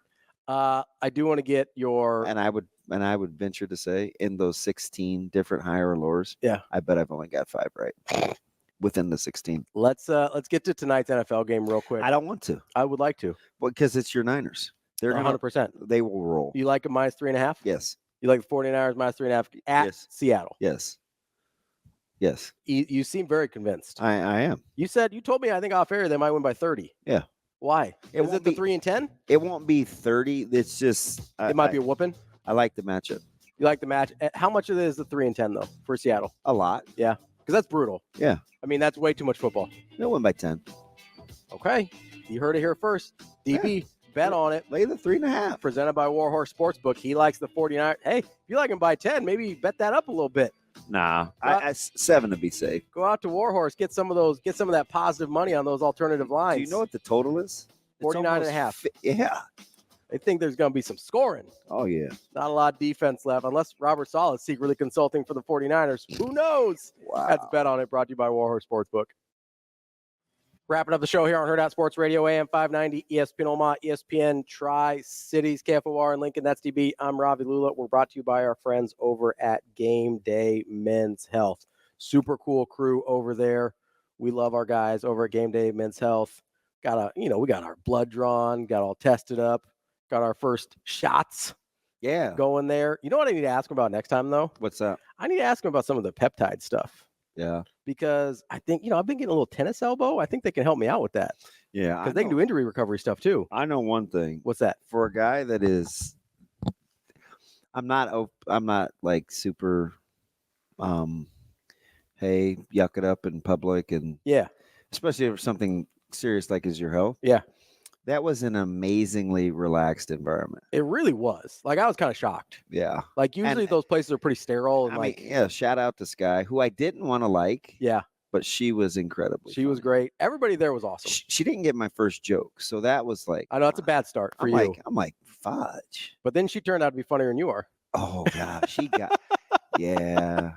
I do want to get your. And I would venture to say in those 16 different higher or lowers. Yeah. I bet I've only got 5 right within the 16. Let's get to tonight's NFL game real quick. I don't want to. I would like to. Well, because it's your Niners. They're 100%. They will roll. You like a -3.5? Yes. You like the 49ers minus 3.5 at Yes. Seattle. Yes. You seem very convinced. I am. You told me I think off air they might win by 30. Yeah. Why? It Is won't it the be- 3 and 10? It won't be 30. It's just It might be a whooping. I like the matchup. You like the match. How much of it is the 3 and 10 though for Seattle? A lot. Yeah, because that's brutal. Yeah. I mean that's way too much football. They'll win by 10. Okay, you heard it here first. DB, bet on it. Lay the 3.5. Presented by Warhorse Sportsbook. He likes the 49. Hey, if you like him by 10, maybe bet that up a little bit. Nah, I 7 to be safe. Go out to Warhorse, get some of that positive money on those alternative lines. Do you know what the total is? 49.5. Yeah. I think there's going to be some scoring. Oh, yeah. Not a lot of defense left, unless Robert Sala's secretly consulting for the 49ers. Who knows? Wow. That's Bet on It, brought to you by Warhorse Sportsbook. Wrapping up the show here on Hurrdat Sports Radio, AM 590, ESPN Omaha, ESPN Tri-Cities, KFOR and Lincoln. That's DB. I'm Ravi Lulla. We're brought to you by our friends over at Game Day Men's Health. Super cool crew over there. We love our guys over at Game Day Men's Health. We got our blood drawn, got all tested up, got our first shots Yeah. going there. You know what I need to ask them about next time, though? What's that? I need to ask them about some of the peptide stuff. Yeah. Because I think, I've been getting a little tennis elbow. I think they can help me out with that. Yeah. Because they can do injury recovery stuff too. I know one thing. What's that? For a guy that is, I'm not like super, hey, yuck it up in public. And Yeah. especially if something serious like is your health. Yeah. That was an amazingly relaxed environment. It really was. Like, I was kind of shocked. Yeah. Like, usually those places are pretty sterile. And yeah, shout out to Sky, who I didn't want to like. Yeah. But she was incredible. She was great. Everybody there was awesome. She didn't get my first joke. So that was like, I know it's a bad start for you. I'm like, fudge. But then she turned out to be funnier than you are. Oh, God. She got, yeah.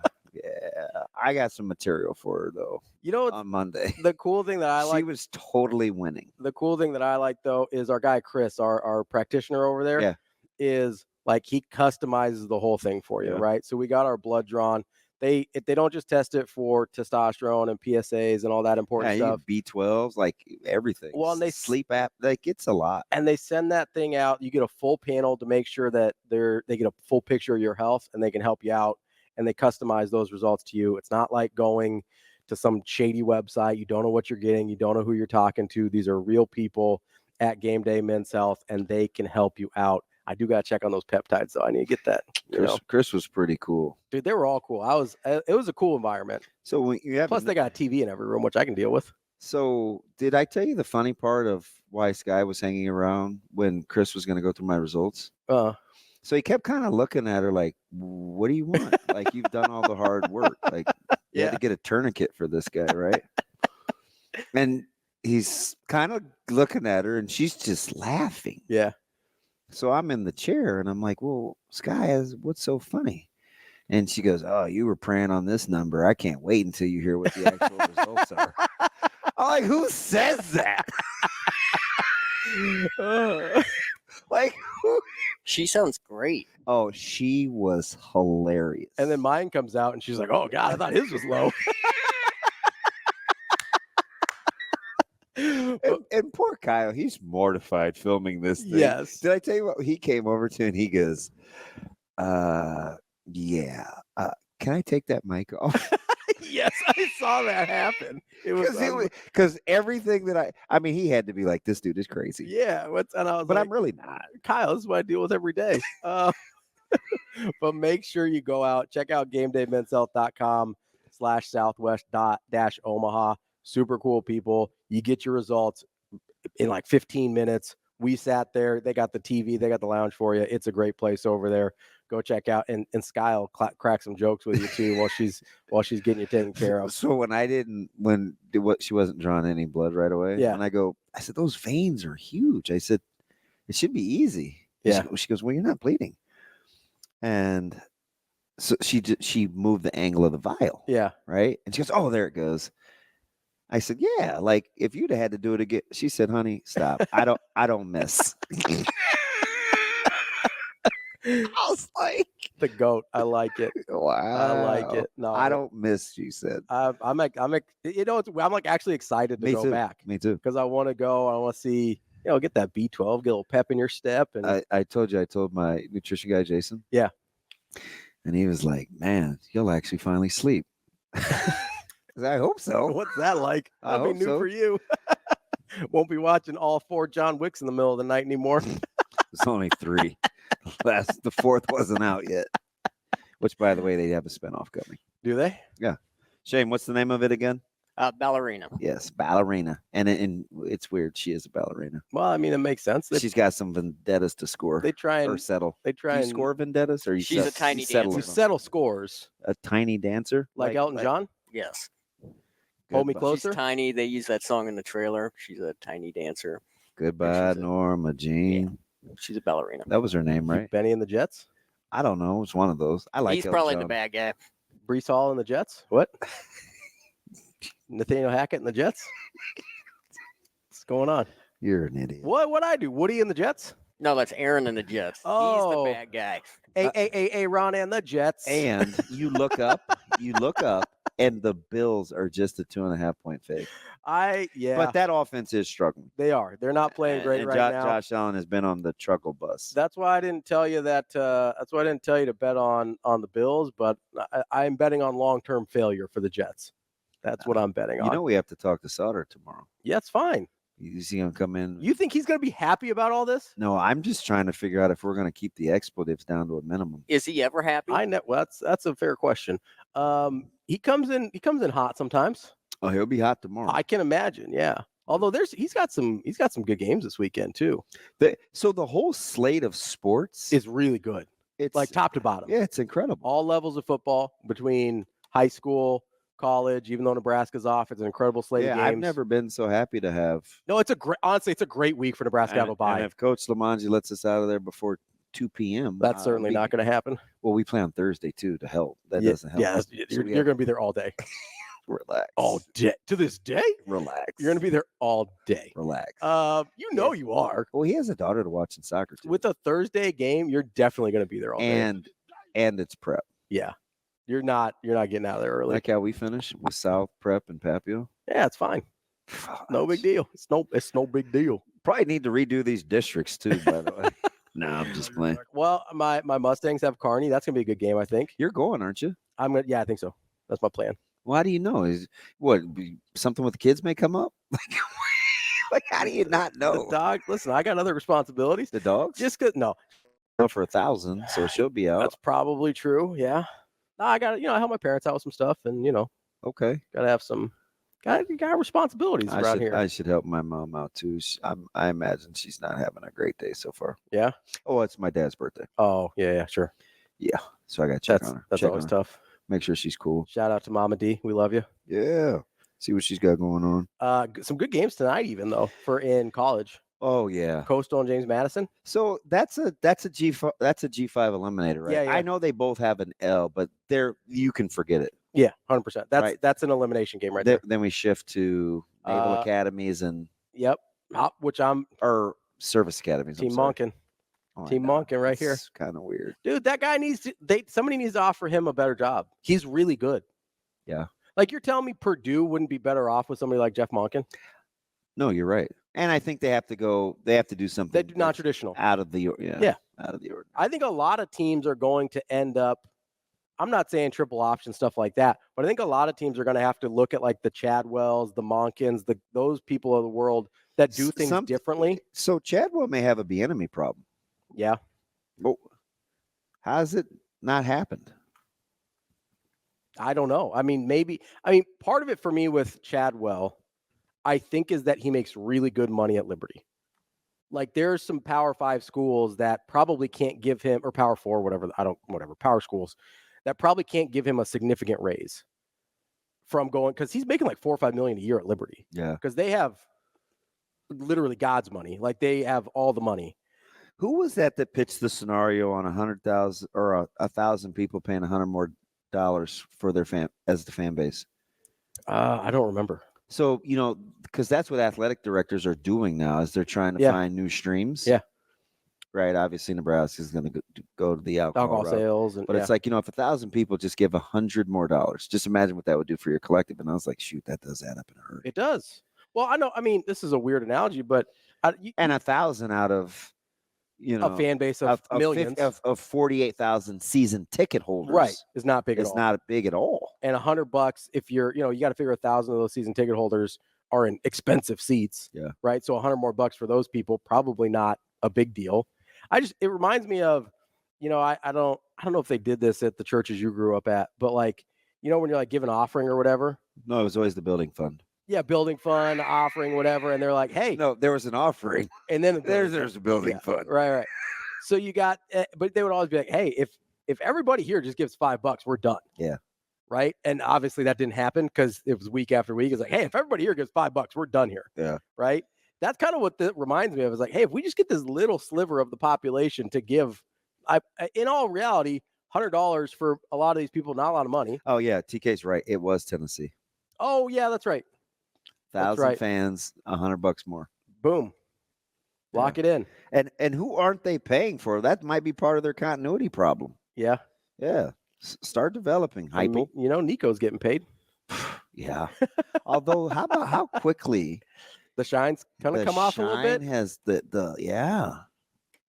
I got some material for her, though. On Monday. The cool thing that I like. She was totally winning. The cool thing that I like, though, is our guy, Chris, our practitioner over there, is like he customizes the whole thing for you, right? So we got our blood drawn. They don't just test it for testosterone and PSAs and all that important stuff. B12s, like everything. Well, and they sleep app, like it's a lot. And they send that thing out. You get a full panel to make sure that they get a full picture of your health and they can help you out. And they customize those results to you. It's not like going to some shady website. You don't know what you're getting. You don't know who you're talking to. These are real people at Game Day Men's Health, and they can help you out. I do got to check on those peptides, though. I need to get that. Chris was pretty cool. Dude, they were all cool. It was a cool environment. So when you have Plus, they got a TV in every room, which I can deal with. So did I tell you the funny part of why Sky was hanging around when Chris was going to go through my results? So he kept kind of looking at her like, what do you want? Like, you've done all the hard work. Like, you had to get a tourniquet for this guy, right? And he's kind of looking at her, and she's just laughing. Yeah. So I'm in the chair, and I'm like, well, Sky, what's so funny? And she goes, oh, you were preying on this number. I can't wait until you hear what the actual results are. I'm like, who says that? Like, she sounds great. Oh, she was hilarious. And then mine comes out, and she's like, "Oh God, I thought his was low." and poor Kyle, he's mortified filming this thing. Yes. Did I tell you what he came over to? And he goes, can I take that mic off? Yes, I saw that happen. It was because everything that I mean, he had to be like, this dude is crazy. Yeah, but I'm really not. Kyle, this is what I deal with every day. But make sure you go out, check out GameDayMen'sHealth.com/Southwest-Omaha. Super cool people. You get your results in like 15 minutes. We sat there. They got the TV. They got the lounge for you. It's a great place over there. Go check out. And Sky will crack some jokes with you too while she's getting you taken care of. So she wasn't drawing any blood right away. Yeah. And I said, those veins are huge. I said, it should be easy. Yeah. She goes, well, you're not bleeding. And so she moved the angle of the vial. Yeah. Right. And she goes, oh, there it goes. I said, yeah, like if you'd have had to do it again. She said, honey, stop. I don't miss. I was like, the GOAT. I like it. Wow. I like it. No, I don't miss, she said. I'm like actually excited to go back. Me too. Because I want to go. I want to see, get that B12, get a little pep in your step. And I told my nutrition guy, Jason. Yeah. And he was like, man, you'll actually finally sleep. I hope so. What's that like? I That'll be hope new so. for you. Won't be watching all 4 John Wicks in the middle of the night anymore. It's only 3. The 4th wasn't out yet. Which, by the way, they have a spinoff coming. Do they? Yeah. Shane, what's the name of it again? Ballerina. Yes, ballerina. And it's weird. She is a ballerina. Well, I mean, it makes sense. She's got some vendettas to score. They try and or settle. They try Do you and score vendettas, or you She's a tiny you settle You dancer. them? settle scores A tiny dancer, like Elton John. Yes. Hold me Goodbye. closer. She's tiny. They use that song in the trailer. She's a tiny dancer. Goodbye, She's a- Norma Jean. She's a ballerina. That was her name, right? Benny and the Jets. I don't know. It was one of those. I like. He's Elton probably John. the bad guy. Brees Hall and the Jets. What? Nathaniel Hackett and the Jets. What's going on? You're an idiot. What I do? Woody and the Jets. No, that's Aaron and the Jets. Oh. He's the bad guy. Ron and the Jets. And you look up, and the Bills are just a 2.5-point fake. Yeah. But that offense is struggling. They are. They're not playing great and right now. Josh Allen has been on the truckle bus. That's why I didn't tell you that. That's why I didn't tell you to bet on the Bills. But I'm betting on long-term failure for the Jets. That's what I'm betting on. You know we have to talk to Sauter tomorrow. Yeah, it's fine. You see him come in? You think he's going to be happy about all this? No, I'm just trying to figure out if we're going to keep the expletives down to a minimum. Is he ever happy? Well, that's a fair question. He comes in hot sometimes. Oh, he'll be hot tomorrow. I can imagine. Yeah. Although he's got some good games this weekend too. So the whole slate of sports Is really good. it's Like top to bottom. Yeah, it's incredible. All levels of football between high school, college. Even though Nebraska's off, it's an incredible slate of games. I've never been so happy to have. No, honestly, it's a great week for Nebraska to have a bye. And if Coach Lamonji lets us out of there before 2 p.m., That's certainly not going to happen. Well, we play on Thursday too to help. That doesn't help. Yeah, us. you're going to be there all day. Relax. All day. To this day? Relax. You're going to be there all day. Relax. You are. Well, he has a daughter to watch in soccer too. With a Thursday game, you're definitely going to be there all day. And it's prep. Yeah. You're not getting out of there early. Like how we finish with South, Prep, and Papio. Yeah, it's fine. No big deal. It's no big deal. Probably need to redo these districts too, by the way. No, I'm just playing. Well, my Mustangs have Kearney. That's gonna be a good game, I think. You're going, aren't you? Yeah, I think so. That's my plan. Well, how do you know? Something with the kids may come up? Like how do you not know? The dog. Listen, I got other responsibilities. The dogs? Just cause no, For 1,000, so she'll be out. that's probably true. Yeah. No, I got I help my parents out with some stuff, and Okay. gotta have some. Got responsibilities around here. I should help my mom out too. I imagine she's not having a great day so far. Yeah. Oh, it's my dad's birthday. Oh yeah, sure. Yeah, so I got to check That's on her. that's Check always on her. tough. Make sure she's cool. Shout out to Mama D. We love you. Yeah. See what she's got going on. Some good games tonight, even though for in college. Oh yeah. Coastal and James Madison. So that's a G5 eliminator, right? Yeah, yeah. I know they both have an L, but you can forget it. Yeah, 100%. Right. That's an elimination game right there. Then we shift to Naval Academies and Yep. Which I'm or service academies. Team Monken. Oh, I Team know. Monken right here. It's kind of weird. Dude, that guy somebody needs to offer him a better job. He's really good. Yeah. Like you're telling me Purdue wouldn't be better off with somebody like Jeff Monken? No, you're right. And I think they have to do something. They do non-traditional. Out of the out of the ordinary. I think a lot of teams are going to end up, I'm not saying triple option stuff like that, but I think a lot of teams are going to have to look at like the Chadwells, the Monkins, those people of the world that do things differently. So Chadwell may have a Bieniemy problem. Yeah. Well, how's it not happened? I don't know. Part of it for me with Chadwell, I think, is that he makes really good money at Liberty. Like there's some Power 5 schools that probably can't give him, or Power 4, Power schools that probably can't give him a significant raise from going, because he's making like $4 or $5 million a year at Liberty. Yeah. Because they have literally God's money. Like they have all the money. Who was that pitched the scenario on 100,000 or 1,000 people paying $100 more for their as the fan base? I don't remember. So, because that's what athletic directors are doing now, is they're trying to find new streams. Yeah. Right. Obviously, Nebraska is going to go to the alcohol route. Sales. But it's like, if 1,000 people just give $100 more, just imagine what that would do for your collective. And I was like, shoot, that does add up in a hurry. It does. Well, I know. This is a weird analogy, but and 1,000 out of a fan base of millions. Of 48,000 season ticket holders. Right. Is not big at all. It's not big at all. And $100 if you're, you got to figure 1,000 of those season ticket holders are in expensive seats. Yeah. Right. So $100 more for those people, probably not a big deal. It reminds me of, I don't know if they did this at the churches you grew up at, but when you're like giving an offering or whatever. No, it was always the building fund. Yeah, building fund, offering, whatever, and they're like, "Hey." No, there was an offering, and then there's a building fund. Right. So you got, but they would always be like, "Hey, if everybody here just gives $5, we're done." Yeah. Right, and obviously that didn't happen because it was week after week. It's like, "Hey, if everybody here gives $5, we're done here." Yeah. Right. That's kind of what that reminds me of. Is like, hey, if we just get this little sliver of the population to give, in all reality, $100 for a lot of these people, not a lot of money. Oh yeah, TK's right. It was Tennessee. Oh yeah, that's right. 1,000 fans, $100 more. Boom. Lock it in. And who aren't they paying for? That might be part of their continuity problem. Yeah. Yeah. Start developing, Heupel. Nico's getting paid. Yeah. Although, how quickly the shine's kind of come off a little bit. Has the yeah.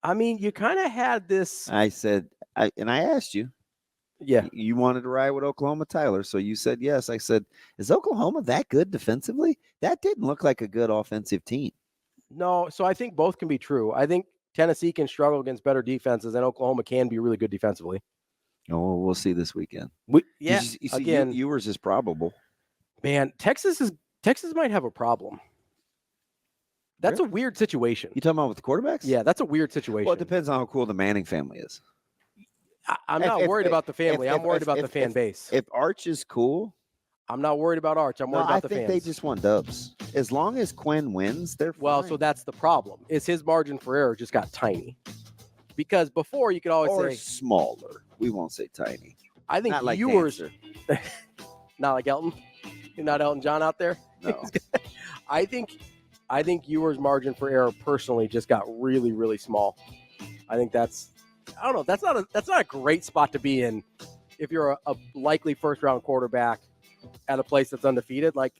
I mean, you kind of had this. I said, I asked you. Yeah. You wanted to ride with Oklahoma, Tyler. So you said yes. I said, is Oklahoma that good defensively? That didn't look like a good offensive team. No. So I think both can be true. I think Tennessee can struggle against better defenses, and Oklahoma can be really good defensively. Oh, we'll see this weekend. You see, again, Ewers is probable. Man, Texas might have a problem. That's a weird situation. You talking about with the quarterbacks? Yeah, that's a weird situation. Well, it depends on how cool the Manning family is. I'm not worried about the family. I'm worried about the fan base. If Arch is cool, I'm not worried about Arch. I'm worried about the fans. I think they just want dubs. As long as Quinn wins, they're fine. Well, so that's the problem. Is his margin for error just got tiny? Because before you could always say smaller. We won't say tiny. I think not like Ewers, not like Elton. You're not Elton John out there. No. I think Ewers' margin for error personally just got really, really small. I think I don't know. That's not a great spot to be in if you're a likely first round quarterback at a place that's undefeated. Like,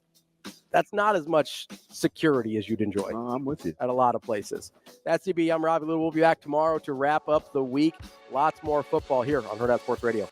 that's not as much security as you'd enjoy. Oh, I'm with you. At a lot of places. That's CB. I'm Ravi. We'll be back tomorrow to wrap up the week. Lots more football here on Hurrdat Sports Radio.